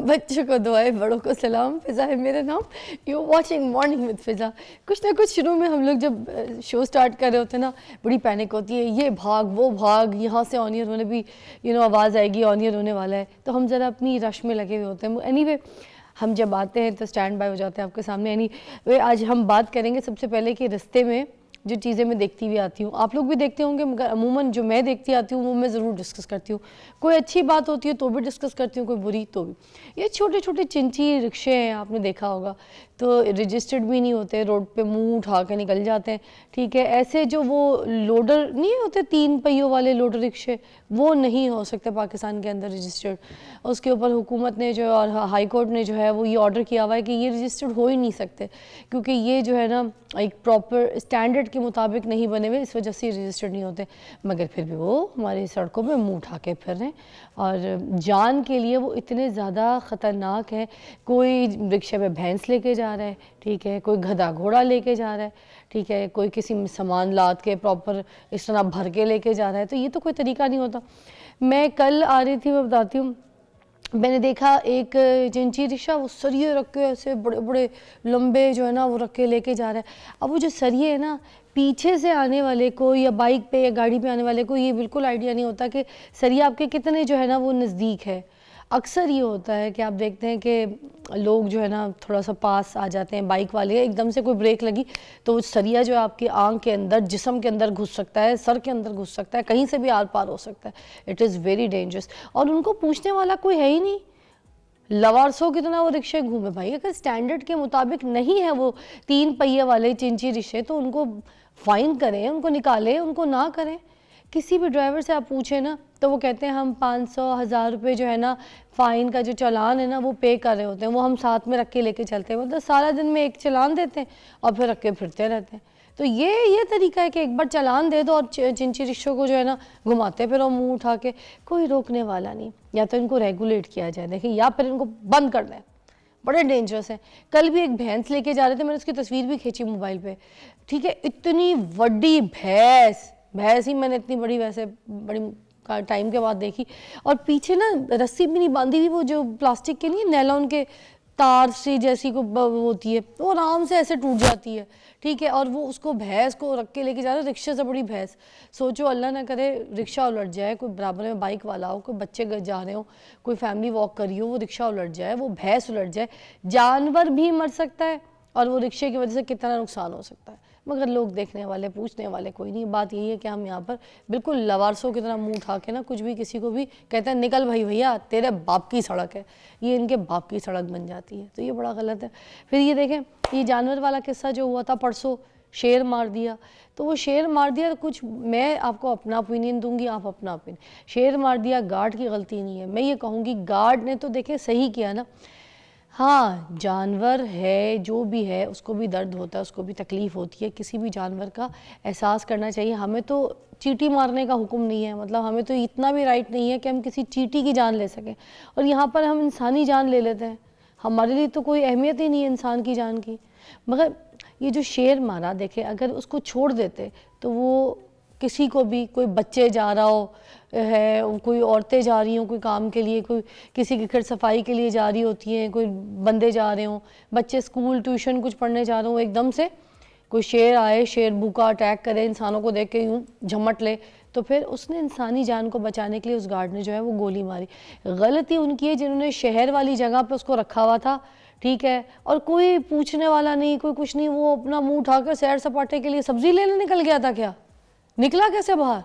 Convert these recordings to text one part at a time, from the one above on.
بچوں کو دعائیں بڑوں کو سلام. فضا ہے میرا نام. یو واچنگ مارننگ وتھ فضا. کچھ نہ کچھ شروع میں ہم لوگ جب شو سٹارٹ کر رہے ہوتے ہیں نا بڑی پینک ہوتی ہے, یہ بھاگ وہ بھاگ, یہاں سے آنیئر ہونے بھی آواز آئے گی آنیئر ہونے والا ہے, تو ہم ذرا اپنی رش میں لگے ہوئے ہوتے ہیں. اینی وے ہم جب آتے ہیں تو اسٹینڈ بائی ہو جاتے ہیں آپ کے سامنے. اینی وے آج ہم بات کریں گے سب سے پہلے کہ رستے میں جو چیزیں میں دیکھتی ہوئی آتی ہوں, آپ لوگ بھی دیکھتے ہوں گے, مگر عموماً جو میں دیکھتی آتی ہوں وہ میں ضرور ڈسکس کرتی ہوں. کوئی اچھی بات ہوتی ہے تو بھی ڈسکس کرتی ہوں, کوئی بری تو بھی. یہ چھوٹے چھوٹے چنچی رکشے ہیں, آپ نے دیکھا ہوگا, تو رجسٹرڈ بھی نہیں ہوتے, روڈ پہ منہ اٹھا کے نکل جاتے ہیں. ٹھیک ہے, ایسے جو وہ لوڈر نہیں ہوتے 3 پہیوں والے لوڈر رکشے, وہ نہیں ہو سکتے پاکستان کے اندر رجسٹرڈ. اس کے اوپر حکومت نے جو اور ہائی کورٹ نے جو ہے وہ یہ آرڈر کیا ہوا ہے کہ یہ رجسٹرڈ ہو ہی نہیں سکتے, کیونکہ یہ جو ہے نا ایک پراپر اسٹینڈرڈ کے مطابق نہیں بنے ہوئے, اس وجہ سے رجسٹرڈ نہیں ہوتے. مگر پھر بھی وہ ہماری سڑکوں میں منہ اٹھا کے پھر رہے ہیں, اور جان کے لیے وہ اتنے زیادہ خطرناک ہیں. کوئی رکشے پہ بھینس لے کے جا رہا ہے, ٹھیک ہے, کوئی گدھا گھوڑا لے کے جا رہا ہے, ٹھیک ہے, کوئی کسی سامان لاد کے پراپر اس طرح بھر کے لے کے جا رہا ہے. تو یہ تو کوئی طریقہ نہیں ہوتا. میں کل آ رہی تھی, میں بتاتی ہوں, میں نے دیکھا ایک چنچی رکشہ, وہ سریے رکھ کے ایسے بڑے بڑے لمبے جو ہے نا وہ رکھ کے لے کے جا رہا ہے. اب وہ جو سریے ہے نا, پیچھے سے آنے والے کو یا بائک پہ یا گاڑی پہ آنے والے کو یہ بالکل آئیڈیا نہیں ہوتا کہ سریہ آپ کے کتنے جو ہے نا وہ نزدیک ہے. اکثر یہ ہوتا ہے کہ آپ دیکھتے ہیں کہ لوگ جو ہے نا تھوڑا سا پاس آ جاتے ہیں, بائک والے ایک دم سے کوئی بریک لگی تو وہ سریہ جو ہے آپ کی آنکھ کے اندر, جسم کے اندر گھس سکتا ہے, سر کے اندر گھس سکتا ہے, کہیں سے بھی آر پار ہو سکتا ہے. It is very dangerous. اور ان کو پوچھنے والا کوئی ہے ہی نہیں. لوارسوں کتنا وہ رکشے گھومے بھائی, اگر سٹینڈرڈ کے مطابق نہیں ہے وہ 3 پہیے والے چنچی رکشے تو ان کو فائن کریں, ان کو نکالیں, ان کو نہ کریں. کسی بھی ڈرائیور سے آپ پوچھیں نا تو وہ کہتے ہیں ہم 500-1000 روپے جو ہے نا فائن کا جو چالان ہے نا وہ پے کر رہے ہوتے ہیں, وہ ہم ساتھ میں رکھ کے لے کے چلتے ہیں. مطلب سارا دن میں ایک چالان دیتے ہیں اور پھر رکھ کے پھرتے رہتے ہیں. تو یہ طریقہ ہے کہ ایک بار چالان دے دو اور چنچی رکشوں کو جو ہے نا گھماتے پھر وہ منہ اٹھا کے, کوئی روکنے والا نہیں. یا تو ان کو ریگولیٹ کیا جائے, دیکھیں, یا پھر ان کو بند کر دیں, بڑے ڈینجرس ہیں. کل بھی ایک بھینس لے کے جا رہے تھے, میں نے اس کی تصویر بھی کھینچی موبائل پہ, ٹھیک ہے, اتنی بڑی بھینس ہی میں نے اتنی بڑی ویسے بڑی ٹائم کے بعد دیکھی, اور پیچھے نا رسی بھی نہیں باندھی ہوئی, وہ جو پلاسٹک کے نہیں نیلون کے تار سی جیسی کو ہوتی ہے, وہ آرام سے ایسے ٹوٹ جاتی ہے, ٹھیک ہے, اور وہ اس کو بھینس کو رکھ کے لے کے جا رہے, رکشے سے بڑی بھینس. سوچو اللہ نہ کرے رکشہ الٹ جائے, کوئی برابر میں بائک والا ہو, کوئی بچے جا رہے ہو, کوئی فیملی واک کری ہو, وہ رکشہ الٹ جائے, وہ بھینس الٹ جائے, جانور بھی مر سکتا ہے اور وہ رکشے کی وجہ سے کتنا نقصان ہو سکتا ہے. مگر لوگ دیکھنے والے, پوچھنے والے کوئی نہیں. بات یہی ہے کہ ہم یہاں پر بالکل لوارسوں کی طرح منہ اٹھا کے نا کچھ بھی کسی کو بھی کہتے ہیں نکل بھائی بھیا تیرے باپ کی سڑک ہے, یہ ان کے باپ کی سڑک بن جاتی ہے. تو یہ بڑا غلط ہے. پھر یہ دیکھیں, یہ جانور والا قصہ جو ہوا تھا پرسوں, شیر مار دیا, تو وہ شیر مار دیا, کچھ میں آپ کو اپنا اوپینین دوں گی, آپ اپنا اوپینین. شیر مار دیا, گارڈ کی غلطی نہیں ہے. میں یہ کہوں گی گارڈ نے تو دیکھیں صحیح کیا نا. ہاں جانور ہے جو بھی ہے اس کو بھی درد ہوتا ہے, اس کو بھی تکلیف ہوتی ہے, کسی بھی جانور کا احساس کرنا چاہیے. ہمیں تو چیٹی مارنے کا حکم نہیں ہے, مطلب ہمیں تو اتنا بھی رائٹ نہیں ہے کہ ہم کسی چیٹی کی جان لے سکیں, اور یہاں پر ہم انسانی جان لے لیتے ہیں. ہمارے لیے تو کوئی اہمیت ہی نہیں ہے انسان کی جان کی. مگر یہ جو شیر مارا, دیکھیں اگر اس کو چھوڑ دیتے تو وہ کسی کو بھی, کوئی بچے جا رہا ہو ہے, کوئی عورتیں جا رہی ہوں کوئی کام کے لیے, کوئی کسی کی گھر صفائی کے لیے جا رہی ہوتی ہیں, کوئی بندے جا رہے ہوں, بچے اسکول ٹیوشن کچھ پڑھنے جا رہے ہوں, ایک دم سے کوئی شیر آئے, شیر بھوکا اٹیک کرے, انسانوں کو دیکھ کے یوں جھمٹ لے, تو پھر اس نے انسانی جان کو بچانے کے لیے اس گارڈ نے جو ہے وہ گولی ماری. غلطی ان کی ہے جنہوں نے شہر والی جگہ پہ اس کو رکھا ہوا تھا, ٹھیک ہے, اور کوئی پوچھنے والا نہیں, کوئی کچھ نہیں. وہ اپنا منہ اٹھا کر سیر سپاٹے کے لیے سبزی لینے نکل گیا تھا. کیا نکلا کیسے باہر؟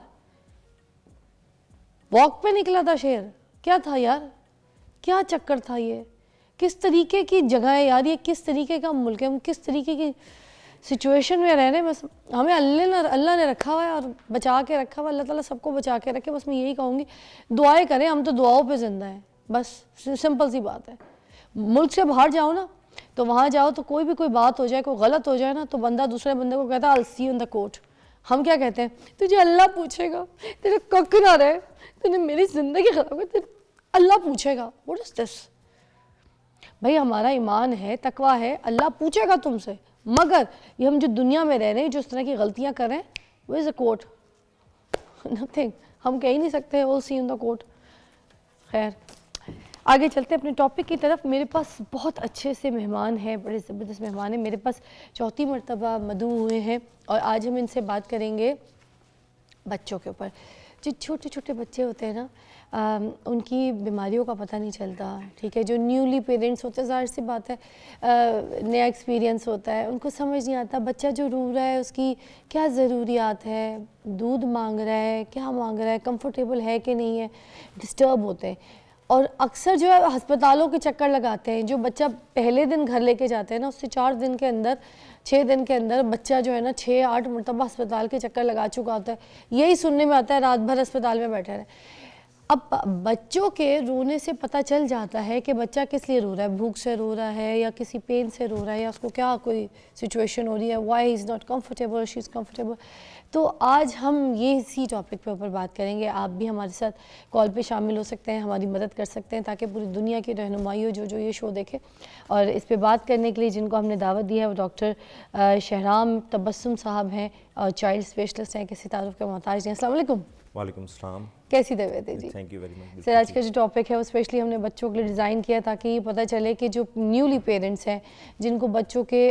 واک پہ نکلا تھا شیر؟ کیا تھا یار, کیا چکر تھا یہ؟ کس طریقے کی جگہ ہے یار یہ, کس طریقے کا ملک ہے, ہم کس طریقے کی سچویشن میں رہ رہے ہیں. بس ہمیں اللہ نے رکھا ہوا ہے اور بچا کے رکھا ہوا ہے. اللہ تعالیٰ سب کو بچا کے رکھے. بس میں یہی کہوں گی دعائیں کریں, ہم تو دعاؤں پہ زندہ ہیں, بس سمپل سی بات ہے. ملک سے باہر جاؤ نا, تو وہاں جاؤ تو کوئی بھی کوئی بات ہو جائے, کوئی غلط ہو جائے نا, تو بندہ دوسرے بندے کو کہتا ہے I'll see you in the court. ہم کیا کہتے ہیں, تجھے اللہ پوچھے گا, تیرے کک نہ رہے, تو نے میری زندگی خراب کر, اللہ پوچھے گا. What is this؟ بھائی ہمارا ایمان ہے, تقویٰ ہے, اللہ پوچھے گا تم سے. مگر یہ ہم جو دنیا میں رہ رہے ہیں, جو اس طرح کی غلطیاں کر رہے ہیں, where is the court? Nothing. ہم کہہ ہی نہیں سکتے we'll see you in the court. خیر, آگے چلتے ہیں اپنے ٹاپک کی طرف. میرے پاس بہت اچھے سے مہمان ہیں, بڑے زبردست مہمان ہیں. میرے پاس چوتھی مرتبہ مدعو ہوئے ہیں اور آج ہم ان سے بات کریں گے بچوں کے اوپر. جو چھوٹے چھوٹے بچے ہوتے ہیں نا, ان کی بیماریوں کا پتہ نہیں چلتا, ٹھیک ہے. جو نیولی پیرنٹس ہوتے ہیں, ظاہر سی بات ہے نیا ایکسپیرینس ہوتا ہے, ان کو سمجھ نہیں آتا بچہ جو رو رہا ہے اس کی کیا ضروریات ہے, دودھ مانگ رہا ہے, کیا مانگ رہا ہے, کمفرٹیبل ہے کہ نہیں ہے, ڈسٹرب ہوتے ہیں. اور اکثر جو ہے ہسپتالوں کے چکر لگاتے ہیں. جو بچہ پہلے دن گھر لے کے جاتے ہیں نا, اس سے 4 دن کے اندر 6 دن کے اندر بچہ جو ہے نا 6-8 مرتبہ ہسپتال کے چکر لگا چکا ہوتا ہے. یہی سننے میں آتا ہے رات بھر ہسپتال میں بیٹھے رہے. اب بچوں کے رونے سے پتہ چل جاتا ہے کہ بچہ کس لیے رو رہا ہے, بھوک سے رو رہا ہے یا کسی پین سے رو رہا ہے یا اس کو کیا کوئی سچویشن ہو رہی ہے, why is not comfortable, she is comfortable. تو آج ہم یہ اسی ٹاپک پہ اوپر بات کریں گے. آپ بھی ہمارے ساتھ کال پہ شامل ہو سکتے ہیں, ہماری مدد کر سکتے ہیں تاکہ پوری دنیا کی رہنمائی ہو جو یہ شو دیکھے. اور اس پہ بات کرنے کے لیے جن کو ہم نے دعوت دی ہے وہ ڈاکٹر شہرام تبسم صاحب ہیں اور چائلڈ اسپیشلسٹ ہیں, کسی تعارف کے محتاج ہیں. السلام علیکم. وعلیکم السلام. کیسی طبیعت ہے جی؟ Thank you very much. Sir آج کا جو ٹاپک ہے وہ اسپیشلی ہم نے بچوں کے لیے ڈیزائن کیا تاکہ یہ پتہ چلے کہ جو نیولی پیرنٹس ہیں جن کو بچوں کے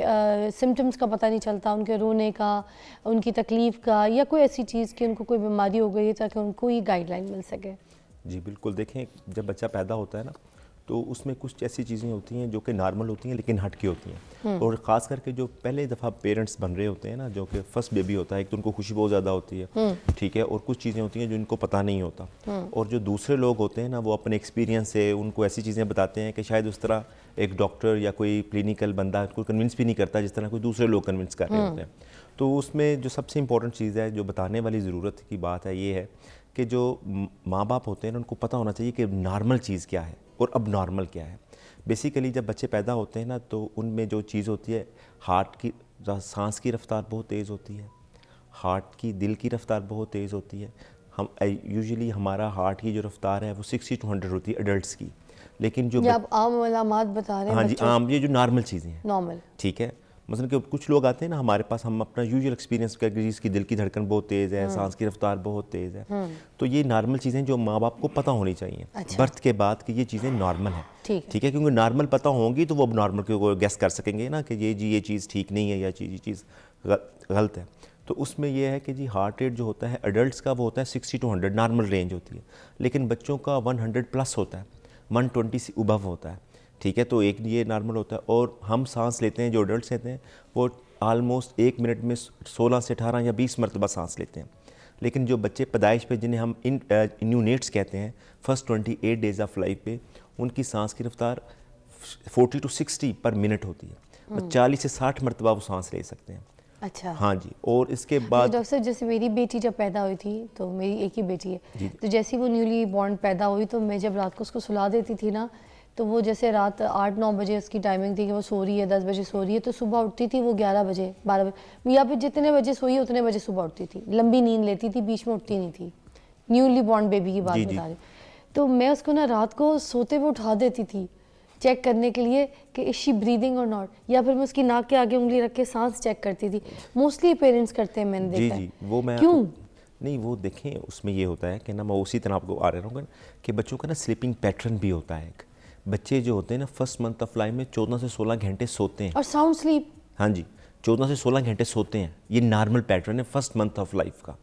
سمٹمز کا پتہ نہیں چلتا, ان کے رونے کا, ان کی تکلیف کا, یا کوئی ایسی چیز کہ ان کو کوئی بیماری ہو گئی ہے تاکہ ان کو یہ گائیڈ لائن مل سکے. جی بالکل. دیکھیں جب بچہ پیدا ہوتا ہے نا تو اس میں کچھ ایسی چیزیں ہوتی ہیں جو کہ نارمل ہوتی ہیں لیکن ہٹ کے ہوتی ہیں. اور خاص کر کے جو پہلے دفعہ پیرنٹس بن رہے ہوتے ہیں نا, جو کہ فرسٹ بیبی ہوتا ہے, ایک تو ان کو خوشی بہت زیادہ ہوتی ہے, ٹھیک ہے, اور کچھ چیزیں ہوتی ہیں جو ان کو پتہ نہیں ہوتا. اور جو دوسرے لوگ ہوتے ہیں نا وہ اپنے ایکسپیرینس سے ان کو ایسی چیزیں بتاتے ہیں کہ شاید اس طرح ایک ڈاکٹر یا کوئی کلینیکل بندہ کو کنونس بھی نہیں کرتا جس طرح کوئی دوسرے لوگ کنونس کر رہے ہوتے ہیں. تو اس میں جو سب سے امپورٹنٹ چیز ہے, جو بتانے والی ضرورت کی بات ہے, یہ ہے کہ جو ماں باپ ہوتے ہیں ان کو پتہ ہونا چاہیے کہ نارمل چیز کیا ہے اور اب نارمل کیا ہے. بیسیکلی جب بچے پیدا ہوتے ہیں نا تو ان میں جو چیز ہوتی ہے, ہارٹ کی سانس کی رفتار بہت تیز ہوتی ہے, ہارٹ کی دل کی رفتار بہت تیز ہوتی ہے. ہم یوزلی ہمارا ہارٹ کی جو رفتار ہے وہ 60 to 100 ہوتی ہے ایڈلٹس کی. لیکن جو آپ عام علامات بتا رہے ہیں, ہاں جی عام, یہ جو نارمل چیزیں ہیں نارمل, ٹھیک ہے. مثلا کہ کچھ لوگ آتے ہیں نا ہمارے پاس, ہم اپنا یوزول ایکسپیرینس کر کے جس کی دل کی دھڑکن بہت تیز ہے, سانس کی رفتار بہت تیز ہے, تو یہ نارمل چیزیں جو ماں باپ کو پتہ ہونی چاہیے برتھ کے بعد کہ یہ چیزیں نارمل ہیں, ٹھیک ہے. کیونکہ نارمل پتہ ہوں گی تو وہ اب نارمل کو گیس کر سکیں گے نا کہ یہ چیز ٹھیک نہیں ہے یا یہ چیز غلط ہے. تو اس میں یہ ہے کہ جی ہارٹ ریٹ جو ہوتا ہے ایڈلٹس کا وہ ہوتا ہے 60 to 100 نارمل رینج ہوتی ہے, لیکن بچوں کا 100 پلس ہوتا ہے, 120 سے ابو ہوتا ہے, ٹھیک ہے. تو ایک یہ نارمل ہوتا ہے. اور ہم سانس لیتے ہیں, جو ایڈلٹس لیتے ہیں وہ آلموسٹ 1 منٹ میں 16 سے 18 یا 20 مرتبہ سانس لیتے ہیں. لیکن جو بچے پیدائش پہ جنہیں ہم نیونیٹس کہتے ہیں, فرسٹ 28 ڈیز آف لائف پہ ان کی سانس کی رفتار 40 to 60 پر منٹ ہوتی ہے, 40 سے 60 مرتبہ وہ سانس لے سکتے ہیں. اچھا ہاں جی. اور اس کے بعد ڈاکٹر صاحب جیسے میری بیٹی جب پیدا ہوئی تھی, تو میری ایک ہی بیٹی ہے, تو جیسی وہ نیولی بورن پیدا ہوئی تو میں جب رات کو اس کو سلا دیتی تھی نا, تو وہ جیسے رات 8-9 بجے اس کی ٹائمنگ تھی کہ وہ سو رہی ہے, 10 بجے سو رہی ہے, تو صبح اٹھتی تھی وہ 11 بجے 12 بجے, یا پھر جتنے بجے سوئی اتنے بجے صبح اٹھتی تھی. لمبی نیند لیتی تھی, بیچ میں اٹھتی نہیں تھی. نیولی بورن بیبی کی بات بتا رہی. تو میں اس کو نا رات کو سوتے ہوئے اٹھا دیتی تھی چیک کرنے کے لیے کہ از شی بریدنگ اور ناٹ, یا پھر میں اس کی ناک کے آگے انگلی رکھ کے سانس چیک کرتی تھی. موسٹلی پیرنٹس کرتے ہیں, میں نے دیکھا ہے. وہ میں کیوں نہیں, وہ دیکھیں اس میں یہ ہوتا ہے کہ نا, میں اسی طرح آپ کو آ رہا ہوں کہ بچوں کا نا سلیپنگ پیٹرن بھی ہوتا ہے. ایک بچے جو ہوتے ہیں نا فرسٹ منتھ آف لائف میں 14 سے 16 گھنٹے سوتے ہیں, اور ساؤنڈ سلیپ. ہاں جی 14 سے 16 گھنٹے سوتے ہیں. یہ نارمل پیٹرن ہے فرسٹ منتھ آف لائف کا.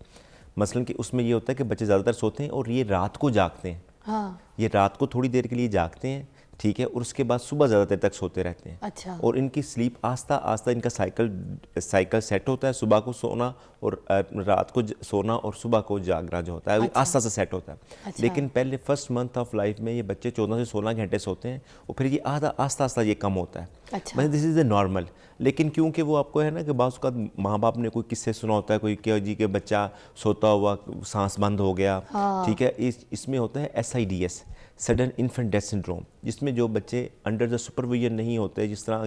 مثلاً کہ اس میں یہ ہوتا ہے کہ بچے زیادہ تر سوتے ہیں اور یہ رات کو جاگتے ہیں. ہاں یہ رات کو تھوڑی دیر کے لیے جاگتے ہیں, ٹھیک ہے, اور اس کے بعد صبح زیادہ دیر تک سوتے رہتے ہیں. اچھا. اور ان کی سلیپ آہستہ آہستہ ان کا سائیکل سیٹ ہوتا ہے, صبح کو سونا اور رات کو سونا اور صبح کو جاگنا جو ہوتا ہے آہستہ آہستہ سیٹ ہوتا ہے. لیکن پہلے فرسٹ منتھ آف لائف میں یہ بچے 14 سے 16 گھنٹے سوتے ہیں اور پھر یہ آہستہ آہستہ یہ کم ہوتا ہے. بس دس از اے نارمل. لیکن کیونکہ وہ آپ کو ہے نا کہ بعض اوقات ماں باپ نے کوئی قصے سنا ہوتا ہے, کوئی کہ جی کہ بچہ سوتا ہوا سانس بند ہو گیا, ٹھیک ہے. اس میں ہوتا ہے SIDS, sudden infant death syndrome, جس میں جو بچے انڈر دا سپرویژن نہیں ہوتے, جس طرح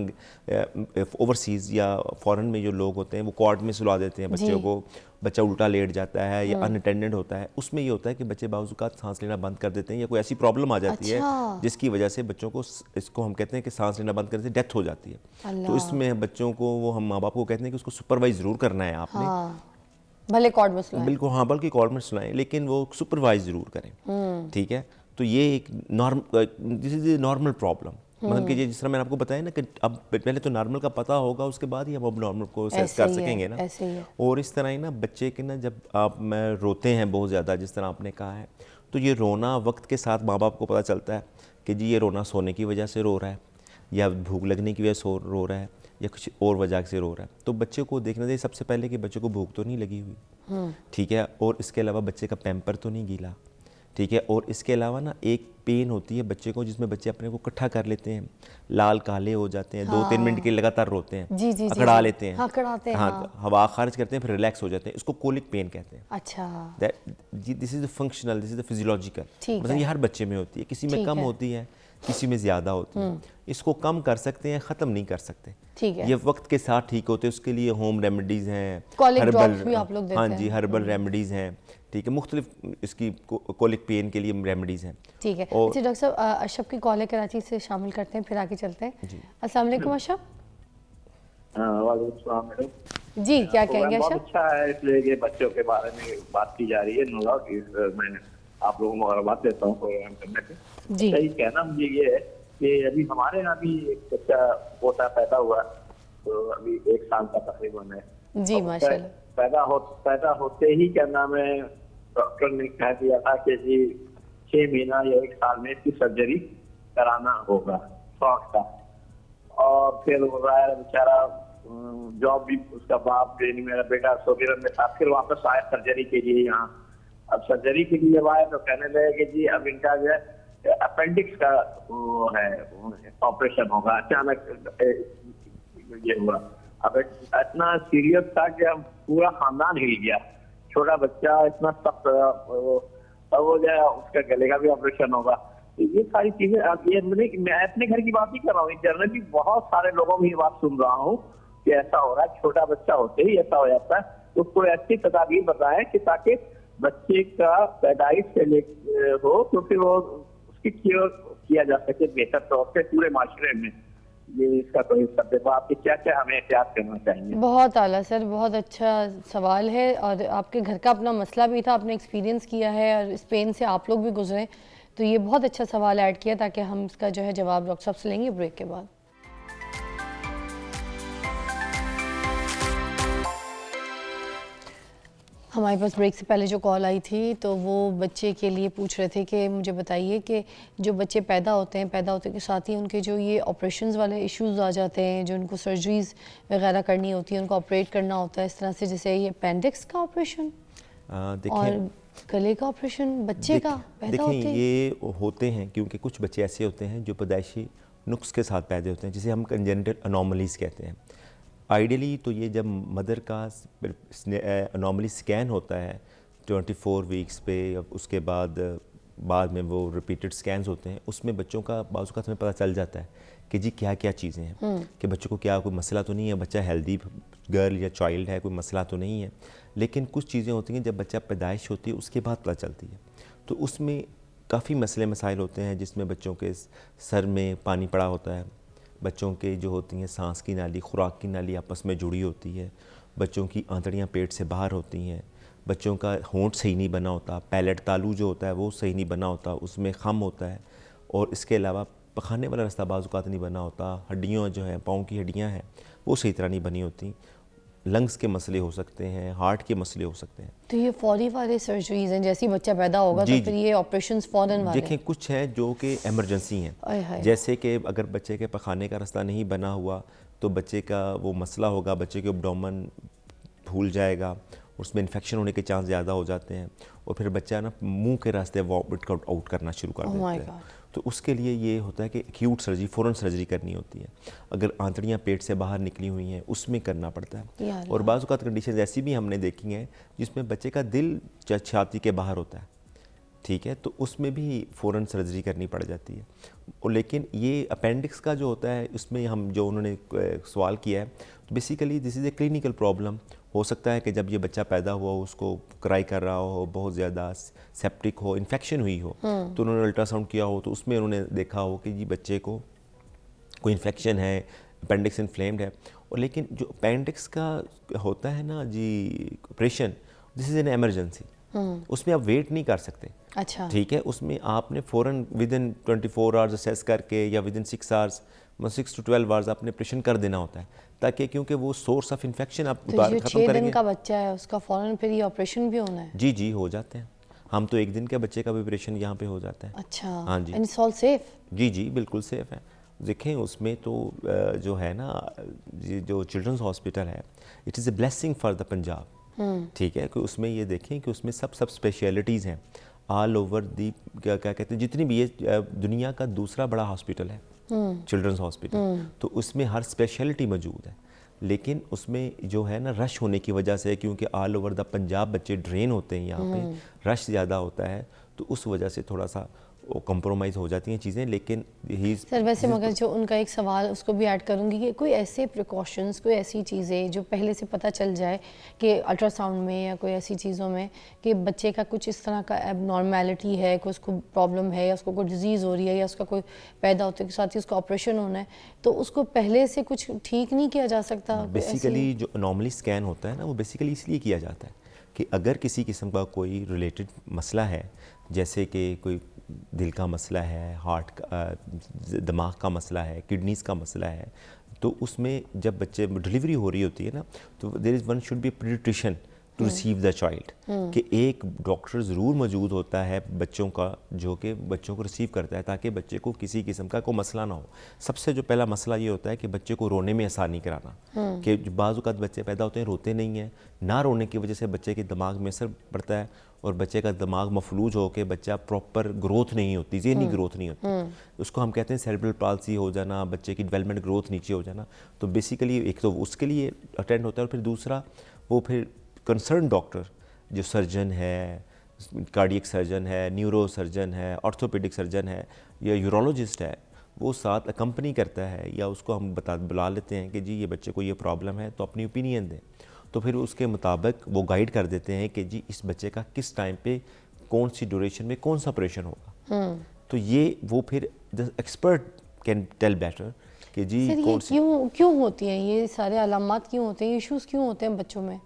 اوورسیز یا فورن میں جو لوگ ہوتے ہیں وہ کوارٹ میں سلا دیتے ہیں بچوں کو, بچہ الٹا لیٹ جاتا ہے یا ان اٹینڈنٹ ہوتا ہے. اس میں یہ ہوتا ہے کہ بچے بعض اوقات سانس لینا بند کر دیتے ہیں یا کوئی ایسی پرابلم آ جاتی ہے جس کی وجہ سے بچوں کو, اس کو ہم کہتے ہیں کہ سانس لینا بند کر دیتے, ڈیتھ ہو جاتی ہے. تو اس میں بچوں کو, وہ ہم ماں باپ کو کہتے ہیں کہ اس کو سپروائز ضرور کرنا ہے آپ نے, بھلے کارڈ میں سلائیں, بالکل ہاں, بلکہ کارڈ میں سلائیں لیکن وہ سپروائز ضرور کریں, ٹھیک ہے. تو یہ ایک دس از اے نارمل پرابلم. مطلب کہ جس طرح میں نے آپ کو بتایا نا کہ اب پہلے تو نارمل کا پتہ ہوگا, اس کے بعد ہی ہم اب نارمل کو اسیس کر سکیں گے نا. اور اس طرح ہی نا بچے کے نا جب آپ میں روتے ہیں بہت زیادہ, جس طرح آپ نے کہا ہے, تو یہ رونا وقت کے ساتھ ماں باپ کو پتہ چلتا ہے کہ جی یہ رونا سونے کی وجہ سے رو رہا ہے, یا بھوک لگنے کی وجہ سے رو رہا ہے, یا کچھ اور وجہ سے رو رہا ہے. تو بچے کو دیکھنا چاہیے سب سے پہلے کہ بچے کو بھوک تو نہیں لگی ہوئی, ٹھیک ہے, اور اس کے علاوہ بچے کا پیمپر تو نہیں گیلا, ٹھیک ہے. اور اس کے علاوہ نا ایک پین ہوتی ہے بچے کو جس میں بچے اپنے کو اکٹھا کر لیتے ہیں, لال کالے ہو جاتے ہیں, 2-3 منٹ کے لگاتار روتے ہیں, اکڑا لیتے ہیں, ہاں ہوا خارج کرتے ہیں, پھر ریلیکس ہو جاتے ہیں, اس کو کولک پین کہتے ہیں. اچھا, جی دس is a functional, this is a physiological. مطلب یہ ہر بچے میں ہوتی ہے, کسی میں کم ہوتی ہے, کسی میں زیادہ ہوتی ہے. اس کو کم کر سکتے ہیں, ختم نہیں کر سکتے. یہ وقت کے ساتھ ٹھیک ہوتے ہیں. اس کے لیے ہوم ریمیڈیز ہیں, ہربل, ہاں جی ہربل ریمیڈیز ہیں, ٹھیک ہے, مختلف اس کی کولک پین کے لیے ریمیڈیز ہیں. ٹھیک ہے. اچھا ڈاکٹر صاحب, اشرف کی کال ہے کراچی سے, شامل کرتے ہیں, پھر آگے چلتے ہیں. جی السلام علیکم اشرف. وعلیکم السلام میڈم. جی کیا کہیں گے بہت اشرف؟ اچھا ہے, اس لیے کہ بچوں کے بارے میں بات کی جا رہی ہے. نو ڈاؤٹ میں آپ لوگوں کو مبارکباد دیتا ہوں پروگرام کرنے کے. صحیح کہنا مجھے یہ ہے کہ ابھی ہمارے یہاں بھی ایک بچہ پوتا پیدا ہوا, تو ابھی 1 سال کا تقریباً ہے. جی ماشاء اللہ. پیدا ہوتے ہی کیا نام ہے, ڈاکٹر نے کہہ دیا تھا کہ جی 6 مہینہ یا 1 سال میں اس کی سرجری کرانا ہوگا شوق کا. اور پھر وہ بیچارہ جاب بھی اس کا باپ یعنی میرا بیٹا سوگرم میں تھا, پھر واپس آیا سرجری کے لیے یہاں. اب سرجری کے لیے جب آیا تو کہنے لگے کہ جی اب ان کا جو ہے اپینڈکس کا وہ ہے آپریشن ہوگا. اچانک یہ ہوا. اب اتنا سیریس تھا کہ اب پورا خاندان ہل گیا. چھوٹا بچہ اتنا سخت, اب وہ جو ہے اس کا گلے کا بھی آپریشن ہوگا. یہ ساری چیزیں میں اپنے گھر کی بات نہیں کر رہا ہوں, جنرلی بہت سارے لوگوں میں یہ بات سن رہا ہوں کہ ایسا ہو رہا ہے. چھوٹا بچہ ہوتے ہی ایسا ہو جاتا ہے. تو کوئی ایسی تدابیر بتائیں کہ تاکہ بچے کا پیدائش سے لے ہو تو پھر وہ اس کی کیئر کیا جا سکے بہتر طور سے پورے معاشرے میں. یہ اس کا کوئی سب آپ کی کیا کیا ہمیں احتیاط کرنا چاہیے؟ بہت اعلیٰ سر, بہت اچھا سوال ہے, اور آپ کے گھر کا اپنا مسئلہ بھی تھا, آپ نے ایکسپیرینس کیا ہے, اور اس پین سے آپ لوگ بھی گزرے, تو یہ بہت اچھا سوال ایڈ کیا, تاکہ ہم اس کا جو ہے جواب ڈاکٹر صاحب سے لیں گے بریک کے بعد. ہمارے پاس بریک سے پہلے جو کال آئی تھی تو وہ بچے کے لیے پوچھ رہے تھے کہ مجھے بتائیے کہ جو بچے پیدا ہوتے کے ساتھ ہی ان کے جو یہ آپریشنز والے ایشوز آ جاتے ہیں, جو ان کو سرجریز وغیرہ کرنی ہوتی ہیں, ان کو آپریٹ کرنا ہوتا ہے اس طرح سے, جیسے یہ اپینڈکس کا آپریشن اور گلے کا آپریشن بچے کا پیدا ہوتے ہیں. دیکھیں یہ ہوتے ہیں کیونکہ کچھ بچے ایسے ہوتے ہیں جو پیدائشی نقص کے ساتھ پیدا ہوتے ہیں, جسے ہم کنجنٹل انوملیز کہتے ہیں. آئیڈیلی تو یہ جب مدر کا انوملی سکین ہوتا ہے 24 ویکس پہ, اس کے بعد میں وہ ریپیٹڈ سکینز ہوتے ہیں, اس میں بچوں کا بعض اوقات ہمیں پتہ چل جاتا ہے کہ جی کیا کیا چیزیں ہیں, کہ بچوں کو کیا کوئی مسئلہ تو نہیں ہے, بچہ ہیلدی گرل یا چائلڈ ہے, کوئی مسئلہ تو نہیں ہے. لیکن کچھ چیزیں ہوتی ہیں جب بچہ پیدائش ہوتی ہے اس کے بعد پتہ چلتی ہے, تو اس میں کافی مسائل ہوتے ہیں, جس میں بچوں کے سر میں پانی پڑا ہوتا ہے, بچوں کے جو ہوتی ہیں سانس کی نالی, خوراک کی نالی آپس میں جڑی ہوتی ہے, بچوں کی آنتڑیاں پیٹ سے باہر ہوتی ہیں, بچوں کا ہونٹ صحیح نہیں بنا ہوتا, پیلٹ تالو جو ہوتا ہے وہ صحیح نہیں بنا ہوتا, اس میں خم ہوتا ہے, اور اس کے علاوہ پخانے والا راستہ بعض اوقات نہیں بنا ہوتا, ہڈیاں جو ہیں پاؤں کی ہڈیاں ہیں وہ صحیح طرح نہیں بنی ہوتی, لنگس کے مسئلے ہو سکتے ہیں, ہارٹ کے مسئلے ہو سکتے ہیں. تو یہ فوری والے سرجریز ہیں, جیسے ہی بچہ پیدا ہوگا تو پھر یہ آپریشنز فوراً والے؟ دیکھیں کچھ ہیں جو کہ ایمرجنسی ہیں, جیسے کہ اگر بچے کے پخانے کا راستہ نہیں بنا ہوا تو بچے کا وہ مسئلہ ہوگا, بچے کے ابڈومن پھول جائے گا, اس میں انفیکشن ہونے کے چانس زیادہ ہو جاتے ہیں, اور پھر بچہ نا منہ کے راستے وامٹ آؤٹ کرنا شروع کر دیتا ہے. تو اس کے لیے یہ ہوتا ہے کہ ایکیوٹ سرجری, فوراً سرجری کرنی ہوتی ہے. اگر آنتڑیاں پیٹ سے باہر نکلی ہوئی ہیں اس میں کرنا پڑتا ہے. اور بعض اوقات کنڈیشنز ایسی بھی ہم نے دیکھی ہیں جس میں بچے کا دل چھاتی کے باہر ہوتا ہے, ٹھیک ہے, تو اس میں بھی فوراً سرجری کرنی پڑ جاتی ہے. لیکن یہ اپینڈکس کا جو ہوتا ہے اس میں ہم جو انہوں نے سوال کیا ہے, تو basically this is a clinical problem. ہو سکتا ہے کہ جب یہ بچہ پیدا ہوا ہو, اس کو کرائی کر رہا ہو, بہت زیادہ سیپٹک ہو, انفیکشن ہوئی ہو, تو انہوں نے الٹرا ساؤنڈ کیا ہو تو اس میں انہوں نے دیکھا ہو کہ جی بچے کو کوئی انفیکشن ہے, اپینڈکس انفلیمڈ ہے. اور لیکن جو اپینڈکس کا ہوتا ہے نا جی operation, this is an emergency. اس میں آپ ویٹ نہیں کر سکتے. اچھا ٹھیک ہے, اس میں آپ نے فوراً ود ان 24 آورز اسیس کر کے یا with in 6 hours 6 to 12 hours آپ نے آپریشن کر دینا ہوتا ہے, تاکہ کیونکہ وہ سورس آف انفیکشن آپ تو جو ختم 6 کریں دن گے. کا بچہ ہے اس کا فوراً پھر یہ آپریشن بھی ہونا ہے؟ جی ہو جاتے ہیں. ہم تو 1 دن کے بچے کا بھی آپریشن یہاں پہ ہو جاتا ہے. اچھا, ہاں جی, اینڈ اٹس آل سیف؟ جی بالکل سیف ہے. دیکھیں اس میں تو جو ہے نا, جو چلڈرنس ہاسپٹل ہے, it is a blessing for the Punjab. ٹھیک ہے, کہ اس میں یہ دیکھیں کہ اس میں سب اسپیشلٹیز ہیں آل اوور دی, کیا کہتے ہیں, جتنی بھی یہ دنیا کا دوسرا بڑا ہاسپٹل ہے چلڈرنس ہاسپٹل, تو اس میں ہر اسپیشلٹی موجود ہے. لیکن اس میں جو ہے نا رش ہونے کی وجہ سے, کیونکہ آل اوور دا پنجاب بچے ڈرین ہوتے ہیں یہاں پہ, رش زیادہ ہوتا ہے, تو اس وجہ سے تھوڑا سا کمپرومائز ہو جاتی ہیں چیزیں. لیکن سر ویسے مگر جو ان کا ایک سوال اس کو بھی ایڈ کروں گی کہ کوئی ایسے پریکاشنز, کوئی ایسی چیزیں جو پہلے سے پتہ چل جائے کہ الٹرا ساؤنڈ میں یا کوئی ایسی چیزوں میں کہ بچے کا کچھ اس طرح کا ایب نارمیلٹی ہے, کوئی اس کو پرابلم ہے, یا اس کو کوئی ڈیزیز ہو رہی ہے, یا اس کا کوئی پیدا ہوتے کے ساتھ ہی اس کا آپریشن ہونا ہے, تو اس کو پہلے سے کچھ ٹھیک نہیں کیا جا سکتا؟ بیسیکلی جو انوملی اسکین ہوتا ہے نا, وہ بیسیکلی اس لیے کیا جاتا ہے کہ اگر کسی قسم کا کوئی ریلیٹڈ مسئلہ ہے, جیسے کہ کوئی دل کا مسئلہ ہے, ہارٹ کا, دماغ کا مسئلہ ہے, کڈنیز کا مسئلہ ہے, تو اس میں جب بچے ڈلیوری ہو رہی ہوتی ہے نا, تو there is one should be paediatrician to receive the child, کہ ایک ڈاکٹر ضرور موجود ہوتا ہے بچوں کا, جو کہ بچوں کو ریسیو کرتا ہے, تاکہ بچے کو کسی قسم کا کوئی مسئلہ نہ ہو. سب سے جو پہلا مسئلہ یہ ہوتا ہے کہ بچے کو رونے میں آسانی کرانا, کہ بعض اوقات بچے پیدا ہوتے ہیں روتے نہیں ہیں, نہ رونے کی وجہ سے بچے کے دماغ میں اثر پڑتا ہے, اور بچے کا دماغ مفلوج ہو کے بچہ پراپر گروتھ نہیں ہوتی, ذہنی گروتھ نہیں ہوتی. اس کو ہم کہتے ہیں سیریبرل پالسی ہو جانا, بچے کی ڈیولپمنٹ گروتھ نیچے ہو جانا. تو بیسیکلی ایک تو اس کے لیے اٹینڈ ہوتا ہے, اور پھر دوسرا وہ پھر کنسرن ڈاکٹر جو سرجن ہے, کارڈیک سرجن ہے, نیورو سرجن ہے, آرتھوپیڈک سرجن ہے, یا یورولوجسٹ ہے, وہ ساتھ اکمپنی کرتا ہے, یا اس کو ہم بلا لیتے ہیں کہ جی یہ بچے کو یہ پرابلم ہے, تو اپنی اوپینین دیں. تو پھر اس کے مطابق وہ گائیڈ کر دیتے ہیں کہ جی اس بچے کا کس ٹائم پہ کون سی ڈیوریشن میں کون سا آپریشن ہوگا. تو یہ وہ پھر ایکسپرٹ کین ٹیل بیٹر کہ جی کون سی کیوں ہوتی ہیں یہ سارے علامات, کیوں ہوتے ہیں, ایشوز کیوں ہوتے ہیں بچوں میں؟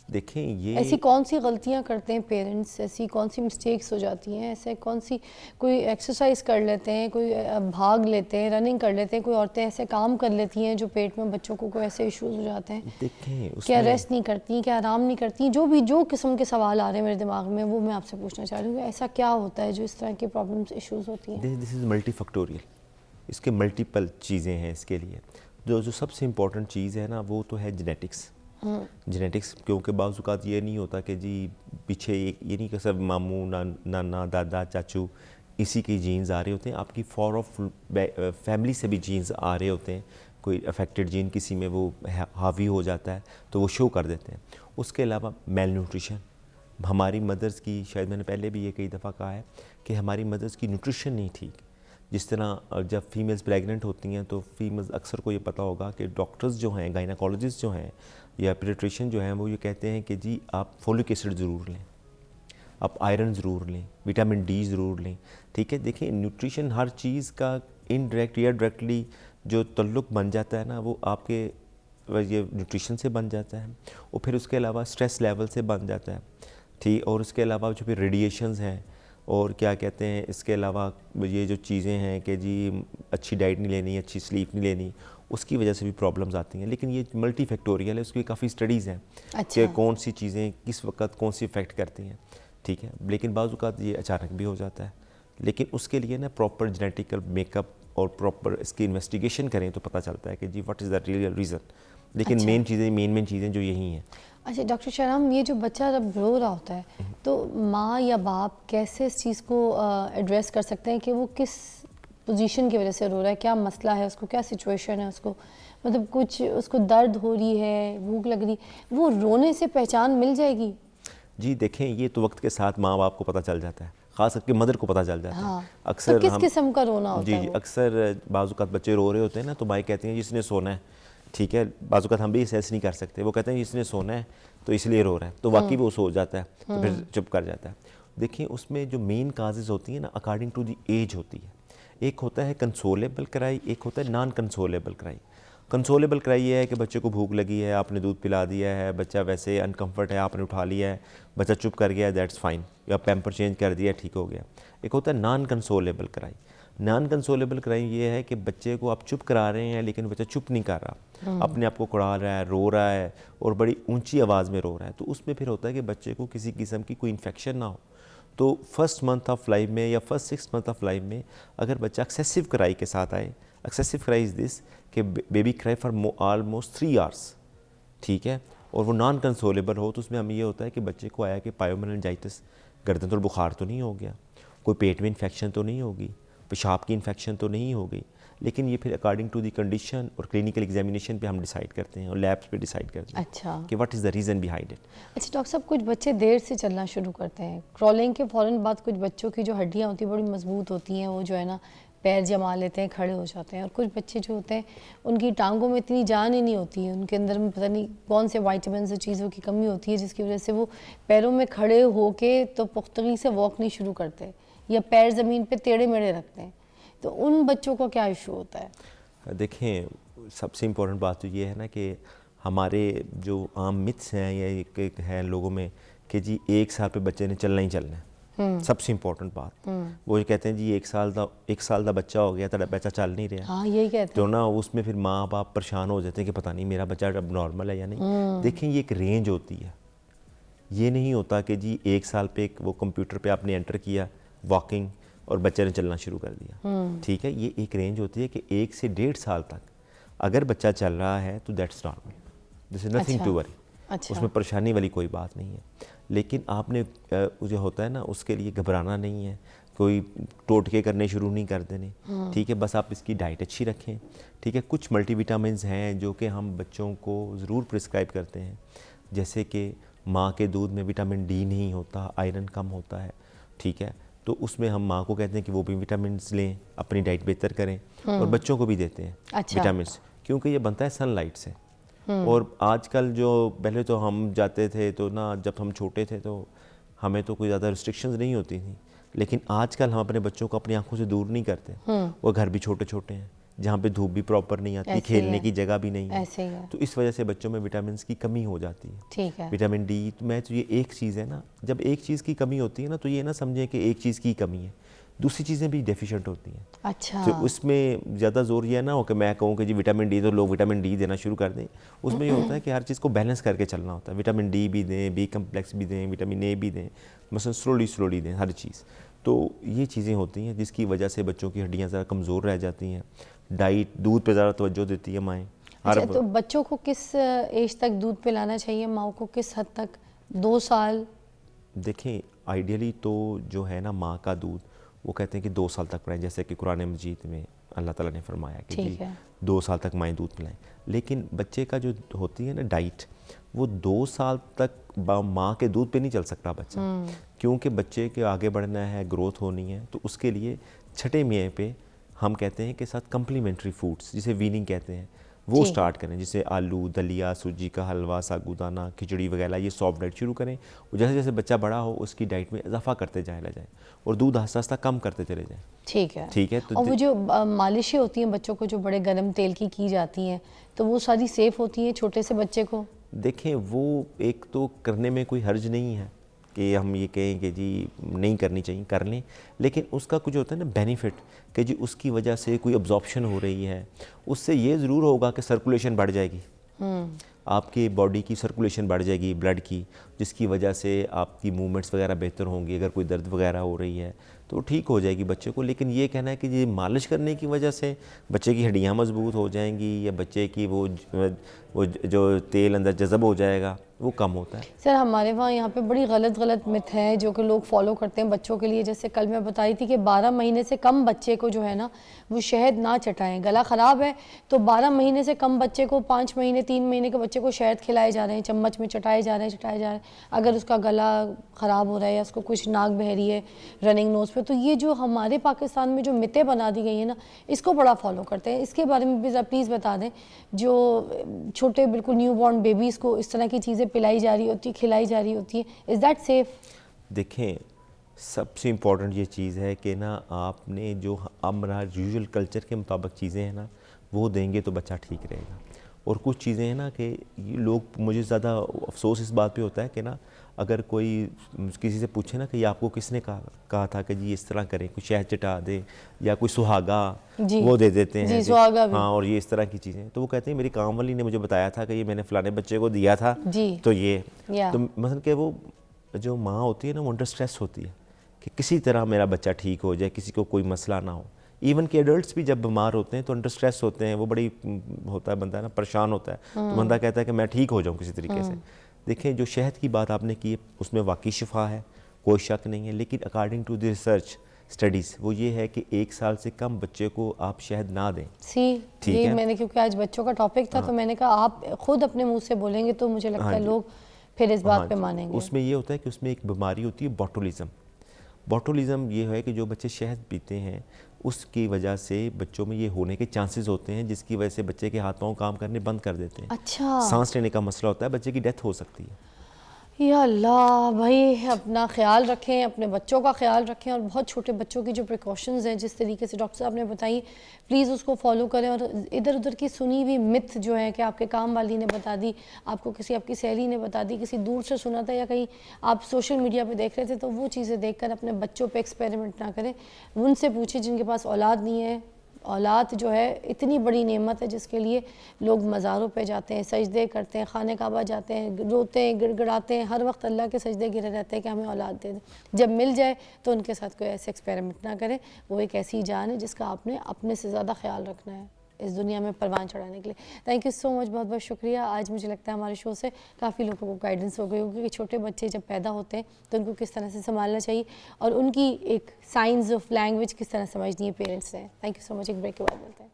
دیکھیں یہ ایسی کون سی غلطیاں کرتے ہیں پیرنٹس, ایسی کون سی مسٹیکس ہو جاتی ہیں, ایسے کون سی کوئی ایکسرسائز کر لیتے ہیں, کوئی بھاگ لیتے ہیں, رننگ کر لیتے ہیں, کوئی عورتیں ایسے کام کر لیتی ہیں جو پیٹ میں بچوں کو کوئی ایسے ایشوز ہو جاتے ہیں, دیکھیں کیا ریسٹ نہیں کرتی, کیا آرام نہیں کرتی, جو قسم کے سوال آ رہے ہیں میرے دماغ میں وہ میں آپ سے پوچھنا چاہ رہی ہوں کہ ایسا کیا ہوتا ہے جو اس طرح کے پرابلمس ایشوز ہوتی ہیں؟ دس از ملٹی فیکٹوریل, اس کے ملٹیپل چیزیں ہیں اس کے لیے. جو سب سے امپورٹنٹ چیز ہے نا, وہ تو ہے جینیٹکس. جینیٹکس, کیونکہ بعض اوقات یہ نہیں ہوتا کہ جی پیچھے یہ نہیں کہ سب ماموں, نانا, دادا, چاچو اسی کی جینز آ رہے ہوتے ہیں, آپ کی فار آف فیملی سے بھی جینز آ رہے ہوتے ہیں. کوئی افیکٹڈ جین کسی میں وہ حاوی ہو جاتا ہے تو وہ شو کر دیتے ہیں. اس کے علاوہ میل نیوٹریشن, ہماری مدرز کی, شاید میں نے پہلے بھی یہ کئی دفعہ کہا ہے کہ ہماری مدرز کی نیوٹریشن نہیں ٹھیک. جس طرح جب فیمیلز پریگننٹ ہوتی ہیں تو فیمیلز اکثر کو یہ پتہ ہوگا کہ ڈاکٹرز جو ہیں, گائناکالوجسٹ جو ہیں یا پیڈیاٹریشین جو ہیں, وہ یہ کہتے ہیں کہ جی آپ فولک ایسڈ ضرور لیں, آپ آئرن ضرور لیں, وٹامن ڈی ضرور لیں. ٹھیک ہے, دیکھیں نیوٹریشن ہر چیز کا انڈائریکٹ یا ڈائریکٹلی جو تعلق بن جاتا ہے نا, وہ آپ کے یہ نیوٹریشن سے بن جاتا ہے, اور پھر اس کے علاوہ اسٹریس لیول سے بن جاتا ہے. ٹھیک, اور اس کے علاوہ جو پھر ریڈیشنز ہیں, اور کیا کہتے ہیں, اس کے علاوہ یہ جو چیزیں ہیں کہ جی اچھی ڈائٹ نہیں لینی, اچھی سلیپ نہیں لینی, اس کی وجہ سے بھی پرابلمز آتی ہیں. لیکن یہ ملٹی فیکٹوریل ہے, اس کی کافی اسٹڈیز ہیں کہ کون سی چیزیں کس وقت کون سی افیکٹ کرتی ہیں. ٹھیک ہے, لیکن بعض اوقات یہ اچانک بھی ہو جاتا ہے, لیکن اس کے لیے نا پراپر جینیٹیکل میک اپ اور پراپر اس کی انویسٹیگیشن کریں تو پتہ چلتا ہے کہ جی what is the real reason. لیکن مین چیزیں جو یہی ہیں. اچھا ڈاکٹر شاہرام, یہ جو بچہ جب رو رہا ہوتا ہے تو ماں یا باپ کیسے اس چیز کو ایڈریس کر سکتے ہیں کہ وہ کس پوزیشن کی وجہ سے رو رہا ہے, کیا مسئلہ ہے اس کو, کیا سچویشن ہے اس کو, مطلب کچھ اس کو درد ہو رہی ہے, بھوک لگ رہی, وہ رونے سے پہچان مل جائے گی؟ جی دیکھیں, یہ تو وقت کے ساتھ ماں باپ کو پتہ چل جاتا ہے, خاص کر کے مدر کو پتہ چل جاتا ہے. اکثر کس قسم کا رونا ہوتا ہے؟ جی اکثر بعض اوقات بچے رو رہے ہوتے ہیں نا, تو مائیں کہتی ہیں جس نے سونا ہے. ٹھیک ہے, بعض اوقات ہم بھی اسیس نہیں کر سکتے, وہ کہتے ہیں جس نے سونا ہے تو اس لیے رو رہا ہے, تو واقعی وہ سو جاتا ہے تو پھر چپ کر جاتا ہے. دیکھیں اس میں جو مین کازز ہوتی ہیں نا, اکارڈنگ ٹو دی ایج ہوتی ہے. ایک ہوتا ہے کنسولیبل کرائی, ایک ہوتا ہے نان کنسولیبل کرائی. کنسولیبل کرائی یہ ہے کہ بچے کو بھوک لگی ہے, آپ نے دودھ پلا دیا ہے, بچہ ویسے انکمفرٹ ہے, آپ نے اٹھا لیا ہے, بچہ چپ کر گیا ہے, دیٹس فائن, یا پیمپر چینج کر دیا, ٹھیک ہو گیا. ایک ہوتا ہے نان کنسولیبل کرائی. نان کنسولیبل کرائی یہ ہے کہ بچے کو آپ چپ کرا رہے ہیں لیکن بچہ چپ نہیں کر رہا, اپنے آپ کو کڑا رہا ہے, رو رہا ہے, اور بڑی اونچی آواز میں رو رہا ہے. تو اس میں پھر ہوتا ہے کہ بچے کو کسی قسم کی کوئی انفیکشن نہ ہو. تو فرسٹ منتھ آف لائف میں یا فرسٹ 6 منتھ آف لائف میں اگر بچہ ایکسیسو کرائی کے ساتھ آئے, ایکسیسو کرائی از دس کہ بیبی کرائی فار آلموسٹ 3 hours, ٹھیک ہے, اور وہ نان کنسولیبل ہو, تو اس میں ہمیں یہ ہوتا ہے کہ بچے کو آیا کہ پائیومیننجائٹس, گردن تو بخار تو نہیں ہو گیا, کوئی پیٹ میں انفیکشن تو نہیں ہوگی, پیشاب کی انفیکشن تو نہیں ہو گئی. لیکن یہ پھر اکارڈنگ ٹو دی کنڈیشن اور کلینکل ایگزامینیشن پہ ہم ڈیسائیڈ کرتے ہیں, اور لیبس پہ ڈیسائیڈ کرتے ہیں اچھا کہ what is the reason behind it. اچھا ڈاکٹر صاحب, کچھ بچے دیر سے چلنا شروع کرتے ہیں, کرالنگ کے فوراً بعد کچھ بچوں کی جو ہڈیاں ہوتی ہیں بڑی مضبوط ہوتی ہیں, وہ جو ہے نا پیر جما لیتے ہیں, کھڑے ہو جاتے ہیں. اور کچھ بچے جو ہوتے ہیں ان کی ٹانگوں میں اتنی جان ہی نہیں ہوتی ہے, ان کے اندر میں پتہ نہیں کون سے وائٹامنز اور چیزوں کی کمی ہوتی ہے جس کی وجہ سے وہ پیروں میں کھڑے ہو کے تو پختگی سے واک نہیں شروع کرتے, یا پیر زمین پہ ٹیڑھے میڑھے رکھتے ہیں. تو ان بچوں کو کیا ایشو ہوتا ہے؟ دیکھیں, سب سے امپورٹنٹ بات تو یہ ہے نا کہ ہمارے جو عام متس ہیں یا ایک ہے لوگوں میں کہ جی 1 سال پہ بچے نے چلنا ہی چلنا ہے, سب سے امپورٹنٹ بات. وہ یہ کہتے ہیں جی 1 سال دا بچہ ہو گیا, تھوڑا بچہ چل نہیں رہا. ہاں یہی کہتے ہیں. تو نا اس میں پھر ماں باپ پریشان ہو جاتے ہیں کہ پتہ نہیں میرا بچہ اب نارمل ہے یا نہیں. دیکھیں یہ ایک رینج ہوتی ہے, یہ نہیں ہوتا کہ جی 1 سال پہ وہ کمپیوٹر پہ آپ نے انٹر کیا واکنگ اور بچے نے چلنا شروع کر دیا, ٹھیک ہے. یہ ایک رینج ہوتی ہے کہ 1 سے 1.5 سال تک اگر بچہ چل رہا ہے تو that's normal, this is nothing to worry, اس میں پریشانی والی کوئی بات نہیں ہے. لیکن آپ نے جو ہوتا ہے نا اس کے لیے گھبرانا نہیں ہے, کوئی ٹوٹکے کرنے شروع نہیں کر دینے, ٹھیک ہے. بس آپ اس کی ڈائٹ اچھی رکھیں, ٹھیک ہے. کچھ ملٹی وٹامنز ہیں جو کہ ہم بچوں کو ضرور پرسکرائب کرتے ہیں, جیسے کہ ماں کے دودھ میں وٹامن ڈی نہیں ہوتا, آئرن کم ہوتا ہے, ٹھیک ہے. تو اس میں ہم ماں کو کہتے ہیں کہ وہ بھی وٹامنس لیں, اپنی ڈائٹ بہتر کریں, اور بچوں کو بھی دیتے ہیں وٹامنس, کیونکہ یہ بنتا ہے سن لائٹ سے. اور آج کل جو پہلے تو ہم جاتے تھے تو نا جب ہم چھوٹے تھے تو ہمیں تو کوئی زیادہ ریسٹرکشنز نہیں ہوتی تھیں, لیکن آج کل ہم اپنے بچوں کو اپنی آنکھوں سے دور نہیں کرتے. وہ گھر بھی چھوٹے چھوٹے ہیں جہاں پہ دھوپ بھی پراپر نہیں آتی, کھیلنے کی جگہ بھی نہیں ہے, تو اس وجہ سے بچوں میں وٹامنس کی کمی ہو جاتی ہے. ٹھیک ہے. وٹامن ڈی میں تو یہ ایک چیز ہے نا, جب ایک چیز کی کمی ہوتی ہے نا تو یہ نہ سمجھیں کہ ایک چیز کی کمی ہے, دوسری چیزیں بھی ڈیفیشینٹ ہوتی ہیں. اچھا. تو اس میں زیادہ زور یہ نہ ہو کہ میں کہوں کہ جی وٹامن ڈی تو لوگ وٹامن ڈی دینا شروع کر دیں. اس میں یہ ہوتا ہے کہ ہر چیز کو بیلنس کر کے چلنا ہوتا ہے. وٹامن ڈی بھی دیں, بی کمپلیکس بھی دیں, وٹامن اے بھی دیں, مثلا سلولی دیں ہر چیز. تو یہ چیزیں ہوتی ہیں جس کی وجہ سے بچوں کی ہڈیاں ذرا کمزور رہ جاتی ہیں. ڈائٹ, دودھ پہ زیادہ توجہ دیتی ہے مائیں. اچھا, تو بچوں کو کس ایج تک دودھ پلانا چاہیے, ماؤں کو کس حد تک؟ 2 سال؟ دیکھیں آئیڈیلی تو جو ہے نا ماں کا دودھ وہ کہتے ہیں کہ 2 سال تک پلائیں, جیسے کہ قرآن مجید میں اللہ تعالیٰ نے فرمایا کہ جی 2 سال تک مائیں دودھ پلائیں. لیکن بچے کا جو ہوتی ہے نا ڈائٹ, وہ 2 سال تک ماں کے دودھ پہ نہیں چل سکتا بچہ, کیونکہ بچے کے آگے بڑھنا ہے, گروتھ ہونی ہے. تو اس کے لیے چھٹے میاں پہ ہم کہتے ہیں کہ ساتھ کمپلیمنٹری فوڈس جسے ویننگ کہتے ہیں وہ سٹارٹ کریں, جیسے آلو, دلیا, سوجی کا حلوہ, ساگودانہ, کھچڑی وغیرہ, یہ سافٹ ڈائٹ شروع کریں. اور جیسے جیسے بچہ بڑا ہو اس کی ڈائٹ میں اضافہ کرتے جائیں, اور دودھ آہستہ آہستہ کم کرتے چلے جائیں. ٹھیک ہے. ٹھیک ہے. اور وہ جو مالشیں ہوتی ہیں بچوں کو جو بڑے گرم تیل کی جاتی ہیں, تو وہ ساری سیف ہوتی ہیں چھوٹے سے بچے کو؟ دیکھیں وہ ایک تو کرنے میں کوئی حرج نہیں ہے کہ ہم یہ کہیں کہ جی نہیں کرنی چاہیے, کر لیں. لیکن اس کا کچھ ہوتا ہے نا بینیفٹ کہ جی اس کی وجہ سے کوئی ابزارپشن ہو رہی ہے, اس سے یہ ضرور ہوگا کہ سرکولیشن بڑھ جائے گی, آپ کی باڈی کی سرکولیشن بڑھ جائے گی بلڈ کی, جس کی وجہ سے آپ کی موومنٹس وغیرہ بہتر ہوں گی. اگر کوئی درد وغیرہ ہو رہی ہے تو ٹھیک ہو جائے گی بچے کو. لیکن یہ کہنا ہے کہ یہ مالش کرنے کی وجہ سے بچے کی ہڈیاں مضبوط ہو جائیں گی یا بچے کی وہ جو تیل اندر جذب ہو جائے گا وہ کم ہوتا ہے. سر ہمارے وہاں یہاں پہ بڑی غلط مت ہے جو کہ لوگ فالو کرتے ہیں بچوں کے لیے. جیسے کل میں بتائی تھی کہ 12 مہینے سے کم بچے کو جو ہے نا وہ شہد نہ چٹائیں. گلا خراب ہے تو 12 مہینے سے کم بچے کو, 5 مہینے 3 مہینے کے بچے کو شہد کھلائے جا رہے ہیں, چمچ میں چٹائے جا رہے ہیں. اگر اس کا گلا خراب ہو رہا ہے یا اس کو کچھ ناک بہ رہی ہے رننگ نوز پہ, تو یہ جو ہمارے پاکستان میں جو متیں بنا دی گئی ہیں نا اس کو بڑا فالو کرتے ہیں. اس کے بارے میں بھی پلیز بتا دیں, جو چھوٹے بالکل نیو بورن بیبیز کو اس طرح کی چیزیں پلائی جا رہی ہوتی, کھلائی جا رہی ہوتی ہے, از دیٹ سیف؟ دیکھیں سب سے امپورٹنٹ یہ چیز ہے کہ نا آپ نے جو ہمارا یوزول کلچر کے مطابق چیزیں ہیں نا وہ دیں گے تو بچہ ٹھیک رہے گا. اور کچھ چیزیں ہیں نا کہ لوگ, مجھے زیادہ افسوس اس بات پہ ہوتا ہے کہ نا اگر کوئی کسی سے پوچھے نا کہ یہ آپ کو کس نے کہا تھا کہ جی اس طرح کریں, کوئی شہد چٹا دے یا کوئی سہاگا وہ دے دیتے ہیں, ہاں, اور یہ اس طرح کی چیزیں, تو وہ کہتے ہیں میری کام والی نے مجھے بتایا تھا کہ یہ میں نے فلانے بچے کو دیا تھا, تو یہ تو مثلا کہ وہ جو ماں ہوتی ہے نا وہ انڈر اسٹریس ہوتی ہے کہ کسی طرح میرا بچہ ٹھیک ہو جائے, کسی کو کوئی مسئلہ نہ ہو. ایون کہ ایڈلٹس بھی جب بیمار ہوتے ہیں تو انڈر اسٹریس ہوتے ہیں, وہ بڑی ہوتا ہے بندہ نا پریشان ہوتا ہے, تو بندہ کہتا ہے کہ میں ٹھیک ہو جاؤں کسی طریقے سے. دیکھیں جو شہد کی بات آپ نے کی ہے اس میں واقعی شفا ہے, کوئی شک نہیں ہے, لیکن according to the research studies وہ یہ ہے کہ 1 سال سے کم بچے کو آپ شہد نہ دیں. ٹھیک ہے, میں نے کیونکہ آج بچوں کا ٹاپک تھا تو میں نے کہا آپ خود اپنے منہ سے بولیں گے تو مجھے لگتا ہے لوگ پھر اس بات پہ مانیں گے. اس میں یہ ہوتا ہے کہ اس میں ایک بیماری ہوتی ہے بوٹولزم. بوٹولزم یہ ہے کہ جو بچے شہد پیتے ہیں اس کی وجہ سے بچوں میں یہ ہونے کے چانسز ہوتے ہیں, جس کی وجہ سے بچے کے ہاتھ پاؤں کام کرنے بند کر دیتے ہیں. اچھا, سانس لینے کا مسئلہ ہوتا ہے, بچے کی ڈیتھ ہو سکتی ہے. یا اللہ بھائی, اپنا خیال رکھیں, اپنے بچوں کا خیال رکھیں, اور بہت چھوٹے بچوں کی جو پریکاشنز ہیں جس طریقے سے ڈاکٹر صاحب نے بتائی, پلیز اس کو فالو کریں. اور ادھر ادھر کی سنی ہوئی متھ جو ہے کہ آپ کے کام والی نے بتا دی, آپ کو کسی آپ کی سہیلی نے بتا دی, کسی دور سے سنا تھا, یا کہیں آپ سوشل میڈیا پہ دیکھ رہے تھے, تو وہ چیزیں دیکھ کر اپنے بچوں پہ ایکسپیریمنٹ نہ کریں. ان سے پوچھیں جن کے پاس اولاد نہیں ہے. اولاد جو ہے اتنی بڑی نعمت ہے جس کے لیے لوگ مزاروں پہ جاتے ہیں, سجدے کرتے ہیں, خانہ کعبہ جاتے ہیں, روتے ہیں, گڑ گڑاتے ہیں, ہر وقت اللہ کے سجدے گرے رہتے ہیں کہ ہمیں اولاد دے دیں. جب مل جائے تو ان کے ساتھ کوئی ایسے ایکسپیریمنٹ نہ کریں. وہ ایک ایسی جان ہے جس کا آپ نے اپنے سے زیادہ خیال رکھنا ہے اس دنیا میں پروان چڑھانے کے لیے. تھینک یو سو مچ, بہت بہت شکریہ. آج مجھے لگتا ہے ہمارے شو سے کافی لوگوں کو گائیڈنس ہو گئی ہوگی کہ چھوٹے بچے جب پیدا ہوتے ہیں تو ان کو کس طرح سے سنبھالنا چاہیے, اور ان کی ایک سائنس آف لینگویج کس طرح سمجھنی ہے پیرنٹس نے. تھینک یو سو مچ. ایک بریک کے بعد ملتے ہیں.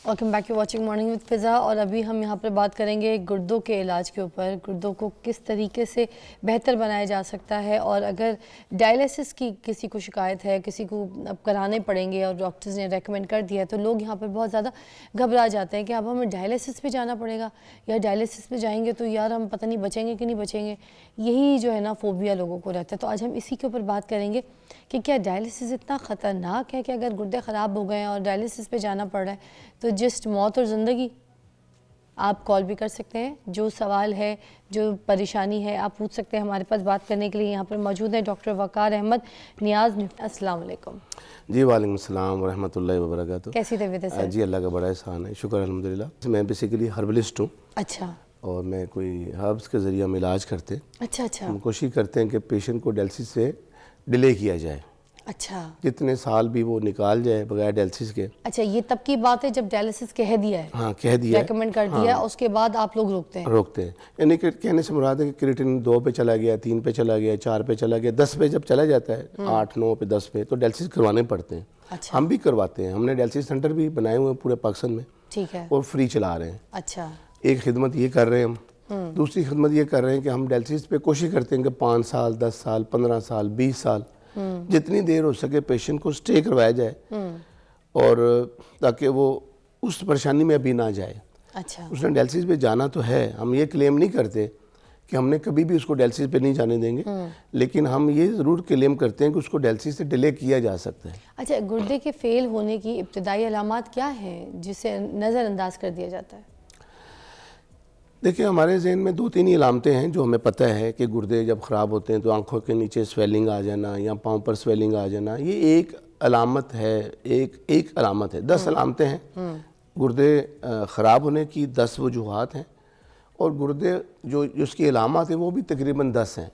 Welcome back, you watching morning with فضا. اور ابھی ہم یہاں پر بات کریں گے گردوں کے علاج کے اوپر, گردوں کو کس طریقے سے بہتر بنایا جا سکتا ہے, اور اگر ڈائلیسس کی کسی کو شکایت ہے, کسی کو اب کرانے پڑیں گے اور ڈاکٹرز نے ریکمینڈ کر دیا ہے, تو لوگ یہاں پر بہت زیادہ گھبرا جاتے ہیں کہ اب ہمیں ڈائلیسس پہ جانا پڑے گا, یا ڈائلیسس پہ جائیں گے تو یار ہم پتہ نہیں بچیں گے کہ نہیں بچیں گے. یہی جو ہے نا فوبیا لوگوں کو رہتا ہے. تو آج ہم اسی کے اوپر بات کریں گے کہ کیا ڈائلیسس اتنا خطرناک ہے کہ اگر گردے خراب ہو گئے ہیں اور ڈائلیسس پہ جانا پڑ رہا ہے تو جسٹ موت اور زندگی. آپ کال بھی کر سکتے ہیں, جو سوال ہے, جو پریشانی ہے, آپ پوچھ سکتے ہیں. ہمارے پاس بات کرنے کے لیے یہاں پر موجود ہیں ڈاکٹر وقار احمد نیاز. السلام علیکم. جی وعلیکم السلام ورحمۃ اللہ وبرکاتہ. کیسی طبیعت ہے سر؟ جی اللہ کا بڑا احسان ہے, شکر الحمدللہ. میں بیسیکلی ہربلسٹ ہوں. اچھا. اور میں کوئی ہربس کے ذریعہ ہم علاج کرتے ہیں. اچھا اچھا. ہم کوشش کرتے ہیں کہ پیشنٹ کو ڈائلسس سے ڈیلے کیا جائے. اچھا. جتنے سال بھی وہ نکال جائے بغیر ڈائلسس کے. اچھا, یہ تب کی بات ہے جب ڈائلسس کہہ دیا ہے. ہاں کہہ دیا ہے, ریکمینڈ کر دیا ہے, اس کے بعد آپ لوگ روکتے ہیں. یعنی کہ کہنے سے مراد ہے کہ کریٹن 2 پہ چلا گیا, 3 پہ چلا گیا, 4 پہ چلا گیا, 10 پہ جب چلا جاتا ہے, 8 9 پہ 10 پہ, تو ڈائلسس کروانے پڑتے ہیں. ہم بھی کرواتے ہیں. ہم نے ڈائلسس سینٹر بھی بنائے ہوئے ہیں پورے پاکستان میں. ٹھیک ہے. اور فری چلا رہے ہیں. اچھا. ایک خدمت یہ کر رہے ہیں ہم. دوسری خدمت یہ کر رہے ہیں کہ ہم ڈائلسس پہ کوشش کرتے ہیں کہ 5 سال 10 سال 15 سال 20 سال جتنی دیر ہو سکے پیشنٹ کو سٹے کروایا جائے, اور تاکہ وہ اس پریشانی میں ابھی نہ جائے. اچھا. اس نے ڈائلسس پہ جانا تو ہے, ہم یہ کلیم نہیں کرتے کہ ہم نے کبھی بھی اس کو ڈائلسس پہ نہیں جانے دیں گے, لیکن ہم یہ ضرور کلیم کرتے ہیں کہ اس کو ڈائلسس سے ڈیلے کیا جا سکتا ہے. اچھا, گردے کے فیل ہونے کی ابتدائی علامات کیا ہیں جسے نظر انداز کر دیا جاتا ہے؟ دیکھیں ہمارے ذہن میں 2-3 علامتیں ہیں جو ہمیں پتہ ہے کہ گردے جب خراب ہوتے ہیں تو آنکھوں کے نیچے سویلنگ آ جانا یا پاؤں پر سویلنگ آ جانا, یہ ایک علامت ہے. ایک علامت ہے. 10 علامتیں ہیں. گردے خراب ہونے کی 10 وجوہات ہیں, اور گردے جو اس کی علامات ہیں وہ بھی تقریباً 10 ہیں.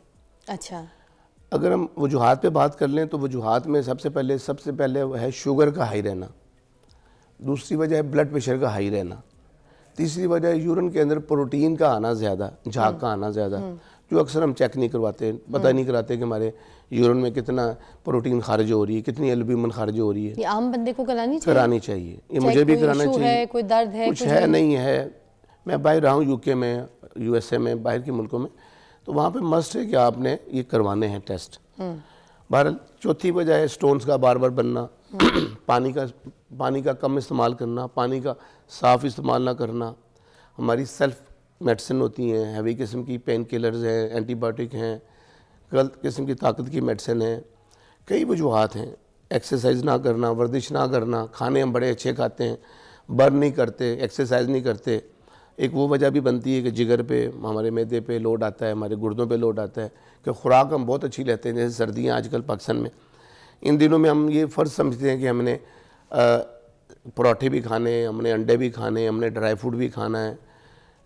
اچھا. اگر ہم وجوہات پہ بات کر لیں تو وجوہات میں سب سے پہلے ہے شوگر کا ہائی رہنا. دوسری وجہ ہے بلڈ پریشر کا ہائی رہنا. تیسری وجہ ہے یورین کے اندر پروٹین کا آنا زیادہ, جھاگ کا آنا زیادہ, جو اکثر ہم چیک نہیں کرواتے, پتہ نہیں کراتے کہ ہمارے یورین میں کتنا پروٹین خارج ہو رہی ہے, کتنی البیومن خارج ہو رہی ہے. یہ عام بندے کو کرانی چاہیے. یہ مجھے بھی کرانا چاہیے. کوئی درد ہے, کچھ ہے نہیں ہے. میں باہر رہا ہوں UK میں, USA میں, باہر کے ملکوں میں, تو وہاں پہ مسٹ ہے کہ آپ نے یہ کروانے ہیں ٹیسٹ. بہرحال چوتھی وجہ ہے سٹونز کا بار بار بننا, پانی کا کم استعمال کرنا, پانی کا صاف استعمال نہ کرنا. ہماری سیلف میڈیسن ہوتی ہیں, ہیوی قسم کی پین کلرز ہیں, اینٹی بایوٹک ہیں, غلط قسم کی طاقت کی میڈیسن ہیں, کئی وجوہات ہیں، ایکسرسائز نہ کرنا، ورزش نہ کرنا، کھانے ہم بڑے اچھے کھاتے ہیں، برن نہیں کرتے، ایکسرسائز نہیں کرتے. ایک وہ وجہ بھی بنتی ہے کہ جگر پہ، ہمارے معدے پہ لوڈ آتا ہے، ہمارے گردوں پہ لوڈ آتا ہے، کہ خوراک ہم بہت اچھی لیتے ہیں. جیسے سردیاں آج کل پاکستان میں، ان دنوں میں ہم یہ فرض سمجھتے ہیں کہ ہم نے پراٹھے بھی کھانے ہیں، ہم نے انڈے بھی کھانے ہیں، ہم نے ڈرائی فروٹ بھی کھانا ہے.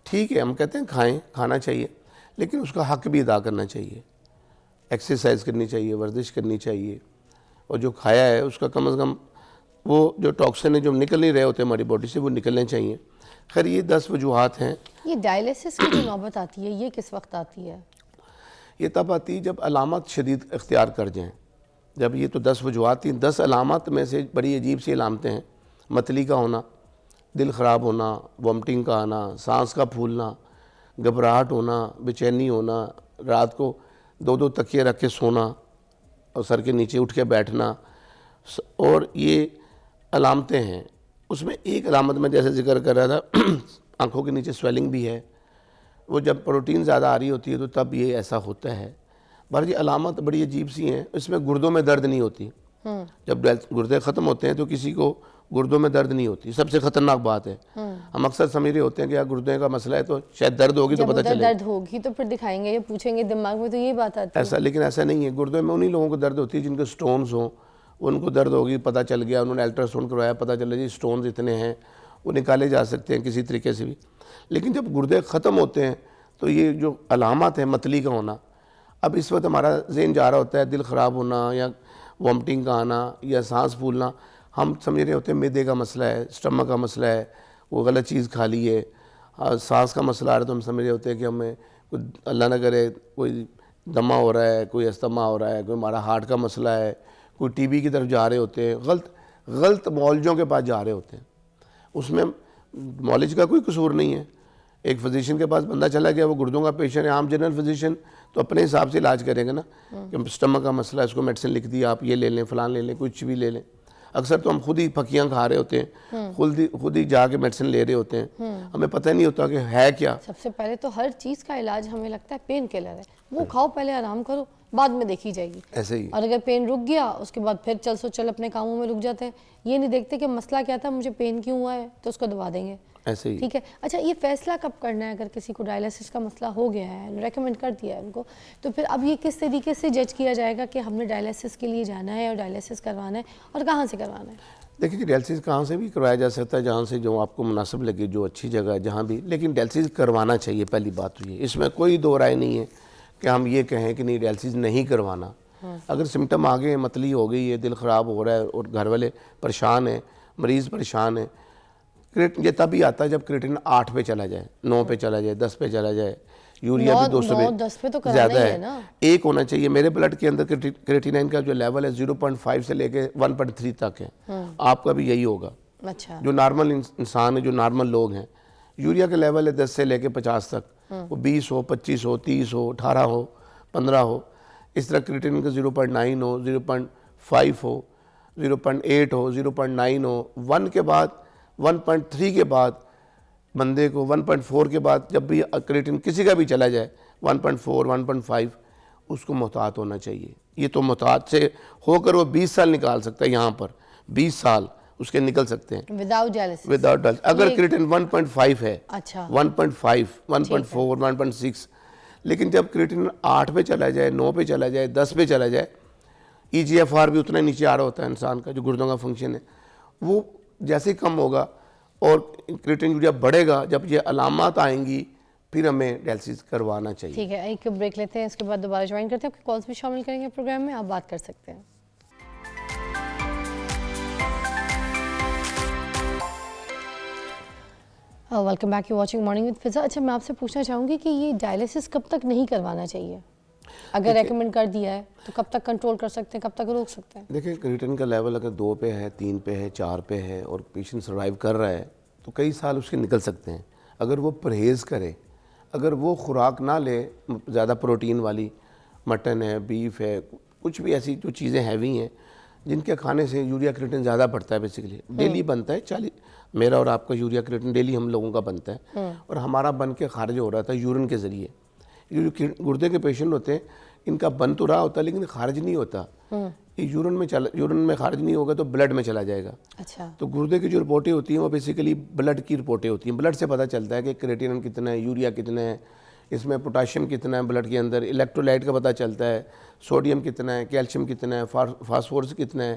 ٹھیک ہے، ہم کہتے ہیں کھائیں، کھانا چاہیے، لیکن اس کا حق بھی ادا کرنا چاہیے. ایکسرسائز کرنی چاہیے، ورزش کرنی چاہیے، اور جو کھایا ہے اس کا کم از کم وہ جو ٹاکسن ہے جو نکل نہیں رہے ہوتے ہماری باڈی سے، وہ نکلنے چاہیے. خیر یہ 10 وجوہات ہیں. یہ ڈائلیسس کی جو نوبت آتی ہے یہ کس وقت آتی ہے؟ یہ تب آتی ہے جب علامات شدید اختیار کر جائیں. جب یہ تو 10 وجوہات تھیں، 10 علامات میں سے بڑی عجیب سی علامتیں ہیں. متلی کا ہونا، دل خراب ہونا، وامٹنگ کا آنا، سانس کا پھولنا، گھبراہٹ ہونا، بے چینی ہونا، رات کو 2 تکیے رکھ کے سونا اور سر کے نیچے اٹھ کے بیٹھنا، اور یہ علامتیں ہیں. اس میں ایک علامت میں جیسے ذکر کر رہا تھا، آنکھوں کے نیچے سویلنگ بھی ہے. وہ جب پروٹین زیادہ آ رہی ہوتی ہے تو تب یہ ایسا ہوتا ہے. بہر یہ علامت بڑی عجیب سی ہیں. اس میں گردوں میں درد نہیں ہوتی. جب گردے ختم ہوتے ہیں تو کسی کو گردوں میں درد نہیں ہوتی. سب سے خطرناک بات ہے. ہم اکثر سمجھ رہے ہوتے ہیں کہ گردے کا مسئلہ ہے تو شاید درد ہوگی تو پتہ چلے گا. درد ہوگی تو پھر دکھائیں گے یا پوچھیں گے، دماغ میں تو یہ بات آتی ہے. ایسا لیکن ایسا نہیں ہے. گردے میں انہی لوگوں کو درد ہوتی ہے جن کے سٹونز ہوں، ان کو درد ہوگی، پتہ چل گیا، انہوں نے الٹرا ساؤنڈ کروایا، پتہ چلا جی سٹونز اتنے ہیں، وہ نکالے جا سکتے ہیں کسی طریقے سے بھی. لیکن جب گردے ختم ہوتے ہیں تو یہ جو علامات ہیں متلی کا ہونا، اب اس وقت ہمارا ذہن جا رہا ہوتا ہے دل خراب ہونا یا وامٹنگ کا آنا یا سانس پھولنا، ہم سمجھ رہے ہوتے ہیں میدے کا مسئلہ ہے، اسٹمک کا مسئلہ ہے، وہ غلط چیز کھا لی ہے. سانس کا مسئلہ آ رہا ہے تو ہم سمجھ رہے ہوتے ہیں کہ ہمیں کوئی اللہ نہ کرے کوئی دمہ ہو رہا ہے، کوئی استما ہو رہا ہے، کوئی ہمارا ہارٹ کا مسئلہ ہے، کوئی ٹی بی کی طرف جا رہے ہوتے ہیں. غلط معالجوں کے پاس جا رہے ہوتے ہیں. اس میں معالج کا کوئی قصور نہیں ہے. ایک فزیشین کے پاس بندہ چلا گیا، وہ گردوں کا پیشنٹ ہے، عام جنرل فزیشین تو اپنے حساب سے علاج کرے گا نا، کہ اسٹمک کا مسئلہ ہے، اس کو میڈیسن لکھ دی، آپ یہ لے لیں، فلان لے لیں، کچھ بھی لے لیں. اکثر تو ہم خود ہی پھکیاں کھا رہے ہوتے ہیں، خود ہی جا کے میڈیسن لے رہے ہوتے ہیں، ہمیں پتہ نہیں ہوتا کہ ہے کیا. سب سے پہلے تو ہر چیز کا علاج ہمیں لگتا ہے پین کلر ہے، وہ کھاؤ، پہلے آرام کرو، بعد میں دیکھی جائے گی. ایسے ہی اور اگر پین رک گیا اس کے بعد پھر چل سو چل اپنے کاموں میں رک جاتے ہیں. یہ نہیں دیکھتے کہ مسئلہ کیا تھا، مجھے پین کیوں ہوا ہے، تو اس کو دبا دیں گے. ایسے ہی. ٹھیک ہے. اچھا یہ فیصلہ کب کرنا ہے اگر کسی کو ڈائلیسس کا مسئلہ ہو گیا ہے، ریکمنڈ کر دیا ہے ان کو، تو پھر اب یہ کس طریقے سے جج کیا جائے گا کہ ہم نے ڈائلیسس کے لیے جانا ہے اور ڈائلیسس کروانا ہے اور کہاں سے کروانا ہے؟ دیکھیں جی، ڈائلیسس کہاں سے بھی کروایا جا سکتا ہے، جہاں سے جو آپ کو مناسب لگے، جو اچھی جگہ ہے جہاں بھی، لیکن ڈائلیسس کروانا چاہیے. پہلی بات تو یہ، اس میں کوئی دو رائے نہیں ہے کہ ہم یہ کہیں کہ نہیں ڈائلیسس نہیں کروانا. اگر سمٹم آگے ہیں، متلی ہو گئی ہے، دل خراب ہو رہا ہے اور گھر والے پریشان ہیں، مریض پریشان ہے، یہ تب ہی آتا ہے جب کریٹن 8 پہ چلا جائے، 9 پہ چلا جائے، 10 پہ چلا جائے. یوریا بھی 200 پہ زیادہ ہے. ایک ہونا چاہیے. میرے بلڈ کے اندر کریٹینائن کا جو لیول ہے 0.5 سے لے کے 1.3 تک ہے. آپ کا بھی یہی ہوگا. اچھا. جو نارمل انسان ہے، جو نارمل لوگ ہیں، یوریا کا لیول ہے 10 سے لے کے 50 تک، وہ 20 ہو، 25 ہو، 30 ہو، 18 ہو، 15 ہو. اس طرح کریٹین کا 0.9 ہو، 0.5 ہو، 0.8 ہو، 0.9 ہو. 1 کے بعد 1.3 کے بعد بندے کو 1.4 کے بعد جب بھی کریٹین کسی کا بھی چلا جائے 1.4 1.5 اس کو محتاط ہونا چاہیے. یہ تو محتاط سے ہو کر وہ 20 سال نکال سکتا ہے. یہاں پر 20 سال اس کے نکل سکتے ہیں وداؤٹ ڈائلیسس. اگر کریٹین 1.5 ہے، اچھا 1.5 1.4 1.6. لیکن جب کریٹین 8 پہ چلا جائے، 9 پہ چلا جائے، 10 پہ چلا جائے، EGFR بھی اتنا نیچے آ رہا ہوتا ہے انسان کا، جو گردوں کا فنکشن ہے، وہ جیسے ہی کم ہوگا اور کریٹین یوریا بڑھے گا، جب یہ علامات آئیں گی پھر ہمیں ڈائلیسس کروانا چاہیے. ٹھیک ہے، ایک بریک لیتے ہیں، اس کے بعد دوبارہ جوائن کرتے ہیں. آپ کی کالز بھی شامل کریں گے پروگرام میں، آپ بات کر سکتے ہیں. Welcome back, you watching morning with فضا. اچھا میں آپ سے پوچھنا چاہوں گی کہ یہ ڈائلیسس کب تک نہیں کروانا چاہیے؟ اگر ریکمنڈ کر دیا ہے تو کب تک کنٹرول کر سکتے ہیں، کب تک روک سکتے ہیں؟ دیکھیں کریٹین کا لیول اگر 2 پہ ہے، 3 پہ ہے، 4 پہ ہے اور پیشنٹ سروائیو کر رہا ہے تو کئی سال اس کے نکل سکتے ہیں. اگر وہ پرہیز کرے، اگر وہ خوراک نہ لے زیادہ پروٹین والی، مٹن ہے، بیف ہے، کچھ بھی ایسی جو چیزیں ہیوی ہیں جن کے کھانے سے یوریا کریٹین زیادہ بڑھتا ہے. بیسیکلی ڈیلی بنتا ہے 40، میرا اور آپ کا یوریا کریٹین ڈیلی ہم لوگوں کا بنتا ہے، اور ہمارا بن کے خارج ہو رہا تھا یورین کے ذریعے. یہ جو گردے کے پیشنٹ ہوتے ہیں ان کا بن تو رہا ہوتا ہے لیکن خارج نہیں ہوتا. یہ یورین میں خارج نہیں ہوگا تو بلڈ میں چلا جائے گا. اچھا. تو گردے کی جو رپورٹیں ہوتی ہیں وہ بیسیکلی بلڈ کی رپورٹیں ہوتی ہیں. بلڈ سے پتہ چلتا ہے کہ کریٹینن کتنا ہے, یوریا کتنا ہے, اس میں پوٹاشیم کتنا ہے بلڈ کے اندر, الیکٹرولائٹ کا پتہ چلتا ہے, سوڈیم کتنا ہے, کیلشیم کتنا ہے, فاسفورس کتنا ہے,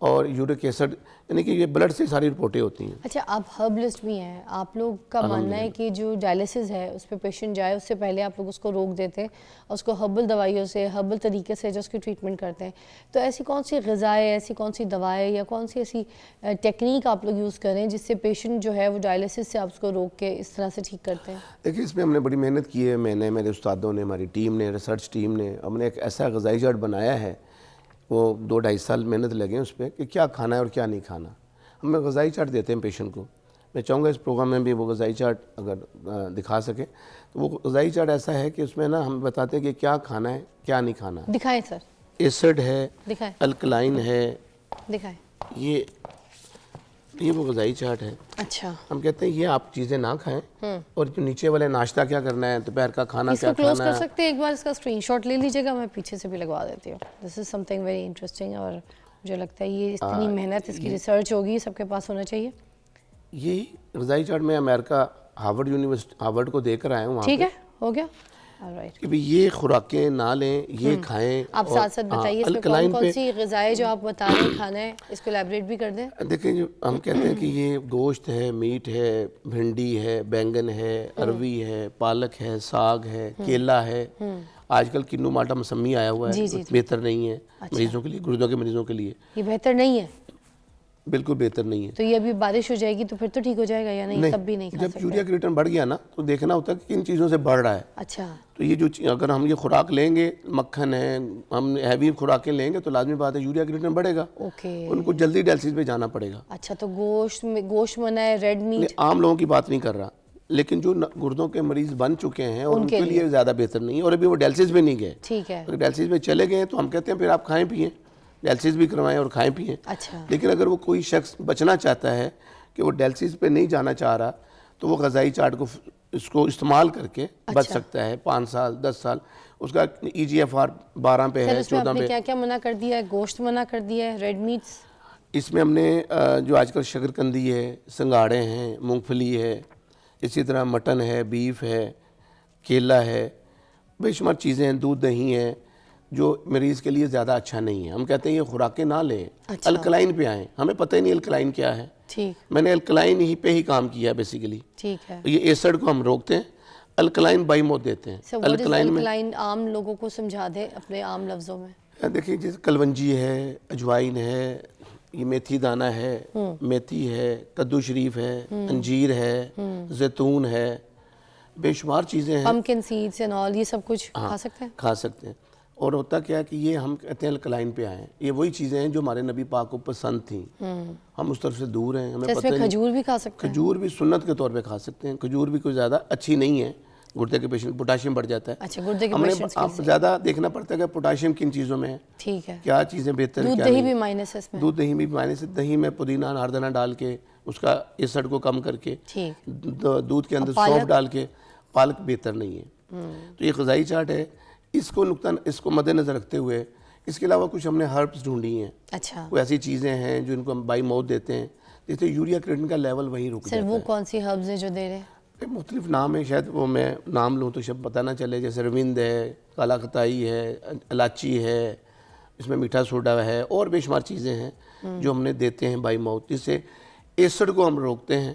اور یورک ایسڈ, یعنی کہ یہ بلڈ سے ساری رپورٹیں ہوتی ہیں. اچھا, آپ ہربلسٹ بھی ہیں, آپ لوگ کا ماننا ہے کہ جو ڈائلیسس ہے اس پہ پیشنٹ جائے اس سے پہلے آپ لوگ اس کو روک دیتے ہیں اور اس کو ہربل دوائیوں سے, ہربل طریقے سے جو اس کی ٹریٹمنٹ کرتے ہیں. تو ایسی کون سی غذائیں, ایسی کون سی دوائیں یا کون سی ایسی ٹیکنیک آپ لوگ یوز کریں جس سے پیشنٹ جو ہے وہ ڈائلیسس سے آپ اس کو روک کے اس طرح سے ٹھیک کرتے ہیں؟ دیکھیے اس میں ہم نے بڑی محنت کی ہے, میں نے, میرے استادوں نے, ہماری ٹیم نے, ریسرچ ٹیم نے, ہم نے ایک ایسا غذائی چارٹ بنایا ہے, وہ 2-2.5 سال محنت لگے اس پہ کہ کیا کھانا ہے اور کیا نہیں کھانا. ہم غذائی چارٹ دیتے ہیں پیشنٹ کو. میں چاہوں گا اس پروگرام میں بھی وہ غذائی چارٹ اگر دکھا سکیں تو وہ غذائی چارٹ ایسا ہے کہ اس میں نا ہم بتاتے ہیں کہ کیا کھانا ہے کیا نہیں کھانا. دکھائیں سر. ایسڈ ہے, دکھائیں, الکلائن ہے, دکھائیں. یہ وہ غذائی چارٹ ہے. اچھا. ہم کہتے ہیں یہ آپ چیزیں نہ کھائیں, اور جو نیچے والے ناشتہ کیا کرنا ہے, دوپہر کا کھانا اس کیا کو کلوز کھانا کر ہے. سکتے ہیں ایک بار, اس کا اسکرین شاٹ لے لیجیے گا, میں پیچھے سے بھی لگوا دیتی ہوں. دس از سم تھنگ ویری انٹرسٹنگ, اور مجھے لگتا ہے یہ اتنی محنت, اس کی ریسرچ ہوگی, سب کے پاس ہونا چاہیے. یہ غذائی چارٹ میں امریکہ ہارورڈ یونیورسٹی, ہارورڈ کو دے کر آیا ہوں وہاں ٹھیک پہ ہے, ہو گیا. کہ بھی یہ خوراکیں نہ لیں, یہ کھائیں. آپ ساتھ ساتھ بتائیے اس میں کون کون سی غذائیں جو آپ بتا رہے ہیں کھانا ہے, اس کو ایلیبریٹ بھی کر دیں. دیکھیں جو ہم کہتے ہیں کہ یہ گوشت ہے, میٹ ہے, بھنڈی ہے, بینگن ہے, اروی ہے, پالک ہے, ساگ ہے, کیلا ہے. آج کل کنو ماٹا مسمی آیا ہوا ہے, بہتر نہیں ہے مریضوں کے لیے, گردوں کے مریضوں کے لیے. یہ بہتر نہیں ہے, بالکل بہتر نہیں ہے. تو یہ ابھی بارش ہو جائے گی تو پھر تو ٹھیک ہو جائے گا یا نہیں؟ تب بھی نہیں کھا جب سکتے. یوریا کریٹن بڑھ گیا نا تو دیکھنا ہوتا ہے کہ کن چیزوں سے بڑھ رہا ہے. اچھا. تو یہ جو اگر ہم یہ خوراک لیں گے, مکھن ہے, ہم ہیوی خوراکیں لیں گے تو لازمی بات ہے یوریا کریٹن بڑھے گا. اوکے. ان کو جلدی ڈائلسس پہ جانا پڑے گا. اچھا, تو گوشت منع ہے, ریڈ میٹ. عام لوگوں کی بات نہیں کر رہا, لیکن جو گردوں کے مریض بن چکے ہیں اور ان کے لیے زیادہ بہتر نہیں ہے, اور ابھی وہ ڈائلسس پہ نہیں گئے. ٹھیک ہے. اگر ڈائلسس پہ چلے گئے تو ہم کہتے ہیں پھر آپ کھائیں پئیں, ڈائلسس بھی کروائیں اور کھائیں پئیں. اچھا. لیکن اگر وہ کوئی شخص بچنا چاہتا ہے کہ وہ ڈائلسس پہ نہیں جانا چاہ رہا تو وہ غذائی چارٹ کو اس کو استعمال کر کے بچ سکتا ہے. 5 سال 10 سال اس کا EGFR 12 پہ ہے, 14 پہ. کیا کیا منع کر دیا ہے؟ گوشت منع کر دیا ہے, ریڈ میٹس. اس میں ہم نے جو آج کل شکرکندی ہے, سنگاڑے ہیں, مونگ پھلی ہے, اسی طرح مٹن ہے, بیف ہے, کیلا ہے, بے شمار چیزیں ہیں, دودھ دہی ہیں جو مریض کے لیے زیادہ اچھا نہیں ہے. ہم کہتے ہیں یہ خوراکیں نہ لیں, الکلائن پہ آئیں. ہمیں پتہ ہی نہیں الکلائن کیا ہے. ٹھیک. میں نے الکلائن ہی پہ ہی کام کیا بیسیکلی. ٹھیک ہے. یہ ایسڈ کو ہم روکتے ہیں, الکلائن بائی موت دیتے ہیں. الکلائن عام لوگوں کو سمجھا دیں اپنے عام لفظوں میں. دیکھیں جیسے کلونجی ہے, اجوائن ہے, یہ میتھی دانہ ہے, میتھی ہے, کدو شریف ہے, انجیر ہے, زیتون ہے, بے شمار چیزیں ہیں. پمکن سیڈز اینڈ آل, یہ سب کچھ کھا سکتے ہیں. کھا سکتے ہیں. اور ہوتا کیا ہے کہ یہ ہم کہتے ہیں الکلائن پہ آئیں. یہ وہی چیزیں ہیں جو ہمارے نبی پاک کو پسند تھیں. ہم اس طرف سے دور ہیں, ہمیں پتہ نہیں. کھجور بھی کھا سکتے ہیں. کھجور بھی سنت کے طور پہ کھا سکتے ہیں. کھجور بھی کوئی زیادہ اچھی نہیں ہے, گردے کے پیشنٹ, پوٹاشیم بڑھ جاتا ہے. اچھا, گردے کے ہمیں پیشنٹس آپ زیادہ دیکھنا پڑتا ہے کہ پوٹاشیم کن چیزوں میں ہے. ٹھیک ہے. کیا چیزیں بہتر ہیں, دودھ دہی بھی مائنس ہے اس میں. دودھ دہی بھی مائنس ہے. دہی میں پودینہ ہردنہ ڈال کے اس کا ایسڈ کو کم کر کے, دودھ کے اندر سونف ڈال کے, پالک بہتر نہیں ہے. تو یہ غذائی چارٹ ہے. اس کو مد نظر رکھتے ہوئے اس کے علاوہ کچھ ہم نے ہربس ڈھونڈی ہیں. اچھا. کوئی ایسی چیزیں ہیں جو ان کو ہم بائی موت دیتے ہیں, جیسے یوریا کریٹن کا لیول وہیں رک جاتا ہے. سر وہ کون سی ہربز ہیں جو دے رہے ہیں؟ مختلف نام ہے, شاید وہ میں نام لوں تو شاید پتہ نہ چلے. جیسے روند ہے, کالا خطائی ہے, الائچی ہے, اس میں میٹھا سوڈا ہے, اور بے شمار چیزیں ہیں جو ہم نے دیتے ہیں بائی ماؤتھ, جس سے ایسڈ کو ہم روکتے ہیں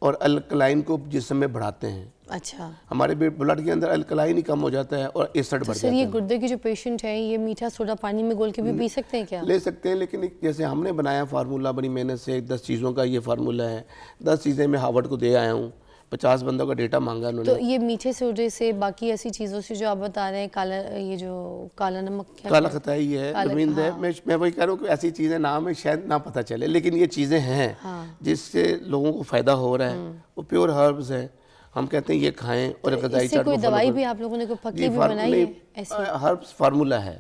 اور الکلائن کو جسم میں بڑھاتے ہیں. اچھا. ہمارے بلڈ کے اندر الکلائن ہی کم ہو جاتا ہے اور ایسڈ بڑھ جاتا ہے. سر یہ گردے کے جو پیشنٹ ہیں یہ میٹھا سوڈا پانی میں گھول کے بھی پی سکتے ہیں کیا؟ لے سکتے ہیں, لیکن جیسے ہم نے بنایا فارمولہ بڑی محنت سے, 10 چیزوں کا یہ فارمولہ ہے. 10 چیزیں میں ہارورڈ کو دے آیا ہوں, 50 بندوں کا ڈیٹا مانگا انہوں نے. تو یہ میٹھے سوڈے سے, باقی ایسی چیزوں سے جو آپ بتا رہے ہیں, یہ جو کالا نمک, کالا خطائی ہے, روند ہے, میں وہی کہہ رہا ہوں کہ ایسی چیزیں نام ہے شاید نہ پتہ چلے, لیکن یہ چیزیں ہیں جس سے لوگوں کو فائدہ ہو رہا ہے. وہ پیور ہربز ہے. ہم کہتے ہیں یہ کھائیں اور غذائی چارٹ کو کوئی دوائی بھی آپ لوگوں نے کوئی پکی بھی بنائی ہے ایسی؟ ہربس فارمولہ ہے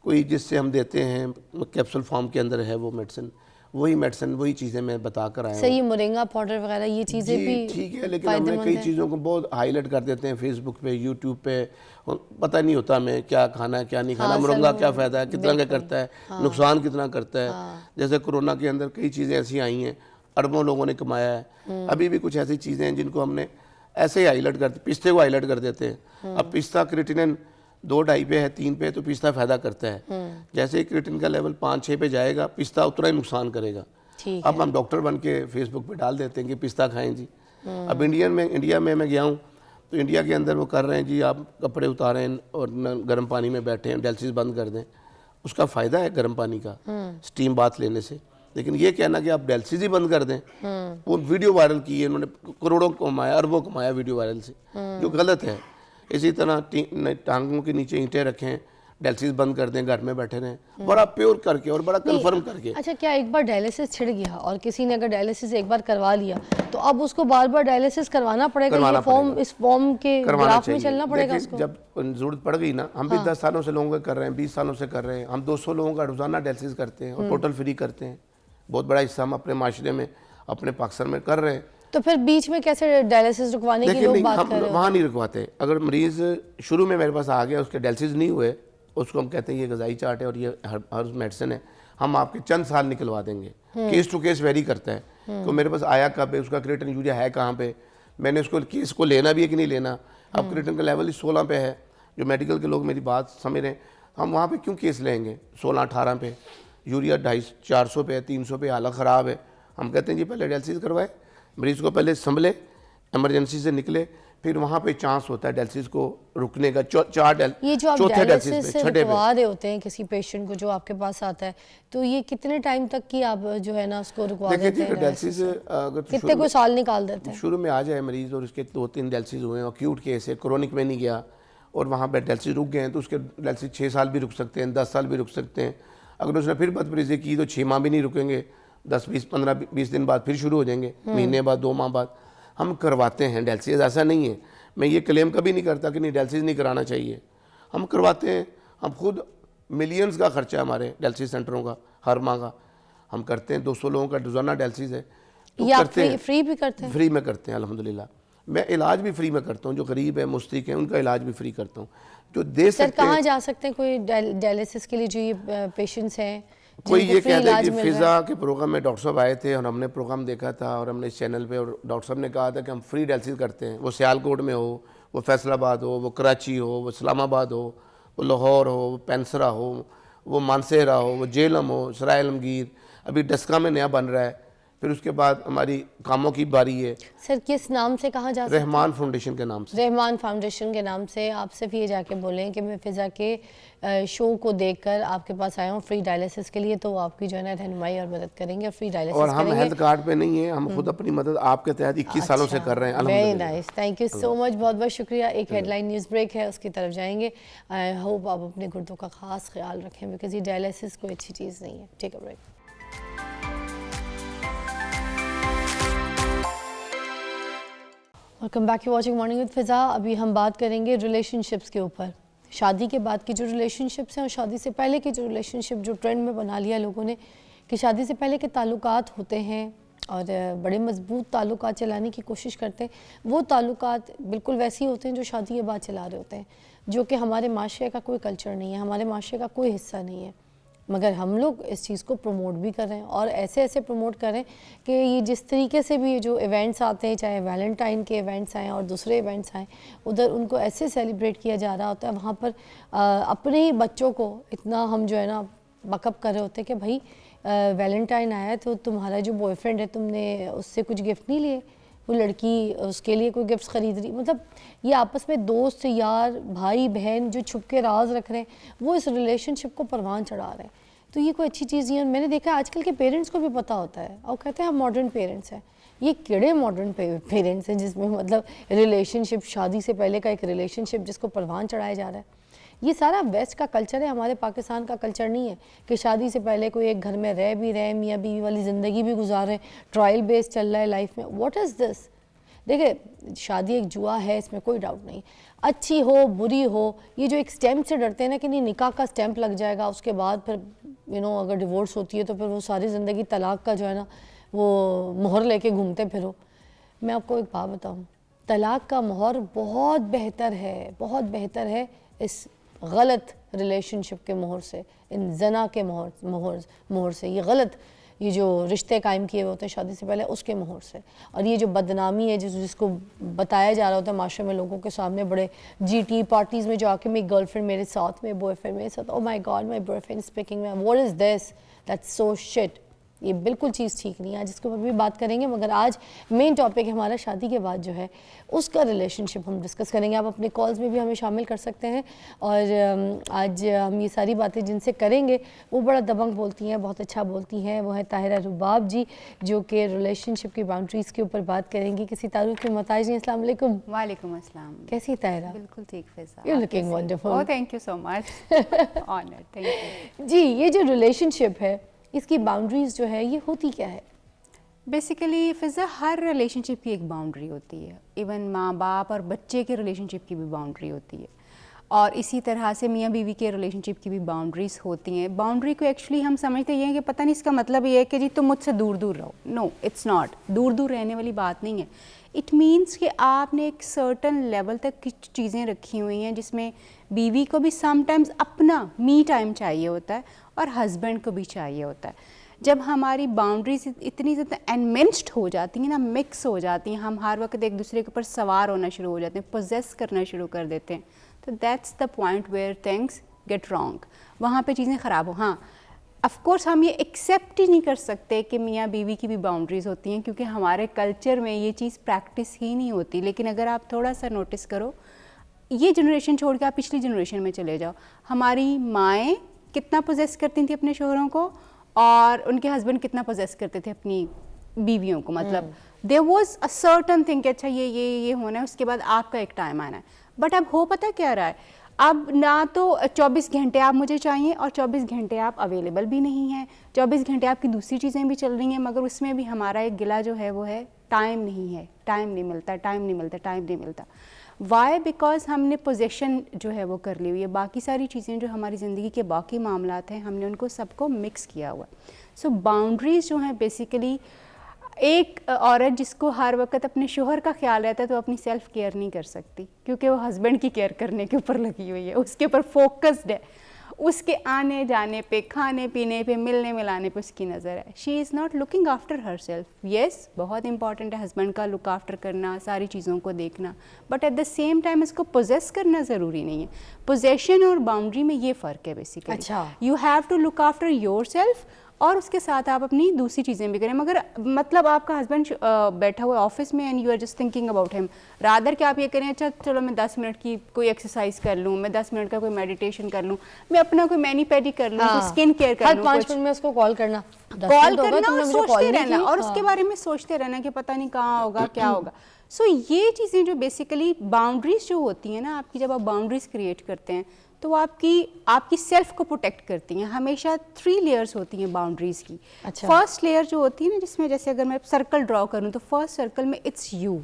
کوئی جس سے ہم دیتے ہیں, کیپسول فارم کے اندر ہے وہ میڈیسن, وہی میڈیسن وہی چیزیں میں بتا کر آیا ہوں. صحیح مورنگا پاؤڈر وغیرہ یہ چیزیں بھی ٹھیک ہے, لیکن ہم نے کئی چیزوں کو بہت ہائی لائٹ کر دیتے ہیں فیس بک پہ, یوٹیوب پہ, پتہ نہیں ہوتا ہمیں کیا کھانا ہے کیا نہیں کھانا, مرنگا کیا فائدہ ہے, کتنا کیا کرتا ہے, نقصان کتنا کرتا ہے. جیسے کرونا کے اندر کئی چیزیں ایسی آئی ہیں, اربوں لوگوں نے کمایا ہے. ابھی بھی کچھ ایسی چیزیں ہیں جن کو ہم نے ایسے ہی ہائی لائٹ کرتے, پستے کو ہائی لائٹ کر دیتے ہیں. اب پستہ کریٹینن 2-2.5 پہ ہے, 3 پہ, تو پستہ فائدہ کرتا ہے. جیسے ہی کریٹین کا لیول 5-6 پہ جائے گا, پستہ اتنا ہی نقصان کرے گا. اب ہم ڈاکٹر بن کے فیس بک پہ ڈال دیتے ہیں کہ پستہ کھائیں جی. اب انڈیا میں میں گیا ہوں تو انڈیا کے اندر وہ کر رہے ہیں جی آپ کپڑے اتاریں اور گرم پانی میں بیٹھیں, ڈیالسس بند کر دیں. اس کا فائدہ ہے گرم پانی کا, سٹیم بات لینے سے. لیکن یہ کہنا کہ آپ ڈیالسس ہی بند کر دیں, وہ ویڈیو وائرل کی ہے انہوں نے, کروڑوں کمایا, اربوں کمایا ویڈیو وائرل سے, جو غلط ہے. اسی طرح ٹانگوں کے نیچے اینٹیں رکھیں, ڈیالسس بند کر دیں, گھر میں بیٹھے رہیں, بڑا پیور کر کے اور بڑا کنفرم کر کے. اچھا, کیا ایک بار ڈائلیسس چھڑ گیا اور کسی نے اگر ڈائلیسس ایک بار کروا لیا تو اب اس کو بار بار ڈائلیسس کروانا پڑے گا, یہ فارم اس فارم کے گراف میں چلنا پڑے گا اس کو؟ جب ضرورت پڑ گئی نا, ہم بھی 10 سالوں سے لوگوں کا کر رہے ہیں, 20 سالوں سے کر رہے ہیں, ہم 200 لوگوں کا روزانہ ڈیالسس کرتے ہیں اور ٹوٹل فری کرتے ہیں. بہت بڑا حصہ ہم اپنے معاشرے میں اپنے پاکستان میں کر رہے ہیں. تو پھر بیچ میں کیسے ڈائلیسس رکوانے کی لوگ بات کر رہے ہیں؟ وہاں نہیں رکواتے. اگر مریض شروع میں میرے پاس آ گیا, اس کے ڈیالسس نہیں ہوئے, اس کو ہم کہتے ہیں یہ غذائی چارٹ ہے اور یہ ہر میڈیسن ہے, ہم آپ کے چند سال نکلوا دیں گے. کیس ٹو کیس ویری کرتا ہے کہ میرے پاس آیا کب ہے, اس کا کریٹن یوریا ہے کہاں پہ, میں نے اس کو کیس کو لینا بھی ہے کہ نہیں لینا. اب کریٹن کا لیول 16 پہ ہے, جو میڈیکل کے لوگ میری بات سمجھ رہے ہیں, ہم وہاں پہ کیوں کیس لیں گے 16-18 پہ, یوریا 250-400 پہ, 300 پہ, حالت خراب ہے. ہم کہتے ہیں جی پہلے ڈیالسس کروائے, مریض کو پہلے سنبھلے, ایمرجنسی سے نکلے, پھر وہاں پہ چانس ہوتا ہے ڈیالسس کو رکنے کا. یہ جو آپ ڈیالسس سے رکوا رہے ہوتے ہیں کسی پیشنٹ کو جو آپ کے پاس آتا ہے, تو یہ کتنے ٹائم تک کی آپ جو ہے نا اس کو رکوا دیتے ہیں ڈیالسس؟ کتنے کوئی سال نکال دیتے ہیں؟ شروع میں آ جائے مریض اور اس کے 2-3 ڈیالسس ہوئے ہیں, اکیوٹ کیس ہے, کرونک میں نہیں گیا اور وہاں پہ ڈیالسس رک گئے ہیں, تو اس کے ڈیالسس 6 سال بھی رک سکتے ہیں, 10 سال بھی رک سکتے ہیں. اگر اس نے پھر بدپریزی کی تو 6 ماہ بھی نہیں رکیں گے, 10-15-20 دن بعد پھر شروع ہو جائیں گے, مہینے بعد, 2 ماہ بعد. ہم کرواتے ہیں ڈیالسس, ایسا نہیں ہے. میں یہ کلیم کبھی نہیں کرتا کہ نہیں ڈیالسس نہیں کرانا چاہیے, ہم کرواتے ہیں. ہم خود ملینز کا خرچہ ہے ہمارے ڈیالسس سینٹروں کا, ہر ماہ کا ہم کرتے ہیں. 200 لوگوں کا روزانہ ڈیالسس ہے. یہ آپ فری بھی کرتے ہیں؟ فری میں کرتے ہیں الحمدللہ. میں علاج بھی فری میں کرتا ہوں, جو غریب ہے, مستحق ہیں, ان کا علاج بھی فری کرتا ہوں. جو دے سکتے سر کہاں جا سکتے ہیں کوئی ڈیالسس کے لیے جو یہ پیشنٹس ہیں؟ کوئی یہ کہتا ہے کہ فضا کے پروگرام میں ڈاکٹر صاحب آئے تھے اور ہم نے پروگرام دیکھا تھا اور ہم نے اس چینل پہ, اور ڈاکٹر صاحب نے کہا تھا کہ ہم فری ڈیالسس کرتے ہیں. وہ سیالکوٹ میں ہو, وہ فیصل آباد ہو, وہ کراچی ہو, وہ اسلام آباد ہو, وہ لاہور ہو, وہ پینسرا ہو, وہ مانسہرہ ہو, وہ جیلم ہو, سرائے عالمگیر, ابھی ڈسکا میں نیا بن رہا ہے, پھر اس کے بعد ہماری کاموں کی باری ہے. سر کس نام سے کہاں جا سکتے ہیں؟ رحمان فاؤنڈیشن کے نام سے. رحمان فاؤنڈیشن کے نام سے. آپ صرف یہ جا کے بولیں کہ میں فضا کے شو کو دیکھ کر آپ کے پاس آیا ہوں فری ڈائلیسس کے لیے, تو وہ آپ کی جو ہے نا رہنمائی اور مدد کریں گے, فری ڈائلیسس کریں گے. اور ہم ہیلتھ کارڈ پہ نہیں ہیں, ہم خود اپنی مدد آپ کے تحت 21 سالوں سے کر رہے ہیں الحمدللہ. Very nice, thank you so much, بہت بہت شکریہ. ایک ہیڈ لائن نیوز بریک ہے, اس کی طرف جائیں گے. آئی ہوپ آپ اپنے گردوں کا خاص خیال رکھیں, بیکاز یہ ڈائلیسس کوئی اچھی چیز نہیں ہے. Take a break. Welcome back, you watching morning with Fiza. ابھی ہم بات کریں گے ریلیشن شپس کے اوپر. شادی کے بعد کی جو ریلیشن شپس ہیں اور شادی سے پہلے کی جو ریلیشن شپ جو ٹرینڈ میں بنا لیا لوگوں نے کہ شادی سے پہلے کے تعلقات ہوتے ہیں اور بڑے مضبوط تعلقات چلانے کی کوشش کرتے ہیں, وہ تعلقات بالکل ویسے ہی ہوتے ہیں جو شادی کے بعد چلا رہے ہوتے ہیں, جو کہ ہمارے معاشرے کا کوئی کلچر نہیں ہے, ہمارے معاشرے کا کوئی حصہ نہیں ہے. مگر ہم لوگ اس چیز کو پروموٹ بھی کر رہے ہیں اور ایسے پروموٹ کر رہے ہیں کہ یہ جس طریقے سے بھی جو ایونٹس آتے ہیں, چاہے ویلنٹائن کے ایونٹس آئیں اور دوسرے ایونٹس آئیں, ادھر ان کو ایسے سیلیبریٹ کیا جا رہا ہوتا ہے. وہاں پر اپنے ہی بچوں کو اتنا ہم جو ہے نا بک اپ کر رہے ہوتے ہیں کہ بھائی ویلنٹائن آیا تو تمہارا جو بوائے فرینڈ ہے تم نے اس سے کچھ گفٹ نہیں لیے, وہ لڑکی اس کے لیے کوئی گفٹس خرید رہی. مطلب یہ آپس میں دوست, یار, بھائی, بہن جو چھپ کے راز رکھ رہے ہیں وہ اس ریلیشن شپ کو پروان چڑھا رہے ہیں. تو یہ کوئی اچھی چیز نہیں ہے. میں نے دیکھا آج کل کے پیرنٹس کو بھی پتہ ہوتا ہے اور کہتے ہیں ہم ماڈرن پیرنٹس ہیں. یہ کیڑے ماڈرن پیرنٹس ہیں جس میں مطلب ریلیشن شپ, شادی سے پہلے کا ایک ریلیشن شپ جس کو پروان چڑھایا جا رہا ہے. یہ سارا ویسٹ کا کلچر ہے, ہمارے پاکستان کا کلچر نہیں ہے کہ شادی سے پہلے کوئی ایک گھر میں رہ بھی رہے, میاں بیوی والی زندگی بھی گزار رہے, ٹرائل بیس چل رہا ہے لائف میں. واٹ از دس؟ دیکھیں شادی ایک جوا ہے, اس میں کوئی ڈاؤٹ نہیں, اچھی ہو بری ہو. یہ جو ایک سٹیمپ سے ڈرتے ہیں نا کہ نہیں نکاح کا سٹیمپ لگ جائے گا اس کے بعد پھر اگر ڈیورس ہوتی ہے تو پھر وہ ساری زندگی طلاق کا جو ہے نا وہ مہر لے کے گھومتے پھرو. میں آپ کو ایک بات بتاؤں, طلاق کا مہر بہت بہتر ہے اس غلط ریلیشن شپ کے مہر سے, ان زنا کے مہر سے, یہ غلط یہ جو رشتے قائم کیے ہوئے ہوتے ہیں شادی سے پہلے اس کے مہر سے, اور یہ جو بدنامی ہے جس کو بتایا جا رہا ہوتا ہے معاشرے میں لوگوں کے سامنے بڑے جی ٹی پارٹیز میں جا کے میری گرل فرینڈ میرے ساتھ میں, بوائے فرینڈ میرے ساتھ, oh my God my boyfriend speaking میں, what is this, that's so shit. یہ بالکل چیز ٹھیک نہیں ہے, جس کے اوپر بھی بات کریں گے. مگر آج مین ٹاپک ہے ہمارا شادی کے بعد جو ہے اس کا ریلیشن شپ ہم ڈسکس کریں گے. آپ اپنے کالز میں بھی ہمیں شامل کر سکتے ہیں, اور آج ہم یہ ساری باتیں جن سے کریں گے وہ بڑا دبنگ بولتی ہیں, بہت اچھا بولتی ہیں. وہ ہیں طاہرہ رباب جی, جو کہ ریلیشن شپ کی باؤنڈریز کے اوپر بات کریں گی. کسی تعارف کے محتاج نہیں. السلام علیکم. وعلیکم السلام. کیسی طاہرہ؟ بالکل ٹھیک فیضا. You're looking wonderful. Oh, thank you so much. Honored. Thank you. جی, یہ جو ریلیشن شپ ہے اس کی باؤنڈریز جو ہے یہ ہوتی کیا ہے؟ بیسیکلی فضا ہر ریلیشن شپ کی ایک باؤنڈری ہوتی ہے. ایون ماں باپ اور بچے کے ریلیشن شپ کی بھی باؤنڈری ہوتی ہے, اور اسی طرح سے میاں بیوی کے ریلیشن شپ کی بھی باؤنڈریز ہوتی ہیں. باؤنڈری کو ایکچولی ہم سمجھتے ہیں کہ پتہ نہیں اس کا مطلب یہ ہے کہ جی تم مجھ سے دور دور رہو. نو, اٹس ناٹ. دور دور رہنے والی بات نہیں ہے. اٹ مینس کہ آپ نے ایک سرٹن لیول تک کچھ چیزیں رکھی ہوئی ہیں جس میں بیوی کو بھی سم ٹائمز اپنا می ٹائم چاہیے ہوتا ہے اور ہسبینڈ کو بھی چاہیے ہوتا ہے. جب ہماری باؤنڈریز اتنی زیادہ انمنسڈ ہو جاتی ہیں نا, مکس ہو جاتی ہیں, ہم ہر وقت ایک دوسرے کے اوپر سوار ہونا شروع ہو جاتے ہیں, پوزیس کرنا شروع کر دیتے ہیں, تو that's the point where things get wrong. وہاں پہ چیزیں خراب ہو. ہاں آف کورس ہم یہ ایکسیپٹ ہی نہیں کر سکتے کہ میاں بیوی کی بھی باؤنڈریز ہوتی ہیں, کیونکہ ہمارے کلچر میں یہ چیز پریکٹس ہی نہیں ہوتی. لیکن اگر آپ تھوڑا سا نوٹس کرو, یہ جنریشن چھوڑ کے آپ پچھلی جنریشن میں چلے جاؤ, ہماری مائیں کتنا پوزیس کرتی تھیں اپنے شوہروں کو, اور ان کے ہسبینڈ کتنا پوزیس کرتے تھے اپنی بیویوں کو. مطلب there was a certain thing کہ اچھا یہ ہونا ہے, اس کے بعد آپ کا ایک ٹائم آنا ہے. بٹ اب ہو پتہ کیا رہا ہے, اب نہ تو 24 گھنٹے آپ مجھے چاہیے اور 24 گھنٹے آپ اویلیبل بھی نہیں ہیں, 24 گھنٹے آپ کی دوسری چیزیں بھی چل رہی ہیں, مگر اس میں بھی ہمارا ایک گلہ جو ہے وہ ہے ٹائم نہیں ہے, ٹائم نہیں ملتا. وائی؟ بیکاز ہم نے پوزیشن جو ہے وہ کر لی ہوئی ہے. باقی ساری چیزیں جو ہماری زندگی کے باقی معاملات ہیں ہم نے ان کو سب کو مکس کیا ہوا ہے. سو باؤنڈریز جو ہیں بیسیکلی, ایک عورت جس کو ہر وقت اپنے شوہر کا خیال رہتا ہے تو اپنی سیلف کیئر نہیں کر سکتی, کیونکہ وہ ہسبینڈ کی کیئر کرنے کے اوپر لگی ہوئی ہے, اس کے اوپر فوکسڈ ہے, اس کے آنے جانے پہ, کھانے پینے پہ, ملنے ملانے پہ اس کی نظر ہے. She is not looking after herself. Yes, بہت امپورٹنٹ ہے ہسبینڈ کا لک آفٹر کرنا, ساری چیزوں کو دیکھنا, but at the same time اس کو پوزیس کرنا ضروری نہیں ہے. پوزیشن اور باؤنڈری میں یہ فرق ہے بیسیکلی. اچھا, you have to look after yourself, اور اس کے ساتھ آپ اپنی دوسری چیزیں بھی کریں. مگر مطلب آپ کا ہسبینڈ بیٹھا ہوا ہے آفس میں and you are just thinking about ہم, رادر کہ آپ یہ کریں اچھا چلو میں 10 منٹ کی کوئی ایکسرسائز کر لوں, میں 10 منٹ کا کوئی میڈیٹیشن کر لوں, میں اپنا کوئی مینی پیڈی کر لوں, کوئی اسکن کیئر کر لوں, ہر 5 منٹ میں اس کو کال کرنا اور سوچتے رہنا, اور اس کے بارے میں سوچتے رہنا کہ پتہ نہیں کہاں ہوگا کیا ہوگا. سو یہ چیزیں جو بیسیکلی باؤنڈریز جو ہوتی ہیں نا آپ کی, جب آپ باؤنڈریز کریٹ کرتے ہیں تو وہ آپ کی سیلف کو پروٹیکٹ کرتی ہیں. ہمیشہ 3 لیئرز ہوتی ہیں باؤنڈریز کی. فرسٹ لیئر جو ہوتی ہے نا, جس میں جیسے اگر میں سرکل ڈرا کروں تو فرسٹ سرکل میں اٹس یو.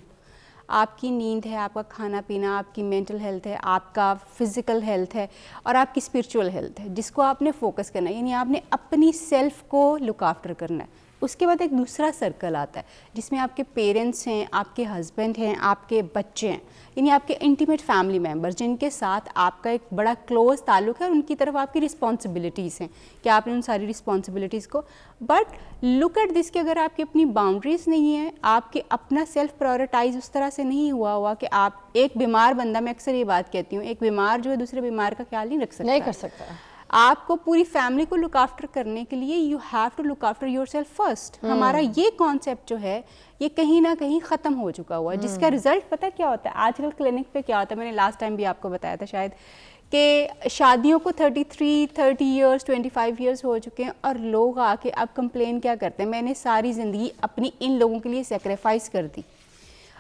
آپ کی نیند ہے, آپ کا کھانا پینا, آپ کی مینٹل ہیلتھ ہے, آپ کا فزیکل ہیلتھ ہے, اور آپ کی اسپرچول ہیلتھ ہے, جس کو آپ نے فوکس کرنا ہے. یعنی آپ نے اپنی سیلف کو لک آفٹر کرنا ہے. اس کے بعد ایک دوسرا سرکل آتا ہے جس میں آپ کے پیرنٹس ہیں, آپ کے ہسبینڈ ہیں, آپ کے بچے ہیں, یعنی آپ کے انٹیمیٹ فیملی ممبرز جن کے ساتھ آپ کا ایک بڑا کلوز تعلق ہے, اور ان کی طرف آپ کی رسپانسبلٹیز ہیں کہ آپ نے ان ساری رسپانسبلٹیز کو. بٹ لک ایٹ دس کہ اگر آپ کی اپنی باؤنڈریز نہیں ہیں, آپ کے اپنا سیلف پرائورٹائز اس طرح سے نہیں ہوا کہ آپ ایک بیمار بندہ, میں اکثر یہ بات کہتی ہوں, ایک بیمار جو ہے دوسرے بیمار کا خیال نہیں کر سکتا. آپ کو پوری فیملی کو لک آفٹر کرنے کے لیے you have to look after yourself first. ہمارا یہ کانسیپٹ جو ہے یہ کہیں نہ کہیں ختم ہو چکا ہوا ہے, جس کا رزلٹ پتہ کیا ہوتا ہے آج کل کلینک پہ کیا ہوتا ہے. میں نے لاسٹ ٹائم بھی آپ کو بتایا تھا شاید کہ شادیوں کو 30 ایئرس 25 ایئرس ہو چکے ہیں, اور لوگ آ کے اب کمپلین کیا کرتے ہیں, میں نے ساری زندگی اپنی ان لوگوں کے لیے سیکریفائس کر دی.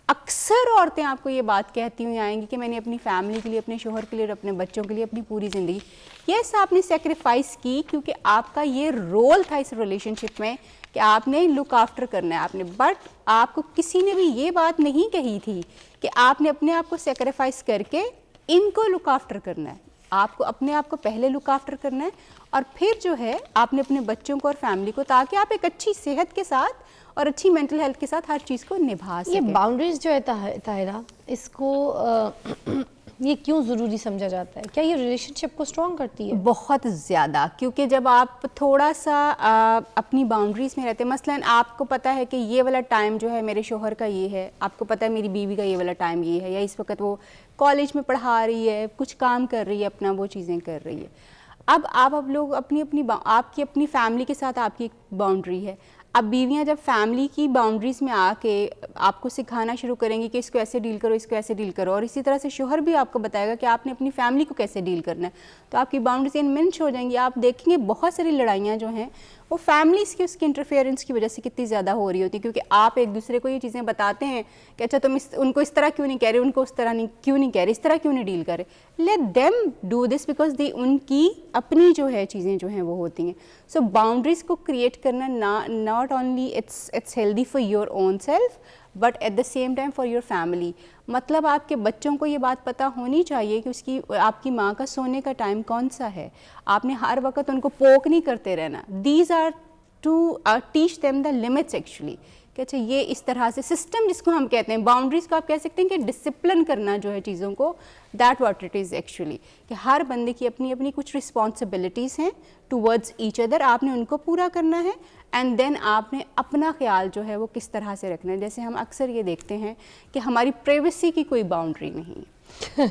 اکثر عورتیں آپ کو یہ بات کہتی ہوئی آئیں گی کہ میں نے اپنی فیملی کے لیے, اپنے شوہر کے لیے اور اپنے بچوں کے لیے اپنی پوری زندگی, یس آپ نے سیکریفائس کی کیونکہ آپ کا یہ رول تھا اس ریلیشن شپ میں کہ آپ نے لک آفٹر کرنا ہے آپ نے. بٹ آپ کو کسی نے بھی یہ بات نہیں کہی تھی کہ آپ نے اپنے آپ کو سیکریفائس کر کے ان کو لک آفٹر کرنا ہے. آپ کو اپنے آپ کو پہلے لک آفٹر کرنا ہے, اور پھر جو ہے آپ نے اپنے بچوں کو اور فیملی کو, تاکہ آپ ایک اچھی صحت کے ساتھ اور اچھی مینٹل ہیلتھ کے ساتھ ہر چیز کو نبھا سکیں. یہ باؤنڈریز جو ہے طاہرہ, اس کو یہ کیوں ضروری سمجھا جاتا ہے؟ کیا یہ ریلیشن شپ کو اسٹرانگ کرتی ہے؟ بہت زیادہ, کیونکہ جب آپ تھوڑا سا اپنی باؤنڈریز میں رہتے ہیں, مثلاً آپ کو پتہ ہے کہ یہ والا ٹائم جو ہے میرے شوہر کا یہ ہے, آپ کو پتہ ہے میری بیوی کا یہ والا ٹائم یہ ہے, یا اس وقت وہ کالج میں پڑھا رہی ہے, کچھ کام کر رہی ہے اپنا, وہ چیزیں کر رہی ہے. اب لوگ آپ کی اپنی فیملی کے ساتھ آپ کی ایک باؤنڈری ہے. اب بیویاں جب فیملی کی باؤنڈریز میں آ کے آپ کو سکھانا شروع کریں گی کہ اس کو ایسے ڈیل کرو, اس کو ایسے ڈیل کرو, اور اسی طرح سے شوہر بھی آپ کو بتائے گا کہ آپ نے اپنی فیملی کو کیسے ڈیل کرنا ہے, تو آپ کی باؤنڈریز انمنش ہو جائیں گی. آپ دیکھیں گے بہت ساری لڑائیاں جو ہیں وہ فیملیز کی اس کی انٹرفیئرنس کی وجہ سے کتنی زیادہ ہو رہی ہوتی ہے, کیونکہ آپ ایک دوسرے کو یہ چیزیں بتاتے ہیں کہ اچھا تم ان کو اس طرح کیوں نہیں کہہ رہے, ان کو اس طرح کیوں نہیں کہہ رہے, اس طرح کیوں نہیں ڈیل کر رہے. Let them do this, because ان کی اپنی جو ہے چیزیں جو ہیں وہ ہوتی ہیں. سو باؤنڈریز کو کریٹ کرنا not only it's healthy for your own self but at the same time for your family. مطلب آپ کے بچوں کو یہ بات پتہ ہونی چاہیے کہ آپ کی ماں کا سونے کا ٹائم کون سا ہے. آپ نے ہر وقت ان کو پوک نہیں کرتے رہنا. These are to teach them the limits actually, کہ اچھا یہ اس طرح سے سسٹم جس کو ہم کہتے ہیں باؤنڈریز کو آپ کہہ سکتے ہیں کہ ڈسپلن کرنا جو ہے چیزوں کو, that what it is actually, کہ ہر بندے کی اپنی اپنی کچھ رسپانسبلٹیز ہیں ٹورڈز ایچ ادر, آپ نے ان کو پورا کرنا ہے, اینڈ دین آپ نے اپنا خیال جو ہے وہ کس طرح سے رکھنا ہے. جیسے ہم اکثر یہ دیکھتے ہیں کہ ہماری پرائیویسی کی کوئی باؤنڈری نہیں.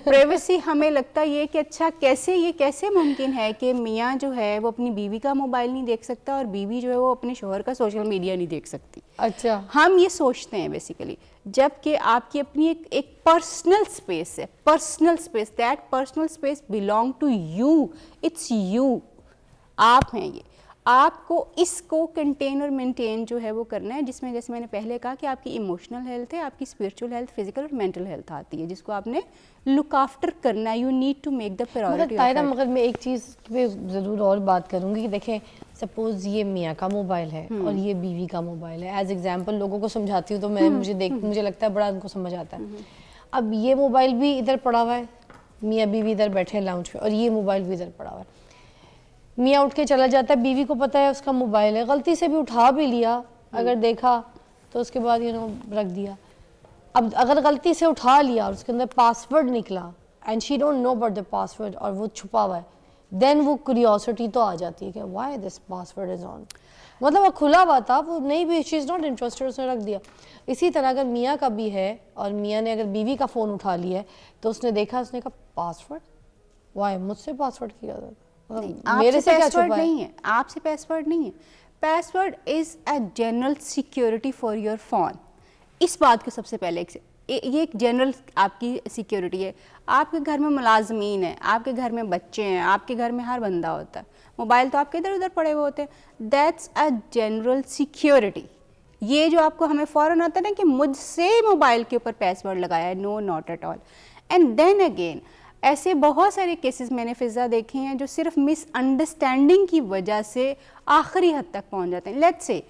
پرائیویسی ہمیں لگتا یہ کہ اچھا کیسے ممکن ہے کہ میاں جو ہے وہ اپنی بیوی کا موبائل نہیں دیکھ سکتا اور بیوی جو ہے وہ اپنے شوہر کا سوشل میڈیا نہیں دیکھ سکتی. اچھا, ہم یہ سوچتے ہیں بیسیکلی, جب کہ آپ کی اپنی ایک پرسنل اسپیس ہے, personal space, that personal space belong to you, it's you, آپ ہیں یہ. آپ کو اس کو کنٹین اور مینٹین جو ہے وہ کرنا ہے, جس میں جیسے میں نے پہلے کہا کہ آپ کی ایموشنل ہیلتھ ہے, آپ کی اسپرچل ہیلتھ, فزیکل اور مینٹل ہیلتھ آتی ہے, جس کو آپ نے لک آفٹر کرنا ہے. You need to make the priority. مگر میں ایک چیز پہ ضرور اور بات کروں گی کہ دیکھیں, سپوز یہ میاں کا موبائل ہے اور یہ بیوی کا موبائل ہے, ایز ایگزامپل لوگوں کو سمجھاتی ہوں تو مجھے لگتا ہے بڑا ان کو سمجھ آتا ہے. اب یہ موبائل بھی ادھر پڑا ہوا ہے, میاں بیوی ادھر بیٹھے ہیں لاؤنج پہ, اور یہ موبائل بھی ادھر پڑا ہوا ہے. میاں اٹھ کے چلا جاتا ہے, بیوی کو پتہ ہے اس کا موبائل ہے, غلطی سے بھی اٹھا بھی لیا, اگر دیکھا تو اس کے بعد رکھ دیا. اب اگر غلطی سے اٹھا لیا اور اس کے اندر پاسورڈ نکلا and she don't know about the password, اور وہ چھپا ہوا ہے, دین وہ کیوریوسٹی تو آ جاتی ہے کہ وائی دس پاسورڈ از آن. مطلب وہ کھلا ہوا تھا, وہ نہیں بھی, شی از ناٹ انٹرسٹڈ, اس نے رکھ دیا. اسی طرح اگر میاں کا بھی ہے اور میاں نے اگر بیوی کا فون اٹھا لیا ہے تو اس نے دیکھا, اس نے کہا پاسورڈ, وائی مجھ سے پاسورڈ کیا تھا, میرے سے کیا چھپا ہے؟ آپ سے پاسورڈ نہیں ہے. Password is a general security for your phone. اس بات کو سب سے پہلے یہ ایک جنرل آپ کی سیکیورٹی ہے. آپ کے گھر میں ملازمین ہیں, آپ کے گھر میں بچے ہیں, آپ کے گھر میں ہر بندہ ہوتا ہے, موبائل تو آپ کے ادھر ادھر پڑے ہوئے ہوتے ہیں. That's a general security. یہ جو آپ کو ہمیں فوراً آتا ہے نا کہ مجھ سے موبائل کے اوپر پاسورڈ لگایا ہے, no not at all. And then again ایسے بہت سارے کیسز میں نے فضا دیکھے ہیں جو صرف مس انڈرسٹینڈنگ کی وجہ سے آخری حد تک پہنچ جاتے ہیں. لیٹس سے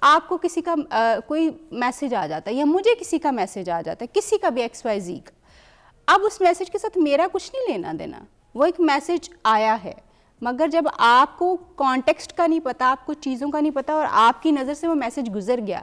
آپ کو کسی کا کوئی میسج آ جاتا ہے, یا مجھے کسی کا میسج آ جاتا ہے, کسی کا بھی XYZ کا. اب اس میسج کے ساتھ میرا کچھ نہیں لینا دینا, وہ ایک میسج آیا ہے, مگر جب آپ کو کانٹیکسٹ کا نہیں پتہ, آپ کو چیزوں کا نہیں پتہ, اور آپ کی نظر سے وہ میسج گزر گیا,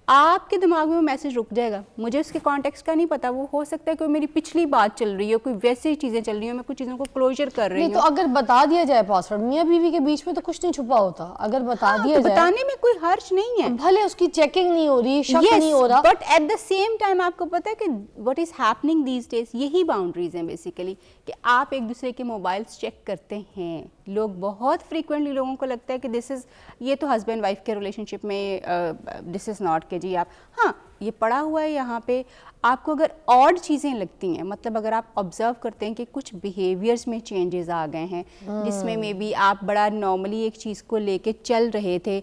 آپ کے دماغ میں وہ میسج رک جائے گا. مجھے اس کے کانٹیکسٹ کا نہیں پتہ, وہ ہو سکتا ہے کوئی میری پچھلی بات چل رہی ہو, کوئی ویسی چیزیں چل رہی ہوں, میں کچھ چیزوں کو کلوزر کر رہی ہوں. تو اگر بتا دیا جائے پاسورڈ, میاں بیوی کے بیچ میں تو کچھ نہیں چھپا ہوتا, اگر بتا دیا جائے, بتانے میں کوئی حرج نہیں ہے, بھلے اس کی چیکنگ نہیں ہو رہی, شک نہیں ہو رہا, but at the same time آپ کو پتہ ہے کہ what is happening these days, یہی باؤنڈریز ہیں بیسیکلی, کہ آپ ایک دوسرے کے موبائلس چیک کرتے ہیں. لوگ بہت فریکوینٹلی, لوگوں کو لگتا ہے کہ دس از, یہ تو ہسبینڈ وائف کے ریلیشن شپ میں دس از ناٹ کہ جی آپ, ہاں یہ پڑا ہوا ہے یہاں پہ. آپ کو اگر آڈ چیزیں لگتی ہیں, مطلب اگر آپ آبزرو کرتے ہیں کہ کچھ بیہیویئرس میں چینجز آ گئے ہیں, جس میں مے بی آپ بڑا نارملی ایک چیز کو لے کے چل رہے تھے,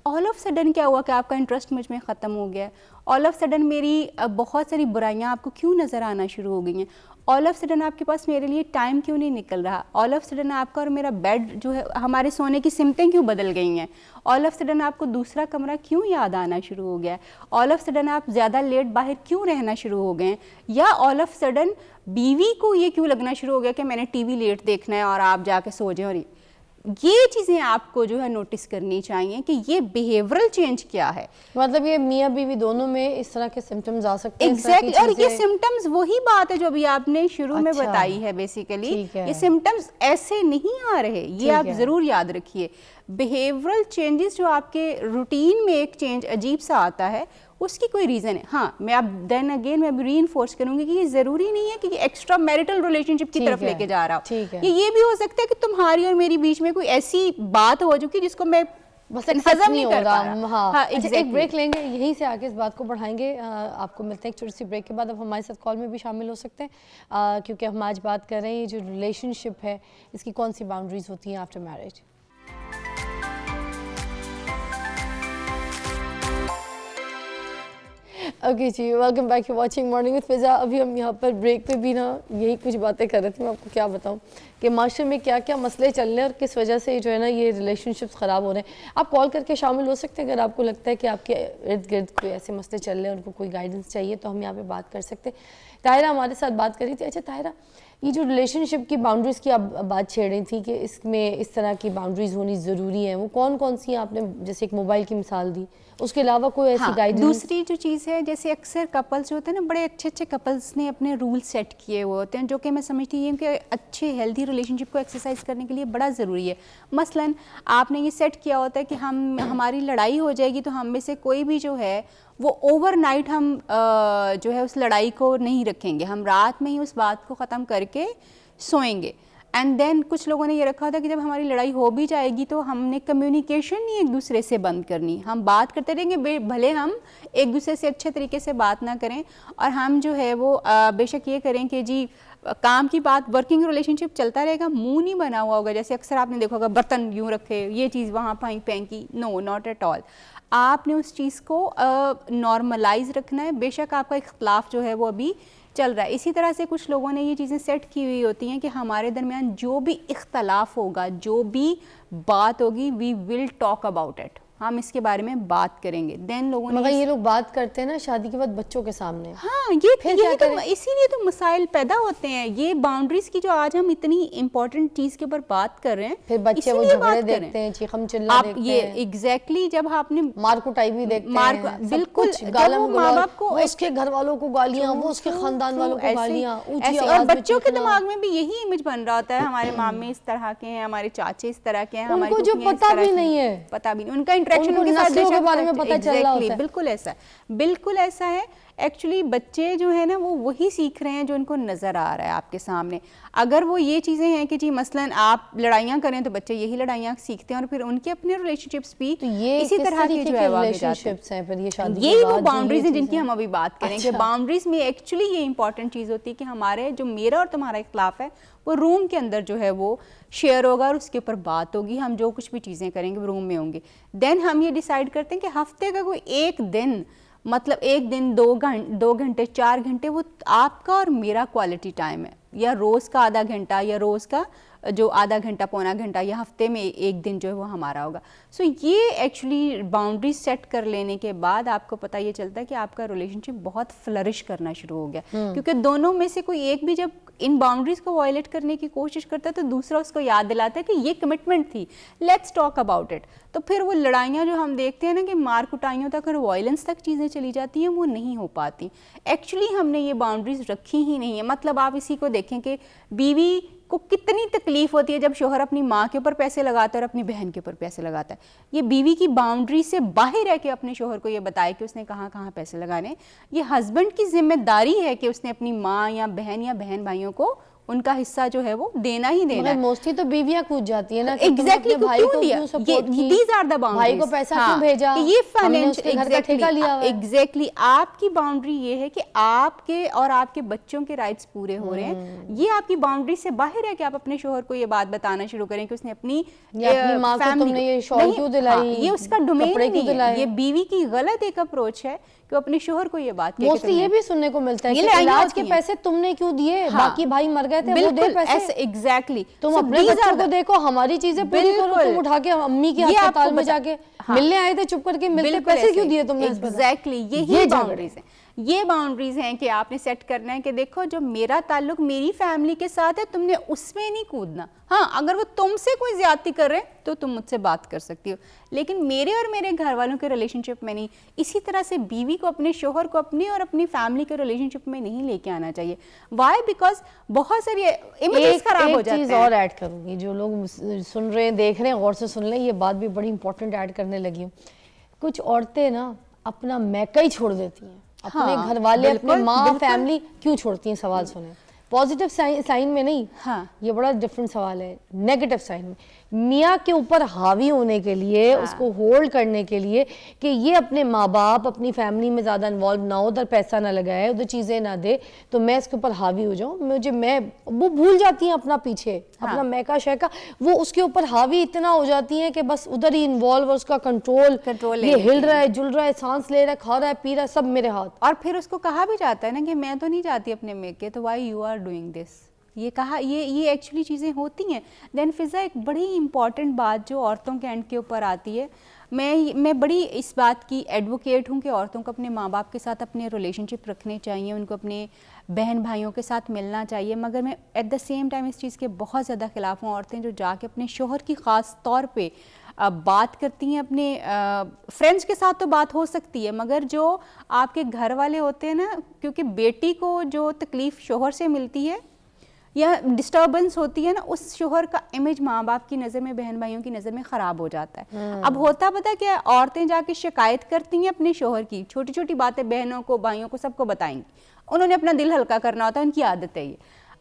آل آف سڈن کیا ہوا کہ آپ کا انٹرسٹ مجھ میں ختم ہو گیا, آل آف سڈن میری بہت ساری برائیاں آپ کو کیوں نظر آنا شروع ہو گئی ہیں, آل آف سڈن آپ کے پاس میرے لیے ٹائم کیوں نہیں نکل رہا, آل آف سڈن آپ کا اور میرا بیڈ جو ہے, ہمارے سونے کی سمتیں کیوں بدل گئی ہیں, آل آف سڈن آپ کو دوسرا کمرہ کیوں یاد آنا شروع ہو گیا ہے, آل آف سڈن آپ زیادہ لیٹ باہر کیوں رہنا شروع ہو گئے ہیں, یا آل آف سڈن بیوی کو یہ کیوں لگنا شروع ہو گیا کہ میں نے ٹی وی لیٹ دیکھنا ہے اور آپ جا کے سو جائیں. اور یہ چیزیں آپ کو جو ہے نوٹس کرنی چاہیے کہ یہ بیہیورل چینج کیا ہے. مطلب یہ میاں بیوی دونوں میں اس طرح کے سمٹمز آ سکتے ہیں. ایگزیکٹلی, اور یہ سمٹمز وہی بات ہے جو ابھی آپ نے شروع میں بتائی ہے. بیسیکلی یہ سمٹمز ایسے نہیں آ رہے, یہ آپ ضرور یاد رکھیے. بیہیورل چینجز جو آپ کے روٹین میں ایک چینج عجیب سا آتا ہے, اس کی کوئی ریزن ہے. ہاں میں اب دین اگین میں ری انفورس کروں گی کہ یہ ضروری نہیں ہے کہ یہ ایکسٹرا میرٹل ریلیشن شپ کی طرف لے کے جا رہا ہو. یہ بھی ہو سکتا ہے کہ تمہاری اور میری بیچ میں کوئی ایسی بات ہو چکی جس کو میں بس ہضم نہیں ہو رہا. ہاں ایک بریک لیں گے, یہیں سے آگے اس بات کو بڑھائیں گے. آپ کو ملتے ہیں ایک چھوٹی سی بریک کے بعد. اب ہمارے ساتھ کال میں بھی شامل ہو سکتے ہیں کیونکہ ہم آج بات کر رہے ہیں یہ جو ریلیشن شپ ہے اس کی کون سی باؤنڈریز ہوتی ہیں آفٹر میرج. اوکے جی, welcome back, you watching morning with Fiza. ابھی ہم یہاں پر بریک پہ بھی نا یہی کچھ باتیں کر رہے تھے. میں آپ کو کیا بتاؤں کہ معاشرے میں کیا کیا مسئلے چل رہے ہیں اور کس وجہ سے جو ہے نا یہ ریلیشن شپس خراب ہو رہے ہیں. آپ کال کر کے شامل ہو سکتے ہیں اگر آپ کو لگتا ہے کہ آپ کے ارد گرد کوئی ایسے مسئلے چل رہے ہیں اور ان کو کوئی گائیڈنس چاہیے تو ہم یہاں پہ بات کر سکتے ہیں. طاہرہ ہمارے ساتھ بات کر رہی تھی. اچھا طاہرہ, یہ جو ریلیشن شپ کی باؤنڈریز کی آپ بات چھیڑ رہی تھی کہ اس میں اس طرح کی باؤنڈریز ہونی ضروری ہیں, وہ کون کون سی ہیں؟ آپ نے جیسے ایک موبائل کی مثال دی, اس کے علاوہ کوئی ایسی گائیڈنس؟ دوسری جو چیز ہے, جیسے اکثر کپلز جو ہوتے ہیں نا, بڑے اچھے اچھے کپلز نے اپنے رول سیٹ کیے ہوئے ہوتے ہیں جو کہ میں سمجھتی ہوں کہ اچھے ہیلدی ریلیشن شپ کو ایکسرسائز کرنے کے لیے بڑا ضروری ہے. مثلاً آپ نے یہ سیٹ کیا ہوتا ہے کہ ہماری لڑائی ہو جائے گی تو ہم میں سے کوئی بھی جو ہے وہ اوور نائٹ ہم جو ہے اس لڑائی کو نہیں رکھیں گے, ہم رات میں ہی اس بات کو ختم کر کے سوئیں گے. اینڈ دین کچھ لوگوں نے یہ رکھا ہوتا ہے کہ جب ہماری لڑائی ہو بھی جائے گی تو ہم نے کمیونیکیشن نہیں ایک دوسرے سے بند کرنی, ہم بات کرتے رہیں گے, بھلے ہم ایک دوسرے سے اچھے طریقے سے بات نہ کریں, اور ہم جو ہے وہ بے شک یہ کریں کہ جی کام کی بات, ورکنگ ریلیشن شپ چلتا رہے گا, منہ نہیں بنا ہوا ہوگا. جیسے اکثر آپ نے دیکھا ہوگا برتن یوں رکھے, یہ چیز وہاں پھینکی, نو ناٹ ایٹ آل. آپ نے اس چیز کو نارملائز رکھنا ہے. بے شک آپ کا اختلاف جو ہے وہ ابھی چل رہا ہے. اسی طرح سے کچھ لوگوں نے یہ چیزیں سیٹ کی ہوئی ہوتی ہیں کہ ہمارے درمیان جو بھی اختلاف ہوگا, جو بھی بات ہوگی, وی ول ٹاک اباؤٹ اٹ, ہم اس کے بارے میں بات کریں گے. دین لوگوں نے, مگر یہ لوگ بات کرتے ہیں نا شادی کے بعد بچوں کے سامنے. ہاں اسی لیے تو مسائل پیدا ہوتے ہیں. یہ باؤنڈریز کی جو آج ہم اتنی امپورٹنٹ چیز کے اوپر بات کر رہے ہیں, پھر بچے وہ جھگڑے دیکھتے ہیں, چیخم چلا دیکھتے ہیں, یہ ایگزیکٹلی جب آپ نے مار کٹائی بھی دیکھتے ہیں, بالکل ماں باپ کو, اس کے گھر والوں کو گالیاں, وہ اس کے خاندان والوں کو گالیاں, اور بچوں کے دماغ میں بھی یہی امیج بن رہا ہوتا ہے, ہمارے مامے اس طرح کے ہیں, ہمارے چاچے اس طرح کے ہیں, ان کو جو پتہ بھی نہیں ہے, پتہ بھی نہیں, ان کا انٹریکشن ان کے ساتھ کے بارے میں پتہ چل رہا ہوتا ہے. بالکل ایسا ہے. ایکچولی بچے جو ہے نا وہ وہی سیکھ رہے ہیں جو ان کو نظر آ رہا ہے آپ کے سامنے. اگر وہ یہ چیزیں ہیں کہ جی مثلاً آپ لڑائیاں کریں تو بچے یہی لڑائیاں سیکھتے ہیں, اور پھر ان کے اپنے ریلیشن شپس بھی اسی طرح کے جو ہے ریلیشن شپس ہیں. پھر یہی وہ باؤنڈریز ہیں جن کی ہم ابھی بات کریں کہ باؤنڈریز میں ایکچولی یہ امپورٹنٹ چیز ہوتی ہے کہ ہمارے جو میرا اور تمہارا اختلاف ہے وہ روم کے اندر جو ہے وہ شیئر ہوگا, اور اس کے اوپر بات ہوگی, ہم جو کچھ بھی چیزیں کریں گے وہ روم میں ہوں گے. دین ہم یہ ڈیسائیڈ کرتے ہیں کہ ہفتے کا کوئی ایک دن, مطلب ایک دن 2 گھنٹے 4 گھنٹے وہ آپ کا اور میرا کوالٹی ٹائم ہے, یا روز کا آدھا گھنٹہ, یا روز کا جو آدھا گھنٹہ پونا گھنٹہ, یا ہفتے میں ایک دن جو ہے وہ ہمارا ہوگا. سو یہ ایکچولی باؤنڈریز سیٹ کر لینے کے بعد آپ کو پتہ یہ چلتا ہے کہ آپ کا ریلیشن شپ بہت فلرش کرنا شروع ہو گیا, کیونکہ دونوں میں سے کوئی ایک بھی جب ان باؤنڈریز کو وائلیٹ کرنے کی کوشش کرتا ہے تو دوسرا اس کو یاد دلاتا ہے کہ یہ کمٹمنٹ تھی, لیٹس ٹاک اباؤٹ اٹ. تو پھر وہ لڑائیاں جو ہم دیکھتے ہیں نا کہ مار کٹائیوں تک اور وائلنس تک چیزیں چلی جاتی ہیں, وہ نہیں ہو پاتی. ایکچولی ہم نے یہ باؤنڈریز رکھی ہی نہیں ہے. مطلب آپ اسی کو دیکھیں کہ بیوی کو کتنی تکلیف ہوتی ہے جب شوہر اپنی ماں کے اوپر پیسے لگاتا ہے اور اپنی بہن کے اوپر پیسے لگاتا ہے. یہ بیوی کی باؤنڈری سے باہر ہے کہ اپنے شوہر کو یہ بتائے کہ اس نے کہاں کہاں پیسے لگانے. یہ ہسبینڈ کی ذمہ داری ہے کہ اس نے اپنی ماں یا بہن بھائیوں کو ان کا حصہ جو ہے وہ دینا ہی دینا ہے. موسٹلی تو بیویاں کود جاتی ہے نا, ایگزیکٹلی, بھائی کو کیوں سپورٹ کی, دیز آر دی باؤنڈریز, بھائی کو پیسہ کیوں بھیجا, یہ فائنینشلی, ایگزیکٹلی آپ کی باؤنڈری یہ ہے کہ آپ کے اور آپ کے بچوں کے رائٹس پورے ہو رہے ہیں. یہ آپ کی باؤنڈری سے باہر ہے کہ آپ اپنے شوہر کو یہ بات بتانا شروع کریں کہ اس نے اپنی فیملی, یہ اس کا ڈومین نہیں ہے. یہ بیوی کی غلط ایک اپروچ ہے کہ اپنے شوہر کو یہ بات موسٹلی یہ بھی سننے کو ملتا ہے کہ علاج کے پیسے تم نے کیوں دیے, باقی بھائی مر گئے تھے وہ دے پیسے. ایگزیکٹلی, تم اپنے بچوں کو دیکھو, ہماری چیزیں پوری کرو, تم اٹھا کے امی کے ہسپتال میں جا کے ملنے آئے تھے, چپ کر کے ملتے پیسے کیوں دیے تم نے. ایگزیکٹلی, یہی باؤنڈریز ہیں. یہ باؤنڈریز ہیں کہ آپ نے سیٹ کرنا ہے کہ دیکھو جو میرا تعلق میری فیملی کے ساتھ ہے تم نے اس میں نہیں کودنا. ہاں اگر وہ تم سے کوئی زیادتی کر رہے ہیں تو تم مجھ سے بات کر سکتی ہو, لیکن میرے اور میرے گھر والوں کے ریلیشن شپ میں نہیں. اسی طرح سے بیوی کو اپنے شوہر کو اپنے اور اپنی فیملی کے ریلیشن شپ میں نہیں لے کے آنا چاہیے. وائی؟ بیکاز بہت ساری امیجز خراب ہو جاتے ہیں. ایک چیز اور ایڈ کروں گی, جو لوگ سن رہے ہیں دیکھ رہے ہیں غور سے سن لیں, یہ بات بھی بڑی امپورٹنٹ ایڈ کرنے لگی ہوں. کچھ عورتیں نا اپنا میکا ہی چھوڑ دیتی ہیں, اپنے گھر والے اپنے ماں فیملی کیوں چھوڑتی ہیں؟ سوال سنیں, پازیٹیو سائن میں نہیں, یہ بڑا ڈفرینٹ سوال ہے. نیگیٹو سائن میں میاں کے اوپر حاوی ہونے کے لیے, اس کو ہولڈ کرنے کے لیے کہ یہ اپنے ماں باپ اپنی فیملی میں زیادہ انوالو نہ ہو, ادھر پیسہ نہ لگائے, ادھر چیزیں نہ دے, تو میں اس کے اوپر حاوی ہو جاؤں. وہ بھول جاتی ہیں اپنا پیچھے اپنا میکا شیکا, وہ اس کے اوپر حاوی اتنا ہو جاتی ہیں کہ بس ادھر ہی انوالو, اور اس کا کنٹرول, یہ ہل رہا ہے, جل رہا ہے, سانس لے رہا ہے, کھا رہا ہے, پی رہا ہے, سب میرے ہاتھ. اور پھر اس کو کہا بھی جاتا ہے نا کہ میں تو نہیں جاتی اپنے میکے, تو why you are doing this. یہ کہا, یہ ایکچولی چیزیں ہوتی ہیں. دین فضا ایک بڑی امپورٹنٹ بات جو عورتوں کے اینڈ کے اوپر آتی ہے, میں بڑی اس بات کی ایڈوکیٹ ہوں کہ عورتوں کو اپنے ماں باپ کے ساتھ اپنے ریلیشن شپ رکھنے چاہیے, ان کو اپنے بہن بھائیوں کے ساتھ ملنا چاہیے, مگر میں ایٹ دا سیم ٹائم اس چیز کے بہت زیادہ خلاف ہوں. عورتیں جو جا کے اپنے شوہر کی خاص طور پہ بات کرتی ہیں, اپنے فرینڈس کے ساتھ تو بات ہو سکتی ہے, مگر جو آپ کے گھر والے ہوتے ہیں نا, کیونکہ بیٹی کو جو تکلیف شوہر سے ملتی ہے یا ڈسٹربنس ہوتی ہے نا, اس شوہر کا امیج ماں باپ کی نظر میں, بہن بھائیوں کی نظر میں خراب ہو جاتا ہے. اب ہوتا پتہ کیا ہے, عورتیں جا کے شکایت کرتی ہیں اپنے شوہر کی, چھوٹی چھوٹی باتیں بہنوں کو, بھائیوں کو, سب کو بتائیں گی. انہوں نے اپنا دل ہلکا کرنا ہوتا ہے, ان کی عادت ہے یہ.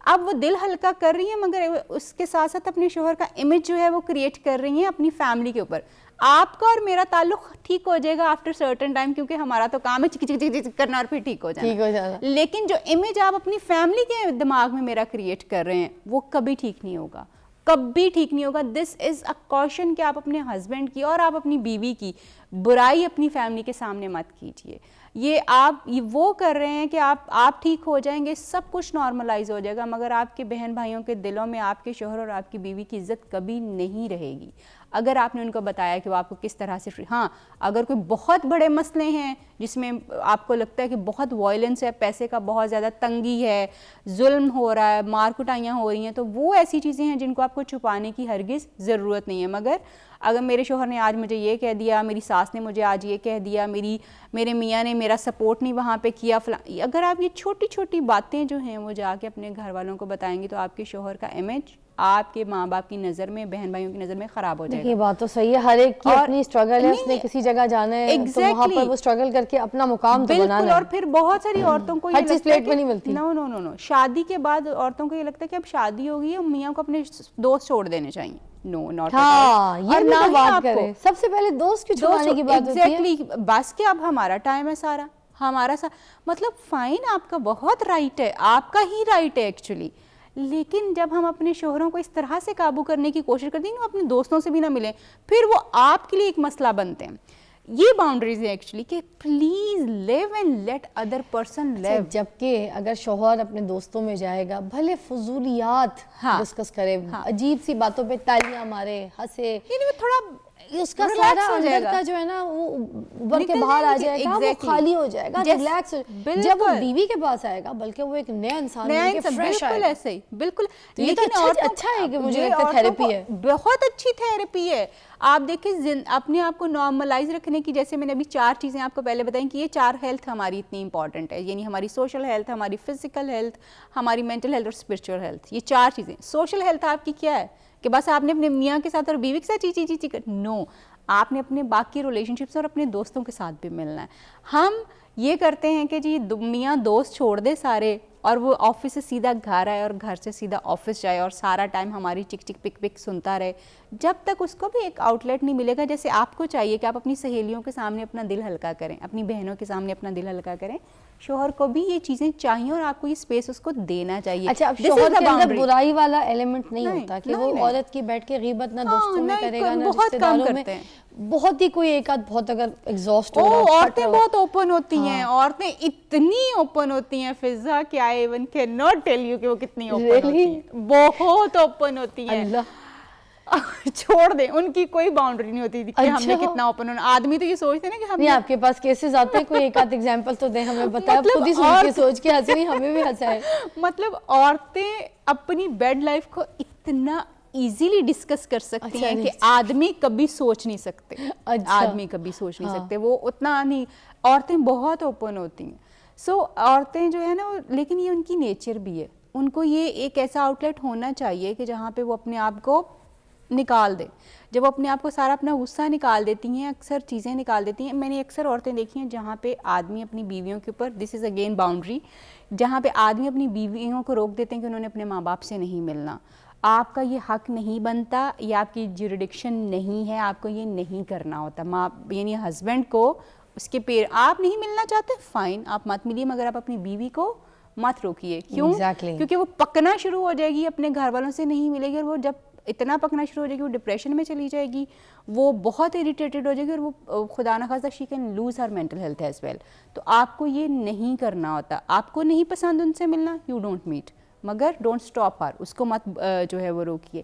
اب وہ دل ہلکا کر رہی ہیں, مگر اس کے ساتھ ساتھ اپنے شوہر کا امیج جو ہے وہ کریٹ کر رہی ہیں اپنی فیملی کے اوپر. آپ کا اور میرا تعلق ٹھیک ہو جائے گا آفٹر سرٹن ٹائم, کیونکہ ہمارا تو کام ہے چک چک چک چک کرنا اور پھر ٹھیک ہو جانا. لیکن جو امیج آپ اپنی فیملی کے دماغ میں میرا کریٹ کر رہے ہیں وہ کبھی ٹھیک نہیں ہوگا, کبھی ٹھیک نہیں ہوگا. دس از اے کوشن کہ آپ اپنے ہسبینڈ کی اور آپ اپنی بیوی کی برائی اپنی فیملی کے سامنے مت کیجیے. یہ آپ وہ کر رہے ہیں کہ آپ ٹھیک ہو جائیں گے, سب کچھ نارملائز ہو جائے گا, مگر آپ کے بہن بھائیوں کے دلوں میں آپ کے شوہر اور آپ کی بیوی کی عزت کبھی نہیں رہے گی اگر آپ نے ان کو بتایا کہ وہ آپ کو کس طرح سے. ہاں اگر کوئی بہت بڑے مسئلے ہیں جس میں آپ کو لگتا ہے کہ بہت وائلنس ہے, پیسے کا بہت زیادہ تنگی ہے, ظلم ہو رہا ہے, مار کٹائیاں ہو رہی ہیں, تو وہ ایسی چیزیں ہیں جن کو آپ کو چھپانے کی ہرگز ضرورت نہیں ہے. مگر اگر میرے شوہر نے آج مجھے یہ کہہ دیا, میری ساس نے مجھے آج یہ کہہ دیا, میرے میاں نے میرا سپورٹ نہیں وہاں پہ کیا, اگر آپ یہ چھوٹی چھوٹی باتیں جو ہیں وہ جا کے اپنے گھر والوں کو بتائیں گے تو آپ کے شوہر کا امیج آپ کے ماں باپ کی نظر میں, بہن بھائیوں کی نظر میں خراب ہو جائے گا. یہ بات تو صحیح ہے, ہر ایک کی اپنی اسٹرگل ہے, اس نے کسی جگہ جانا ہے تو وہاں پر وہ اسٹرگل کر کے اپنا مقام تو بنانا ہے. اور پھر بہت ساری عورتوں کو ہر چیز پلیٹ میں نہیں ملتی. نو شادی کے بعد عورتوں کو یہ لگتا ہے کہ اب شادی ہوگی ہے, میاں کو اپنے دوست چھوڑ دینے چاہیے. نو ناٹ ہاں, یہ بھی تو بات کریں, سب سے پہلے دوست کیوں چھوڑانے کی بات ہوتی ہے. بس کہ اب ہمارا ٹائم ہے سارا, ہمارا مطلب فائن, آپ کا بہت رائٹ ہے, آپ کا ہی رائٹ ہے ایکچولی, لیکن جب ہم اپنے شوہروں کو اس طرح سے قابو کرنے کی کوشش کرتے ہیں, اپنے دوستوں سے بھی نہ ملیں, پھر وہ آپ کے لیے ایک مسئلہ بنتے ہیں. یہ باؤنڈریز ہیں ایکچولی کہ please live and let other person live. جبکہ اگر شوہر اپنے دوستوں میں جائے گا, بھلے فضولیات ڈسکس کرے, عجیب سی باتوں پہ تالیاں مارے, ہنسے, یعنی تھوڑا اس کا سارا اندر کا جو ہے نا وہ ابھر کے باہر آ جائے گا, وہ خالی ہو جائے گا, ریلیکس. جب وہ بیوی کے پاس آئے گا بلکہ وہ ایک نیا انسان بن کے فریش آئے گا. ایسے ہی بالکل. لیکن اچھا ہے کہ مجھے لگتا ہے تھیراپی ہے, بہت اچھی تھیراپی ہے. آپ دیکھیں اپنے آپ کو نارملائز رکھنے کی, جیسے میں نے ابھی 4 چیزیں آپ کو پہلے بتائیں کہ یہ 4 ہیلتھ ہماری اتنی امپورٹنٹ ہے, یعنی ہماری سوشل ہیلتھ, ہماری فزیکل ہیلتھ, ہماری مینٹل ہیلتھ اور اسپرچل ہیلتھ. یہ 4 چیزیں. سوشل ہیلتھ آپ کی کیا ہے کہ بس آپ نے اپنے میاں کے ساتھ اور بیوی کے ساتھ چی نو, آپ نے اپنے باقی ریلیشن شپس اور اپنے دوستوں کے ساتھ بھی ملنا ہے. ہم یہ کرتے ہیں کہ جی میاں دوست چھوڑ دے سارے, اور وہ آفس سے سیدھا گھر آئے اور گھر سے سیدھا آفس جائے اور سارا ٹائم ہماری چک چک پک پک سنتا رہے, جب تک اس کو بھی ایک آؤٹ لیٹ نہیں ملے گا. جیسے آپ کو چاہیے کہ آپ اپنی سہیلیوں کے سامنے اپنا دل ہلکا کریں, اپنی بہنوں کے سامنے اپنا دل ہلکا کریں, شوہر کو بھی یہ چیزیں چاہیے اور آپ کو یہ اسپیس اس کو دینا چاہیے. اچھا, اب شوہر کے اندر برائی والا ایلیمنٹ نہیں ہوتا کہ وہ عورت کی بیٹھ کے غیبت نہ دوستوں میں کرے گا, نہ رشتہ داروں میں, بہت ہی کوئی ایک آدھ بہت اگر ایگزاسٹ ہو رہا. عورتیں بہت اوپن ہوتی ہیں, عورتیں اتنی اوپن ہوتی ہیں فضا کہ I even can not tell you کہ وہ کتنی اوپن ہوتی ہیں, بہت اوپن ہوتی ہیں. چھوڑ دیں, ان کی کوئی باؤنڈری نہیں ہوتی کہ ہم نے اچھا. کتنا اوپن ہونا. آدمی تو یہ سوچتے ہیں نا کہ ہم نہیں, آپ کے پاس کیسز آتے ہیں, کوئی ایک آدھ ایگزامپل تو دیں ہمیں, بتائیں. خود ہی سن کے سوچ کے ہنسی, ہمیں بھی ہنسا ہے. مطلب عورتیں اپنی بیڈ لائف کو اتنا ایزیلی ڈسکس کر سکتی ہیں کہ آدمی کبھی سوچ نہیں سکتے, آدمی کبھی سوچ نہیں سکتے, وہ اتنا نہیں. عورتیں بہت اوپن ہوتی ہیں. سو عورتیں جو ہے نا, لیکن یہ ان کی نیچر بھی ہے, ان کو یہ ایک ایسا آؤٹ لیٹ ہونا چاہیے کہ جہاں پہ وہ اپنے آپ کو نکال دیں. جب وہ اپنے آپ کو سارا اپنا غصہ نکال دیتی ہیں, اکثر چیزیں نکال دیتی ہیں. میں نے اکثر عورتیں دیکھی ہیں جہاں پہ آدمی اپنی بیویوں کے اوپر, دس از اگین باؤنڈری, جہاں پہ آدمی اپنی بیویوں کو روک دیتے ہیں کہ انہوں نے اپنے ماں باپ سے نہیں ملنا. آپ کا یہ حق نہیں بنتا, یہ آپ کی جیوریڈکشن نہیں ہے, آپ کو یہ نہیں کرنا ہوتا. ماں یعنی ہسبینڈ کو اس کے آپ نہیں ملنا چاہتے, فائن, آپ مت ملیے, مگر آپ اپنی بیوی کو مت روکیے. کیوں؟ کیونکہ وہ پکنا شروع ہو جائے گی, اپنے گھر والوں سے نہیں ملے گی, اور وہ جب اتنا پکنا شروع ہو جائے گی وہ ڈپریشن میں چلی جائے گی, وہ بہت اریٹیٹڈ ہو جائے گی, اور وہ خدا نخواستہ she can lose her mental health as well. تو آپ کو یہ نہیں کرنا ہوتا. آپ کو نہیں پسند ان سے ملنا, یو ڈونٹ میٹ, مگر ڈونٹ اسٹاپ ہر, اس کو مت جو ہے وہ روکیے,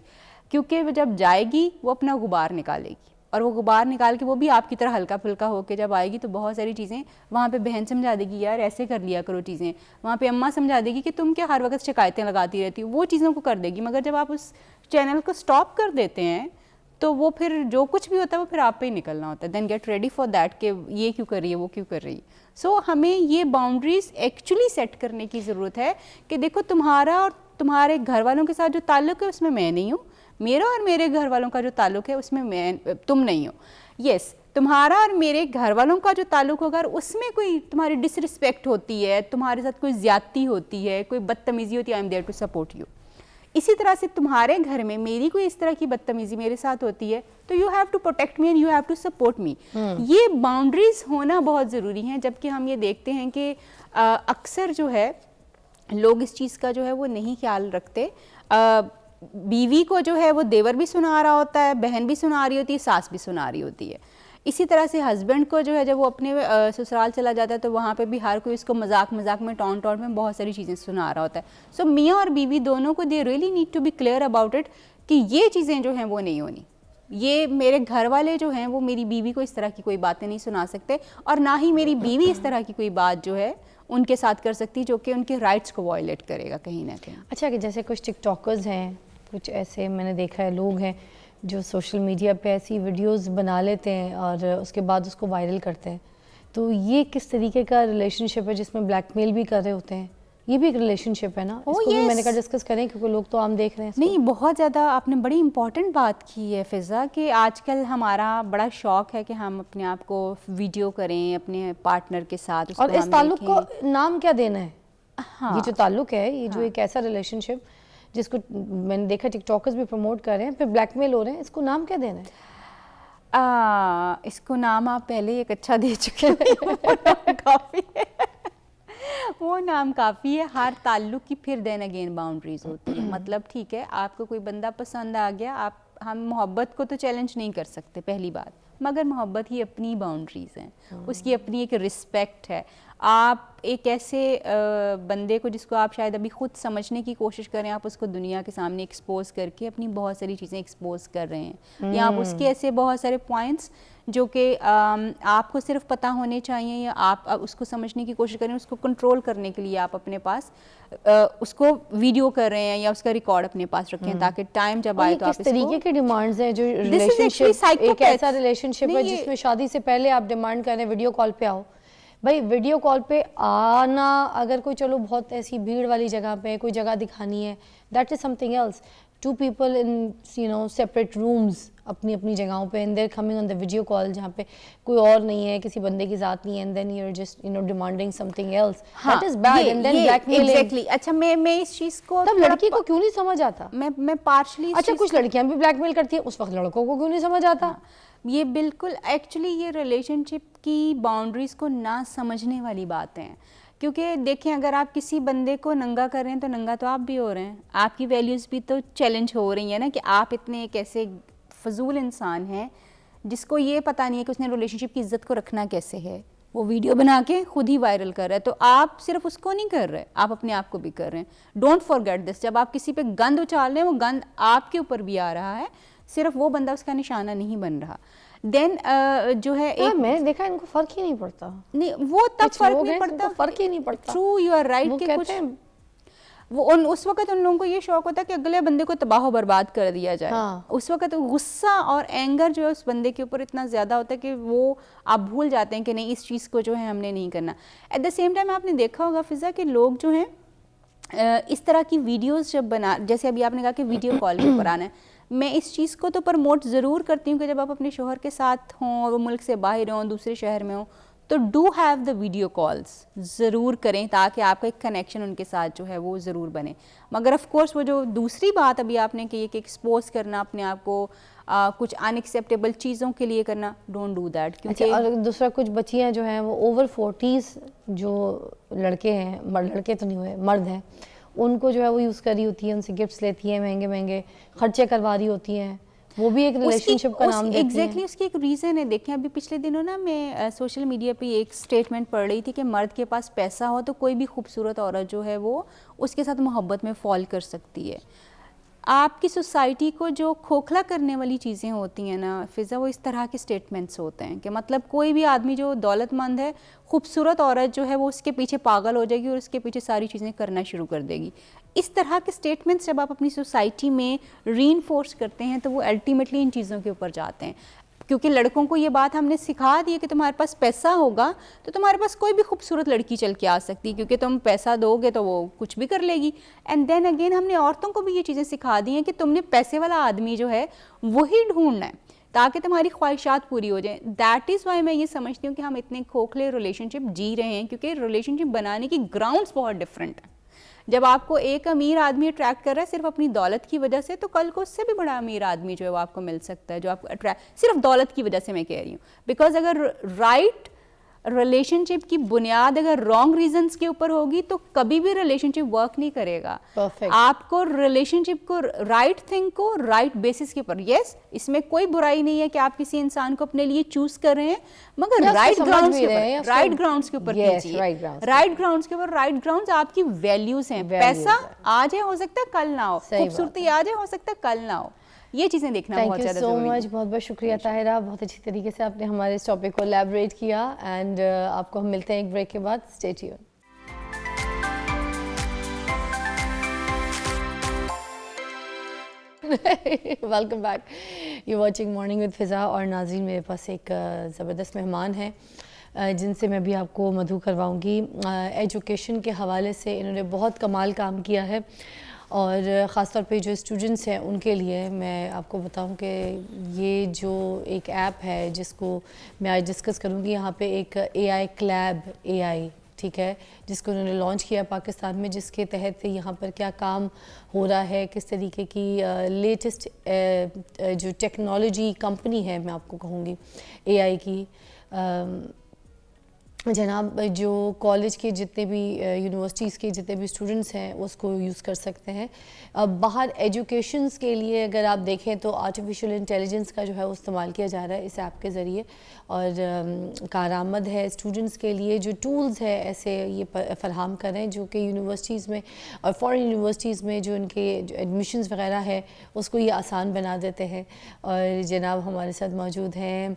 کیونکہ وہ جب جائے گی وہ اپنا غبار نکالے گی, اور وہ غبار نکال کے وہ بھی آپ کی طرح ہلکا پھلکا ہو کے جب آئے گی تو بہت ساری چیزیں وہاں پہ بہن سمجھا دے گی, یار ایسے کر لیا کرو چیزیں, وہاں پہ اماں سمجھا دے گی کہ تم کیا ہر وقت شکایتیں لگاتی رہتی ہو, وہ چیزوں کو کر دے گی. مگر جب آپ اس چینل کو اسٹاپ کر دیتے ہیں تو وہ پھر جو کچھ بھی ہوتا ہے وہ پھر آپ پہ ہی نکلنا ہوتا ہے. دین گیٹ ریڈی فار دیٹ کہ یہ کیوں کر رہی ہے, وہ کیوں کر رہی ہے. سو ہمیں یہ باؤنڈریز ایکچولی سیٹ کرنے کی ضرورت ہے کہ دیکھو تمہارا اور تمہارے گھر والوں کے ساتھ جو تعلق ہے اس میں میں نہیں ہوں, میرا اور میرے گھر والوں کا جو تعلق ہے اس میں تم نہیں ہو. یس, تمہارا اور میرے گھر والوں کا جو تعلق ہوگا اس میں کوئی تمہاری ڈس رسپیکٹ ہوتی ہے, تمہارے ساتھ کوئی زیادتی ہوتی ہے, کوئی بدتمیزی ہوتی ہے, I am there to support you. اسی طرح سے تمہارے گھر میں میری کوئی اس طرح کی بدتمیزی میرے ساتھ ہوتی ہے تو you have to protect me and you have to support me. یہ باؤنڈریز ہونا بہت ضروری ہیں. جبکہ ہم یہ دیکھتے ہیں کہ اکثر جو ہے لوگ اس چیز کا جو ہے وہ نہیں خیال رکھتے. بیوی کو جو ہے وہ دیور بھی سنا رہا ہوتا ہے, بہن بھی سنا رہی ہوتی ہے, ساس بھی سنا رہی ہوتی ہے. اسی طرح سے ہسبینڈ کو جو ہے جب وہ اپنے سسرال چلا جاتا ہے تو وہاں پہ بھی ہر کوئی اس کو مذاق میں ٹونٹ میں بہت ساری چیزیں سنا رہا ہوتا ہے. سو میاں اور بیوی دونوں کو they really need to be clear about it کہ یہ چیزیں جو ہیں وہ نہیں ہونی. یہ میرے گھر والے جو ہیں وہ میری بیوی کو اس طرح کی کوئی باتیں نہیں سنا سکتے, اور نہ ہی میری بیوی اس طرح کی کوئی بات جو ہے ان کے ساتھ کر سکتی جو کہ ان کے رائٹس کو وائلیٹ کرے گا کہیں نہ کہیں. اچھا, کہ جیسے کچھ ٹک ٹاکرز ہیں, کچھ ایسے میں نے دیکھا ہے لوگ ہیں جو سوشل میڈیا پہ ایسی ویڈیوز بنا لیتے ہیں اور اس کے بعد اس کو وائرل کرتے ہیں, تو یہ کس طریقے کا ریلیشن شپ ہے جس میں بلیک میل بھی کر رہے ہوتے ہیں؟ یہ بھی ایک ریلیشن شپ ہے نا, اس کو بھی میں نے کہا ڈسکس کریں کیونکہ لوگ تو عام دیکھ رہے ہیں. نہیں, بہت زیادہ آپ نے بڑی امپورٹنٹ بات کی ہے فضا, کہ آج کل ہمارا بڑا شوق ہے کہ ہم اپنے آپ کو ویڈیو کریں اپنے پارٹنر کے ساتھ, اور اس تعلق کو نام کیا دینا ہے؟ یہ جو تعلق ہے, یہ جو ایک ایسا ریلیشن شپ جس کو میں نے دیکھا ٹک ٹاکرز بھی پروموٹ کر رہے ہیں, پھر بلیک میل ہو رہے ہیں, اس کو نام کیا دینا ہے؟ اس کو نام آپ پہلے ایک اچھا دے چکے ہیں, کافی ہے, وہ نام کافی ہے. ہر تعلق کی پھر دین اگین باؤنڈریز ہوتی ہیں. مطلب ٹھیک ہے, آپ کو کوئی بندہ پسند آ گیا, ہم محبت کو تو چیلنج نہیں کر سکتے پہلی بات, مگر محبت کی اپنی باؤنڈریز ہیں, اس کی اپنی ایک رسپیکٹ ہے. آپ ایک ایسے بندے کو جس کو آپ شاید ابھی خود سمجھنے کی کوشش کریں, آپ اس کو دنیا کے سامنے ایکسپوز کر کے اپنی بہت ساری چیزیں ایکسپوز کر رہے ہیں, یا آپ اس کے ایسے بہت سارے پوائنٹس جو کہ آپ کو صرف پتہ ہونے چاہیے, یا آپ اس کو سمجھنے کی کوشش کریں, اس کو کنٹرول کرنے کے لیے آپ اپنے پاس اس کو ویڈیو کر رہے ہیں یا اس کا ریکارڈ اپنے پاس رکھیں تاکہ ٹائم جب آئے تو آپ اس کو. کس طریقے کی ڈیمانڈز ہیں جو ریلیشن شپ, ایک ایسا ریلیشن شپ ہے جس میں شادی سے پہلے آپ ڈیمانڈ کر رہے ہیں ویڈیو کال پہ آؤ. بھائی ویڈیو کال پہ آنا اگر کوئی چلو بہت ایسی بھیڑ والی جگہ پہ کوئی جگہ دکھانی ہے, that is something else. Two people in separate rooms اپنی اپنی جگہوں پہ, and they are coming on the video call جہاں پہ کوئی اور نہیں ہے, کسی بندے کی ذات نہیں ہے, and then you are just demanding something else, that is bad. And then blackmailing. Exactly. اچھا, میں اس چیز کو تب لڑکی کو کیوں نہیں سمجھ آتا؟ میں پارشلی, اچھا کچھ لڑکیاں بھی بلیک میل کرتی ہیں, اس وقت لڑکوں کو کیوں نہیں سمجھ آتا؟ یہ بالکل ایکچولی یہ ریلیشن شپ کی باؤنڈریز کو نہ سمجھنے والی بات ہیں. کیونکہ دیکھیں, اگر آپ کسی بندے کو ننگا کر رہے ہیں تو ننگا تو آپ بھی ہو رہے ہیں, آپ کی ویلیوز بھی تو چیلنج ہو رہی ہیں نا, کہ آپ اتنے ایک ایسے فضول انسان ہیں جس کو یہ پتہ نہیں ہے کہ اس نے ریلیشن شپ کی عزت کو رکھنا کیسے ہے. وہ ویڈیو بنا کے خود ہی وائرل کر رہا ہے, تو آپ صرف اس کو نہیں کر رہے, آپ اپنے آپ کو بھی کر رہے ہیں. ڈونٹ فارگیٹ دس, جب آپ کسی پہ گند اچال رہے ہیں وہ گند آپ کے اوپر بھی آ رہا ہے, صرف وہ بندہ اس کا نشانہ نہیں بن رہا. دین جو ہے ہاں میں نے دیکھا ان کو فرق ہی نہیں پڑتا, نہیں وہ تب کچھ فرق لوگ نہیں ہیں جن پڑتا, کو فرق ہی نہیں پڑتا. ٹرو یو آر رائٹ وہ کہ کہتے کچھ ہیں وہ اس وقت ان لوگوں کو یہ شوق ہوتا ہے کہ اگلے بندے کو تباہ و برباد کر دیا جائے. ہاں. اس وقت غصہ اور اینگر جو ہے اس بندے کے اوپر اتنا زیادہ ہوتا ہے کہ وہ آپ بھول جاتے ہیں کہ نہیں اس چیز کو جو ہے ہم نے نہیں کرنا. ایٹ دا سیم ٹائم آپ نے دیکھا ہوگا فضا کہ لوگ جو ہیں اس طرح کی ویڈیوز جب بنا, جیسے ابھی آپ نے کہا کہ ویڈیو کال کے اوپر آنا ہے, میں اس چیز کو تو پروموٹ ضرور کرتی ہوں کہ جب آپ اپنے شوہر کے ساتھ ہوں اور وہ ملک سے باہر ہوں, دوسرے شہر میں ہوں, تو do have the video calls ضرور کریں تاکہ آپ کا ایک کنیکشن ان کے ساتھ جو ہے وہ ضرور بنے. مگر آف کورس وہ جو دوسری بات ابھی آپ نے کی کہ ایکسپوز کرنا اپنے آپ کو کچھ ان ایکسیپٹیبل چیزوں کے لیے کرنا, ڈونٹ ڈو دیٹ. اچھا, اور دوسرا کچھ بچیاں جو ہیں وہ اوور 40s جو لڑکے ہیں, لڑکے تو نہیں ہوئے, مرد ہیں, ان کو جو ہے وہ یوز کر رہی ہوتی ہیں, ان سے گفٹس لیتی ہیں, مہنگے مہنگے خرچے کروا رہی ہوتی ہیں, وہ بھی ایک ریلیشن شپ کا نام دیتی ہیں. ایگزیکٹلی اس کی ایک ریزن ہے. دیکھیں ابھی پچھلے دنوں نا میں سوشل میڈیا پہ ایک اسٹیٹمنٹ پڑھ رہی تھی کہ مرد کے پاس پیسہ ہو تو کوئی بھی خوبصورت عورت جو ہے وہ اس کے ساتھ محبت میں فال کر سکتی ہے. آپ کی سوسائٹی کو جو کھوکھلا کرنے والی چیزیں ہوتی ہیں نا فضا, وہ اس طرح کے اسٹیٹمنٹس ہوتے ہیں کہ مطلب کوئی بھی آدمی جو دولت مند ہے, خوبصورت عورت جو ہے وہ اس کے پیچھے پاگل ہو جائے گی اور اس کے پیچھے ساری چیزیں کرنا شروع کر دے گی. اس طرح کے اسٹیٹمنٹس جب آپ اپنی سوسائٹی میں ری انفورس کرتے ہیں تو وہ الٹیمیٹلی ان چیزوں کے اوپر جاتے ہیں, کیونکہ لڑکوں کو یہ بات ہم نے سکھا دی ہے کہ تمہارے پاس پیسہ ہوگا تو تمہارے پاس کوئی بھی خوبصورت لڑکی چل کے آ سکتی ہے, کیونکہ تم پیسہ دو گے تو وہ کچھ بھی کر لے گی. اینڈ دین اگین ہم نے عورتوں کو بھی یہ چیزیں سکھا دی ہیں کہ تم نے پیسے والا آدمی جو ہے وہی ڈھونڈنا ہے تاکہ تمہاری خواہشات پوری ہو جائیں. دیٹ از وائی میں یہ سمجھتی ہوں کہ ہم اتنے کھوکھلے ریلیشن شپ جی رہے ہیں, کیونکہ ریلیشن شپ بنانے کی گراؤنڈس بہت ڈفرینٹ ہیں. جب آپ کو ایک امیر آدمی اٹریکٹ کر رہا ہے صرف اپنی دولت کی وجہ سے, تو کل کو اس سے بھی بڑا امیر آدمی جو ہے وہ آپ کو مل سکتا ہے جو آپ کو صرف دولت کی وجہ سے میں کہہ رہی ہوں. بیکاز اگر رائٹ ریلیشن شپ کی بنیاد اگر رانگ ریزنس کے اوپر ہوگی تو کبھی بھی ریلیشن شپ ورک نہیں کرے گا. آپ کو ریلیشن شپ کو رائٹ تھنگ کو رائٹ بیسس کے اوپر, یس اس میں کوئی برائی نہیں ہے کہ آپ کسی انسان کو اپنے لیے چوز کر رہے ہیں, مگر رائٹ گراؤنڈس کے اوپر, رائٹ گراؤنڈس کے اوپر کیجیے, رائٹ گراؤنڈس کے اوپر. رائٹ گراؤنڈس آپ کی ویلیوز ہیں. پیسہ آج ہے, ہو سکتا ہے کل نہ ہو, خوبصورتی آج ہے, ہو سکتا ہے کل نہ ہو. یہ چیزیں دیکھنا بہت زیادہ ضروری ہے. تھینک یو سو مچ, بہت بہت شکریہ طاہرہ, بہت اچھی طریقے سے آپ نے ہمارے اس ٹاپک کو الیبوریٹ کیا. اینڈ آپ کو ہم ملتے ہیں ایک بریک کے بعد. Stay tune. Welcome back, you watching morning with فضا. اور ناظرین میرے پاس ایک زبردست مہمان ہیں جن سے میں بھی آپ کو مدعو کرواؤں گی. ایجوکیشن کے حوالے سے انہوں نے بہت کمال کام کیا ہے, اور خاص طور پہ جو اسٹوڈنٹس ہیں ان کے لیے میں آپ کو بتاؤں کہ یہ جو ایک ایپ ہے جس کو میں آج ڈسکس کروں گی, یہاں پہ ایک اے آئی کلیب اے آئی, ٹھیک ہے, جس کو انہوں نے لانچ کیا پاکستان میں, جس کے تحت یہاں پر کیا کام ہو رہا ہے, کس طریقے کی لیٹسٹ جو ٹیکنالوجی کمپنی ہے میں آپ کو کہوں گی اے آئی کی. جناب جو کالج کے جتنے بھی یونیورسٹیز کے جتنے بھی اسٹوڈنٹس ہیں اس کو یوز کر سکتے ہیں. باہر ایجوکیشنز کے لیے اگر آپ دیکھیں تو آرٹیفیشیل انٹیلیجنس کا جو ہے وہ استعمال کیا جا رہا ہے اس ایپ کے ذریعے, اور کارآمد ہے. اسٹوڈنٹس کے لیے جو ٹولز ہے ایسے یہ فراہم کر رہے ہیں جو کہ یونیورسٹیز میں اور فارن یونیورسٹیز میں جو ان کے جو ایڈمیشنز وغیرہ ہے اس کو یہ آسان بنا دیتے ہیں. اور جناب ہمارے ساتھ موجود ہیں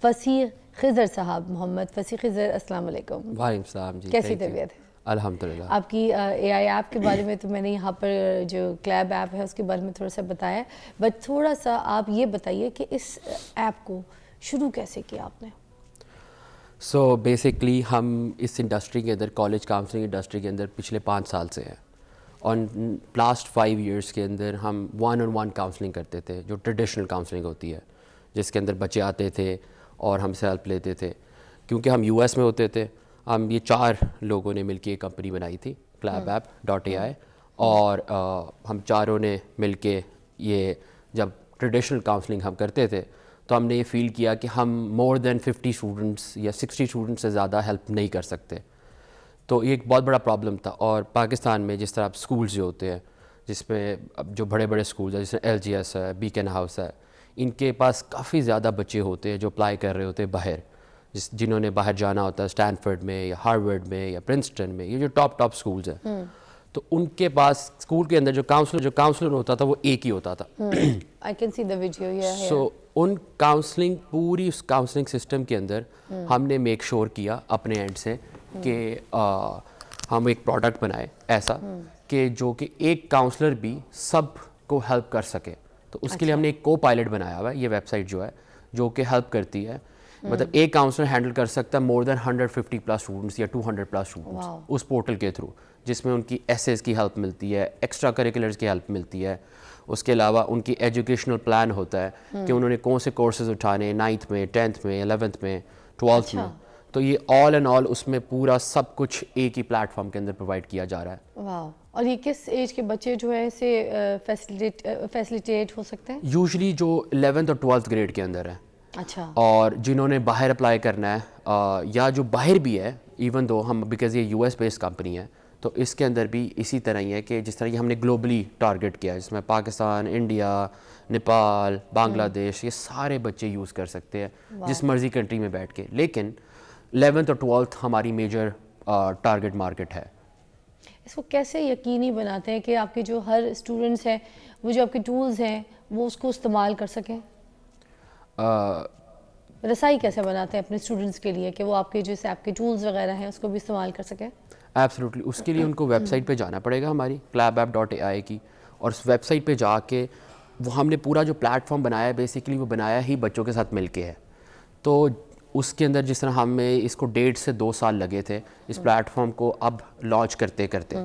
فصیح خضر صاحب, محمد فصیح خضر. السلام علیکم. وعلیکم السلام جی. کیسی طبیعت ہے؟ الحمدللہ. آپ کی اے آئی ایپ کے بارے میں تو میں نے یہاں پر جو کلیب ایپ ہے اس کے بارے میں تھوڑا سا بتایا, بٹ تھوڑا سا آپ یہ بتائیے کہ اس ایپ کو شروع کیسے کیا آپ نے؟ سو بیسکلی ہم اس انڈسٹری کے اندر, کالج کاؤنسلنگ انڈسٹری کے اندر پچھلے 5 سال سے ہیں. اور لاسٹ 5 ایئرس کے اندر ہم 1-on-1 کاؤنسلنگ کرتے تھے, جو ٹریڈیشنل کاؤنسلنگ ہوتی ہے, جس کے اندر بچے آتے تھے اور ہم سے ہیلپ لیتے تھے. کیونکہ ہم یو ایس میں ہوتے تھے, ہم یہ 4 لوگوں نے مل کے ایک کمپنی بنائی تھی کلیب ایپ .ai, اور ہم چاروں نے مل کے یہ جب ٹریڈیشنل کاؤنسلنگ ہم کرتے تھے تو ہم نے یہ فیل کیا کہ ہم مور دین 50 اسٹوڈنٹس یا 60 اسٹوڈنٹس سے زیادہ ہیلپ نہیں کر سکتے. تو یہ ایک بہت بڑا پرابلم تھا. اور پاکستان میں جس طرح اب اسکولز جو ہوتے ہیں, جس میں اب جو بڑے بڑے اسکولز ہیں جیسے LGS ہے, بیکن ہاؤس ہے, ان کے پاس کافی زیادہ بچے ہوتے ہیں جو اپلائی کر رہے ہوتے ہیں باہر, جنہوں نے باہر جانا ہوتا ہے اسٹینفرڈ میں یا ہارورڈ میں یا پرنسٹن میں, یہ جو ٹاپ اسکولز ہیں. تو ان کے پاس اسکول کے اندر جو کاؤنسلر ہوتا تھا وہ ایک ہی ہوتا تھا. I can see the video here. So in counselling پوری اس کاؤنسلنگ سسٹم کے اندر ہم نے میک شور کیا اپنے اینڈ سے کہ ہم ایک پروڈکٹ بنائے ایسا کہ جو کہ ایک کاؤنسلر بھی سب کو ہیلپ کر سکے. تو اس کے لیے ہم نے ایک کو پائلٹ بنایا ہوا ہے, یہ ویب سائٹ جو ہے جو کہ ہیلپ کرتی ہے. مطلب ایک کاؤنسلر ہینڈل کر سکتا ہے مور دین 150 پلس اسٹوڈنٹس یا 200 پلس اسٹوڈنٹس اس پورٹل کے تھرو, جس میں ان کی ایسیز کی ہیلپ ملتی ہے, ایکسٹرا کریکولرز کی ہیلپ ملتی ہے. اس کے علاوہ ان کی ایجوکیشنل پلان ہوتا ہے کہ انہوں نے کون سے کورسز اٹھانے 9th میں, 10th میں, 11th میں, 12th میں. تو یہ آل اینڈ آل اس میں پورا سب کچھ ایک ہی پلیٹ فارم کے اندر پرووائڈ کیا جا رہا ہے. واو. اور یہ کس ایج کے بچے جو ہے اسے فیسیلیٹیٹ ہو سکتے ہیں؟ یوزلی جو 11th اور 12th گریڈ کے اندر ہے. اچھا. اور جنہوں نے باہر اپلائی کرنا ہے یا جو باہر بھی ہے, ایون دو ہم بیکاز یہ US بیسڈ کمپنی ہے تو اس کے اندر بھی اسی طرح ہی ہے کہ جس طرح یہ ہم نے گلوبلی ٹارگیٹ کیا ہے, جس میں پاکستان, انڈیا, نیپال, بنگلہ دیش, یہ سارے بچے یوز کر سکتے ہیں جس مرضی کنٹری میں بیٹھ کے. لیکن 11th اور 12th ہماری میجر ٹارگیٹ مارکیٹ ہے. اس کو کیسے یقینی بناتے ہیں کہ آپ کے جو ہر اسٹوڈنٹس ہیں وہ جو آپ کے ٹولز ہیں وہ اس کو استعمال کر سکیں؟ رسائی کیسے بناتے ہیں اپنے اسٹوڈنٹس کے لیے کہ وہ آپ کے جو ایپ کے ٹولز وغیرہ ہیں اس کو بھی استعمال کر سکیں؟ ایبسلیوٹلی. اس کے لیے ان کو ویب سائٹ پہ جانا پڑے گا ہماری clabapp.ai کی, اور اس ویب سائٹ پہ جا کے وہ ہم نے پورا جو پلیٹ فارم بنایا ہے بیسیکلی وہ بنایا ہی بچوں کے ساتھ مل کے ہے. تو اس کے اندر جس طرح ہمیں اس کو 1.5 سے 2 سال لگے تھے اس پلیٹ فارم کو اب لانچ کرتے کرتے,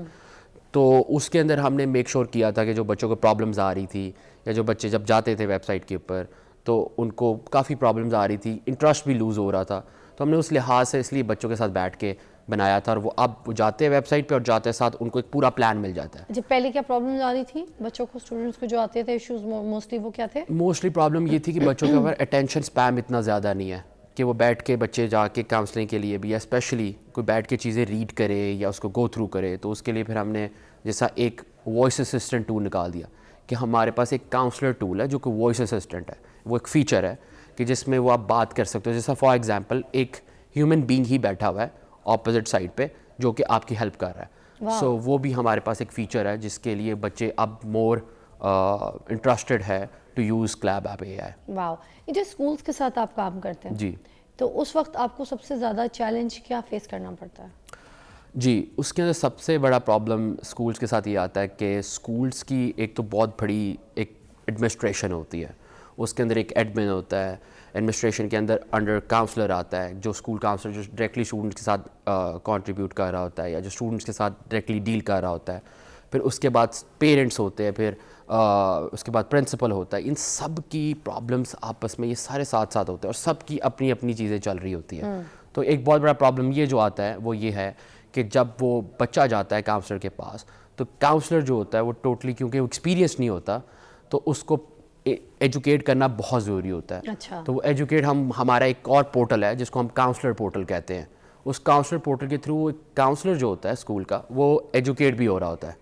تو اس کے اندر ہم نے میک شور کیا تھا کہ جو بچوں کو پرابلمز آ رہی تھی یا جو بچے جب جاتے تھے ویب سائٹ کے اوپر تو ان کو کافی پرابلمز آ رہی تھی, انٹرسٹ بھی لوز ہو رہا تھا, تو ہم نے اس لحاظ سے اس لیے بچوں کے ساتھ بیٹھ کے بنایا تھا. اور وہ اب جاتے ہیں ویب سائٹ پہ اور جاتے ساتھ ان کو ایک پورا پلان مل جاتا ہے. جب پہلے کیا پرابلمز آ رہی تھی بچوں کو, اسٹوڈنٹس کو جو آتے تھے ایشوز موسٹلی وہ کیا تھے؟ موسٹلی پرابلم یہ تھی کہ بچوں کے اوپر اٹینشن اسپیم اتنا زیادہ نہیں ہے کہ وہ بیٹھ کے بچے جا کے کاؤنسلنگ کے لیے بھی یا اسپیشلی کوئی بیٹھ کے چیزیں ریڈ کرے یا اس کو گو تھرو کرے. تو اس کے لیے پھر ہم نے جیسا ایک وائس اسسٹنٹ ٹول نکال دیا کہ ہمارے پاس ایک کاؤنسلر ٹول ہے جو کہ وائس اسسٹنٹ ہے. وہ ایک فیچر ہے کہ جس میں وہ آپ بات کر سکتے ہو, جیسا فار ایگزامپل ایک ہیومن بینگ ہی بیٹھا ہوا ہے اپوزٹ سائڈ پہ جو کہ آپ کی ہیلپ کر رہا ہے. سو وہ بھی ہمارے پاس ایک فیچر ہے جس کے لیے بچے اب مور انٹرسٹڈ ہے ٹو یوز clabapp.ai. واو. یہ جو اسکولس کے ساتھ آپ کام کرتے ہیں جی, تو اس وقت آپ کو سب سے زیادہ چیلنج کیا فیس کرنا پڑتا ہے؟ جی اس کے اندر سب سے بڑا پرابلم اسکولس کے ساتھ یہ آتا ہے کہ اسکولس کی ایک تو بہت بڑی ایک ایڈمنسٹریشن ہوتی ہے. اس کے اندر ایک ایڈمن ہوتا ہے, ایڈمنسٹریشن کے اندر انڈر کاؤنسلر آتا ہے, جو اسکول کاؤنسلر جو ڈائریکٹلی اسٹوڈنٹس کے ساتھ کنٹریبیوٹ کر رہا ہوتا ہے یا جو اسٹوڈنٹس کے ساتھ ڈائریکٹلی ڈیل کر رہا ہوتا ہے. پھر اس کے بعد پیرنٹس ہوتے ہیں, پھر اس کے بعد پرنسپل ہوتا ہے. ان سب کی پرابلمس آپس میں یہ سارے ساتھ ساتھ ہوتے ہیں اور سب کی اپنی اپنی چیزیں چل رہی ہوتی ہیں. تو ایک بہت بڑا پرابلم یہ جو آتا ہے وہ یہ ہے کہ جب وہ بچہ جاتا ہے کاؤنسلر کے پاس تو کاؤنسلر جو ہوتا ہے وہ ٹوٹلی کیونکہ وہ ایکسپیرینس نہیں ہوتا تو اس کو ایجوکیٹ کرنا بہت ضروری ہوتا ہے. اچھا. تو وہ ایجوکیٹ ہمارا ایک اور پورٹل ہے جس کو ہم کاؤنسلر پورٹل کہتے ہیں. اس کاؤنسلر پورٹل کے تھرو ایک کاؤنسلر جو ہوتا ہے اسکول کا وہ ایجوکیٹ بھی ہو رہا ہوتا ہے.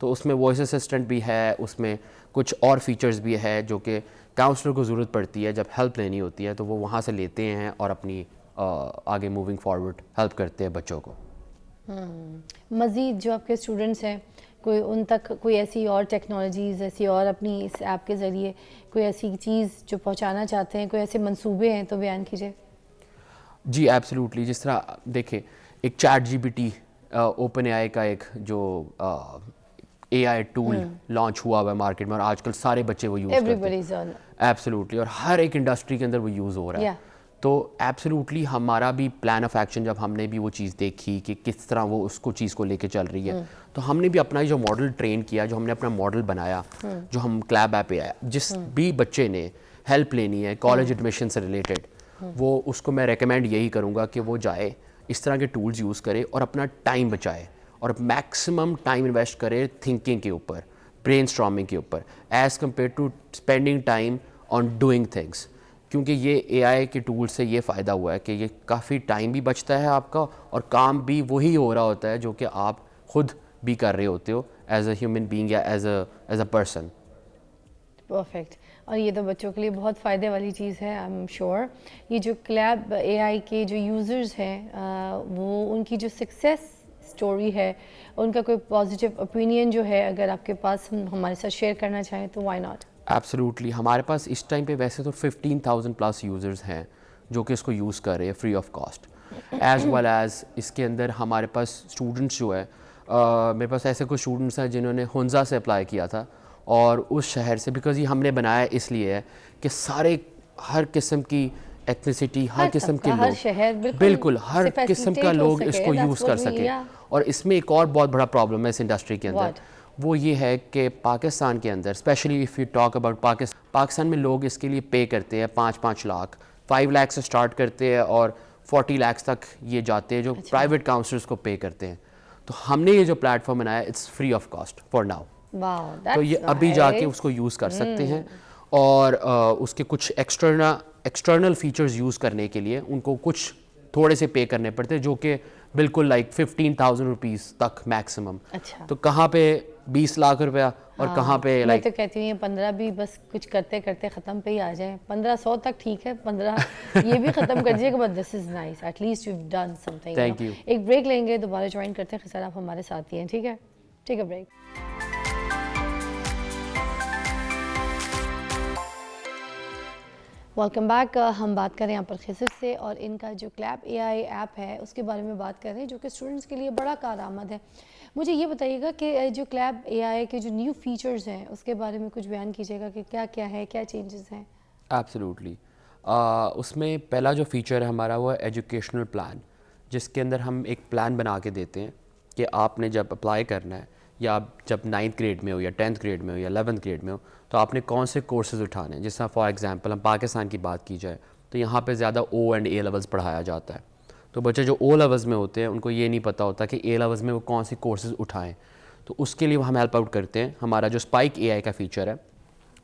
تو اس میں وائس اسسٹنٹ بھی ہے, اس میں کچھ اور فیچرز بھی ہے جو کہ کاؤنسلر کو ضرورت پڑتی ہے جب ہیلپ لینی ہوتی ہے تو وہ وہاں سے لیتے ہیں اور اپنی آگے موونگ فارورڈ ہیلپ کرتے ہیں بچوں کو. مزید جو آپ کے اسٹوڈنٹس ہیں کوئی ان تک کوئی ایسی اور ٹیکنالوجیز ایسی اور اپنی اس ایپ کے ذریعے کوئی ایسی چیز جو پہنچانا چاہتے ہیں, کوئی ایسے منصوبے ہیں تو بیان کیجیے. جی ایبسلیوٹلی. جس طرح دیکھیں ایک چیٹ GPT اوپن AI کا ایک جو AI ٹول لانچ ہوا ہے مارکیٹ میں اور آج کل سارے بچے وہ یوز کرتے ہیں. ایبسلیوٹلی. اور ہر ایک انڈسٹری کے اندر وہ یوز ہو رہا ہے. تو ایبسلیوٹلی ہمارا بھی پلان آف ایکشن جب ہم نے بھی وہ چیز دیکھی کہ کس طرح وہ اس کو چیز کو لے کے چل رہی ہے تو ہم نے بھی اپنا جو ماڈل ٹرین کیا, جو ہم نے اپنا ماڈل بنایا جو ہم clabapp.ai, جس بھی بچے نے ہیلپ لینی ہے کالج ایڈمیشن سے ریلیٹڈ وہ اس کو میں ریکمینڈ یہی کروں گا کہ وہ جائے اس طرح کے ٹولز یوز کرے اور اپنا ٹائم بچائے اور میکسیمم ٹائم انویسٹ کرے تھنکنگ کے اوپر, برین اسٹارمنگ کے اوپر as compare to spending time on doing things. کیونکہ یہ AI کے ٹول سے یہ فائدہ ہوا ہے کہ یہ کافی ٹائم بھی بچتا ہے آپ کا اور کام بھی وہی ہو رہا ہوتا ہے جو کہ آپ خود بھی کر رہے ہوتے ہو ایز اے ہیومن بینگ یا ایز اے پرسن. پرفیکٹ. اور یہ تو بچوں کے لیے بہت فائدے والی چیز ہے آئی ایم شیور. یہ جو clabapp.ai کے جو یوزرز ہیں وہ ان کی جو اسٹوری ہے, ان کا کوئی پازیٹیو اوپینین جو ہے اگر آپ کے پاس ہمارے ساتھ شیئر کرنا چاہیں تو وائی ناٹ؟ ایبسلیوٹلی. ہمارے پاس اس ٹائم پہ ویسے تو 15,000 پلس یوزرز ہیں جو کہ اس کو یوز کر رہے ہیں free of cost, as well as اس کے اندر ہمارے پاس اسٹوڈنٹس جو ہے, میرے پاس ایسے کچھ اسٹوڈنٹس ہیں جنہوں نے ہنزا سے اپلائی کیا تھا, اور اس شہر سے, بیکاز یہ ہم نے بنایا اس لیے ہے کہ سارے ہر قسم کی ایتھنیسٹی, ہر قسم کے لوگ, بالکل ہر قسم کا لوگ اس کو یوز کر سکے. اور اس میں ایک اور بہت بڑا پرابلم ہے اس انڈسٹری کے اندر, وہ یہ ہے کہ پاکستان کے اندر specially if you talk about Pakistan میں لوگ اس کے لیے پے کرتے ہیں 5 لاکھ, 5 لاکھ سے اسٹارٹ کرتے ہیں اور 40 لاکھ تک یہ جاتے ہیں جو پرائیویٹ کاؤنسلرس کو پے کرتے ہیں. تو ہم نے یہ جو پلیٹ فارم بنایا it's free of cost for now, تو یہ ابھی جا کے اس کو یوز کر سکتے ہیں. اور اس کے کچھ ایکسٹرنل فیچرز یوز کرنے کے لیے ان کو کچھ تھوڑے سے پے کرنے پڑتے ہیں, جو کہ بالکل لائک 15,000 روپیز تک میکسیمم. تو کہاں پہ 20 لاکھ روپیہ اور کہاں پہ میں تو کہتی ہوں یہ 15 بھی بس کچھ کرتے کرتے ختم پہ ہی آ جائیں. 1500 تک ٹھیک ہے, 15 یہ بھی ختم کر دیجیے گا, but this is nice, at least you done something. Thank you. ایک بریک لیں گے, دوبارہ جوائن کرتے ہیں. خسر آپ ہمارے ساتھ ہی ہیں, ٹھیک ہے, ٹھیک ہے, بریک. Welcome back. ہم بات کریں یہاں پر خضر سے, اور ان کا جو کلیب اے آئی ایپ ہے اس کے بارے میں بات کر رہے ہیں, جو کہ اسٹوڈنٹس کے لیے بڑا کارآمد ہے. مجھے یہ بتائیے گا کہ جو کلیب اے آئی کے جو نیو فیچرز ہیں اس کے بارے میں کچھ بیان کیجیے گا کہ کیا کیا ہے, کیا چینجز ہیں. ایبسلیوٹلی. اس میں پہلا جو فیچر ہے ہمارا وہ ہے ایجوکیشنل پلان, جس کے اندر ہم ایک پلان بنا کے دیتے ہیں کہ آپ نے جب اپلائی کرنا ہے, یا آپ جب 9th گریڈ میں ہو یا 10th گریڈ میں ہو یا 11th گریڈ میں ہو, تو آپ نے کون سے کورسز اٹھانے ہیں. جس طرح فار ایگزامپل ہم پاکستان کی بات کی جائے تو یہاں پہ زیادہ او اینڈ اے لیولز پڑھایا جاتا ہے. تو بچے جو او لیولز میں ہوتے ہیں ان کو یہ نہیں پتہ ہوتا کہ اے لیولز میں وہ کون سی کورسز اٹھائیں. تو اس کے لیے ہم ہیلپ آؤٹ کرتے ہیں. ہمارا جو اسپائک اے آئی کا فیچر ہے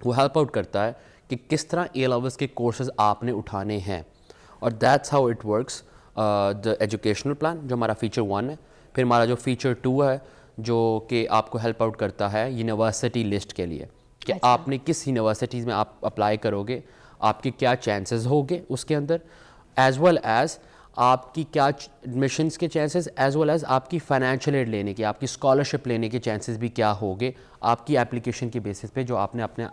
وہ ہیلپ آؤٹ کرتا ہے کہ کس طرح اے لیولز کے کورسز آپ نے اٹھانے ہیں, اور that's how it works. The educational plan جو ہمارا فیچر 1 ہے. پھر ہمارا جو فیچر 2 ہے جو کہ آپ کو ہیلپ آؤٹ کرتا ہے یونیورسٹی لسٹ کے لیے, کہ آپ نے کس یونیورسٹیز میں آپ اپلائی کرو گے, آپ کے کیا چانسز ہوگے اس کے اندر, ایز ویل ایز آپ کی کیا ایڈمیشنس کے چانسز, ایز ویل ایز آپ کی فائنینشیل ایڈ لینے کے, آپ کی اسکالرشپ لینے کے چانسز بھی کیا ہوگے آپ کی اپلیکیشن کے بیسس پہ, جو آپ نے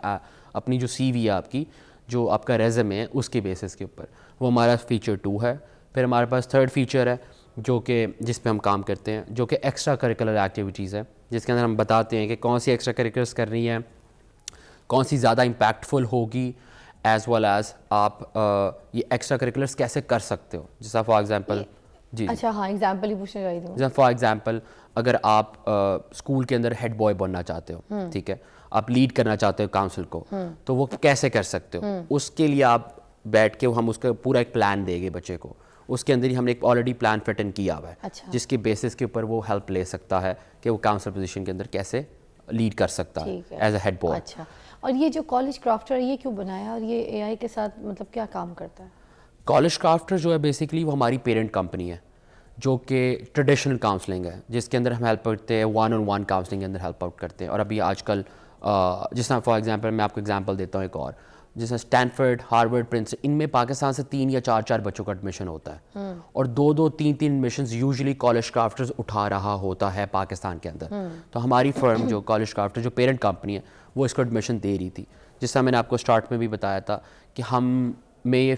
اپنی جو سی وی ہے آپ کی, جو آپ کا ریزمے ہے اس کے بیسس کے اوپر. وہ ہمارا فیچر 2 ہے. پھر ہمارے پاس 3rd فیچر ہے جو کہ جس پہ ہم کام کرتے ہیں, جو کہ ایکسٹرا کریکولر ایکٹیویٹیز ہے, جس کے اندر ہم بتاتے ہیں کہ کون سی ایکسٹرا کریکولرس کرنی ہے, کون سی زیادہ امپیکٹفل ہوگی, ایز ویل ایز آپ یہ ایکسٹرا کریکولرس کیسے کر سکتے ہو. جیسا فار ایگزامپل, جی اچھا ہاں ایگزامپل ہی پوچھنا چاہیے تھا. جیسا فار ایگزامپل اگر آپ اسکول کے اندر ہیڈ بوائے بننا چاہتے ہو, ٹھیک ہے, آپ لیڈ کرنا چاہتے ہو کاؤنسل کو, تو وہ کیسے کر سکتے ہو. اس کے لیے آپ بیٹھ کے ہم اس کا پورا ایک پلان دیں گے بچے کو. اس کے اندر ہی ہم نے ایک آلریڈی پلان فٹ ان کیا ہوا ہے, جس کے بیسس کے اوپر وہ ہیلپ لے سکتا ہے کہ وہ کاؤنسل پوزیشن کے اندر کیسے لیڈ کر سکتا ہے ایز اے ہیڈ بوائے. اچھا, اور یہ جو کالج کرافٹر ہے یہ کیوں بنایا, اور یہ اے آئی کے ساتھ مطلب کیا کام کرتا ہے؟ کالج کرافٹر جو ہے بیسکلی وہ ہماری پیرنٹ کمپنی ہے, جو کہ ٹریڈیشنل کاؤنسلنگ ہے, جس کے اندر ہم ہیلپ کرتے ہیں 1-on-1 کاؤنسلنگ کے اندر ہیلپ آؤٹ کرتے ہیں. اور ابھی آج کل جس طرح فار ایگزامپل میں آپ کو ایگزامپل دیتا ہوں ایک اور, جیسے اسٹینفرڈ, ہارورڈ, پرنسٹن, ان میں پاکستان سے 3 یا 4 بچوں کا ایڈمیشن ہوتا ہے, اور 2-2, 3-3 ایڈمیشنز یوزلی کالج کرافٹرز اٹھا رہا ہوتا ہے پاکستان کے اندر. تو ہماری فرم جو کالج کرافٹر جو پیرنٹ کمپنی ہے وہ اس کو ایڈمیشن دے رہی تھی. جس طرح میں نے آپ کو اسٹارٹ میں بھی بتایا تھا کہ ہم میں یہ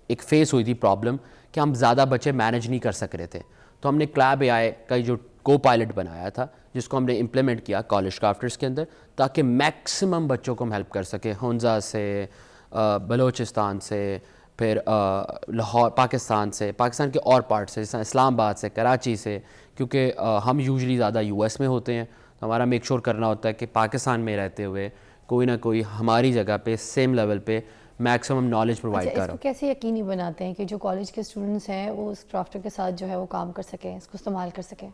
ایک فیس ہوئی تھی پرابلم کہ ہم زیادہ بچے مینیج نہیں کر سک رہے تھے. تو ہم نے کلیب اے آئی کا جو کو پائلٹ بنایا تھا, جس کو ہم نے امپلیمنٹ کیا کالج کرافٹرز کے اندر, تاکہ میکسیمم بچوں کو ہم ہیلپ کر سکیں, ہنزا سے, بلوچستان سے, پھر لاہور, پاکستان سے, پاکستان کے اور پارٹ سے, جیسے اسلام آباد سے, کراچی سے, کیونکہ ہم یوزلی زیادہ یو ایس میں ہوتے ہیں. تو ہمارا میک شور کرنا ہوتا ہے کہ پاکستان میں رہتے ہوئے کوئی نہ کوئی ہماری جگہ پہ سیم لیول پہ میکسیمم نالج پرووائڈ کر رہا ہو. کیسے یقینی بناتے ہیں کہ جو کالج کے اسٹوڈنٹس ہیں وہ اس کرافٹر کے ساتھ جو ہے وہ کام کر سکیں, اس کو استعمال کر سکیں؟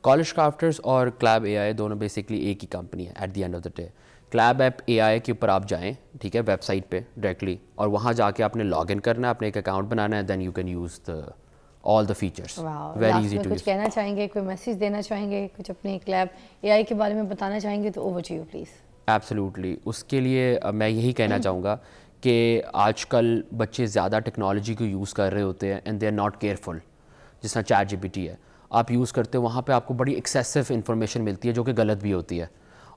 کالج کرافٹرز اور کلیب اے آئی دونوں بیسکلی ایک ہی کمپنی ہے at the end of the day. کلیب ایپ اے آئی کے اوپر آپ جائیں, ٹھیک ہے, ویب سائٹ پہ ڈائریکٹلی, اور وہاں جا کے آپ نے لاگ ان کرنا ہے, اپنے ایک اکاؤنٹ بنانا ہے, then you can use all the features. Very easy to use. کچھ کہنا چاہیں گے, کوئی میسیج دینا چاہیں گے, کچھ اپنے کلیب اے آئی کے بارے میں بتانا چاہیں گے تو over to you please. Absolutely. اس کے لیے میں یہی کہنا چاہوں گا کہ آج کل بچے زیادہ ٹیکنالوجی کو یوز کر رہے ہوتے ہیں and they are not careful. جس طرح چیٹ جی پی ٹی ہے, آپ یوز کرتے ہو وہاں پہ آپ کو بڑی ایکسیسو انفارمیشن ملتی ہے جو کہ غلط بھی ہوتی ہے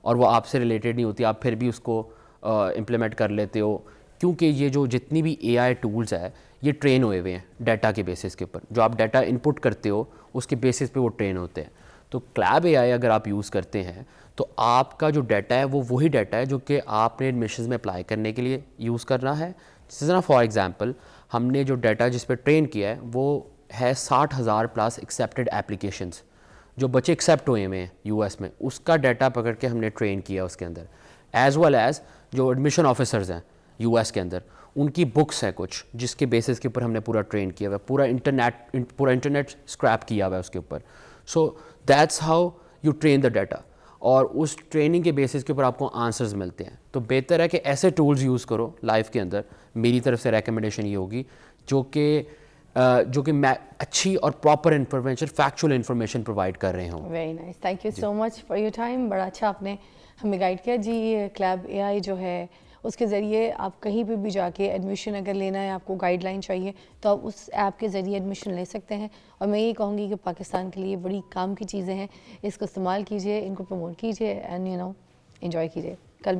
اور وہ آپ سے ریلیٹڈ نہیں ہوتی, آپ پھر بھی اس کو امپلیمنٹ کر لیتے ہو, کیونکہ یہ جو جتنی بھی اے آئی ٹولز ہے یہ ٹرین ہوئے ہوئے ہیں ڈیٹا کے بیسس کے اوپر, جو آپ ڈیٹا انپٹ کرتے ہو اس کے بیسس پہ وہ ٹرین ہوتے ہیں. تو کلیب اے آئی اگر آپ یوز کرتے ہیں تو آپ کا جو ڈیٹا ہے وہ وہی ڈیٹا ہے جو کہ آپ نے ایڈمیشنز میں اپلائی کرنے کے لیے یوز کرنا ہے. جس طرح فار ایگزامپل ہم نے جو ڈیٹا جس پہ ٹرین کیا ہے وہ ہے 60,000 پلس ایکسیپٹیڈ اپلیکیشنز جو بچے ایکسیپٹ ہوئے ہیں یو ایس میں, اس کا ڈیٹا پکڑ کے ہم نے ٹرین کیا اس کے اندر, ایز ویل ایز جو ایڈمیشن آفیسرز ہیں یو ایس کے اندر ان کی بکس ہیں کچھ جس کے بیسس کے اوپر ہم نے پورا ٹرین کیا ہوا ہے, پورا انٹرنیٹ اسکریپ کیا ہوا ہے اس کے اوپر. So that's how you train the data, اور اس ٹریننگ کے بیسس کے اوپر آپ کو آنسرز ملتے ہیں. تو بہتر ہے کہ ایسے ٹولز یوز کرو لائف کے اندر, میری طرف سے ریکمنڈیشن یہ ہوگی جو کہ اچھی اور proper information, factual information provide کر رہے ہوں. Very nice, thank you so much for your time. بڑا اچھا آپ نے ہمیں گائیڈ کیا جی. کلیب اے آئی جو ہے اس کے ذریعے آپ کہیں پہ بھی جا کے ایڈمیشن اگر لینا ہے, آپ کو گائیڈ لائن چاہیے تو آپ اس ایپ کے ذریعے ایڈمیشن لے سکتے ہیں. اور میں یہ کہوں گی کہ پاکستان کے لیے بڑی کام کی چیزیں ہیں, اس کو استعمال کیجیے, ان کو پروموٹ کیجیے اینڈ انجوائے کیجیے. کل ملیں.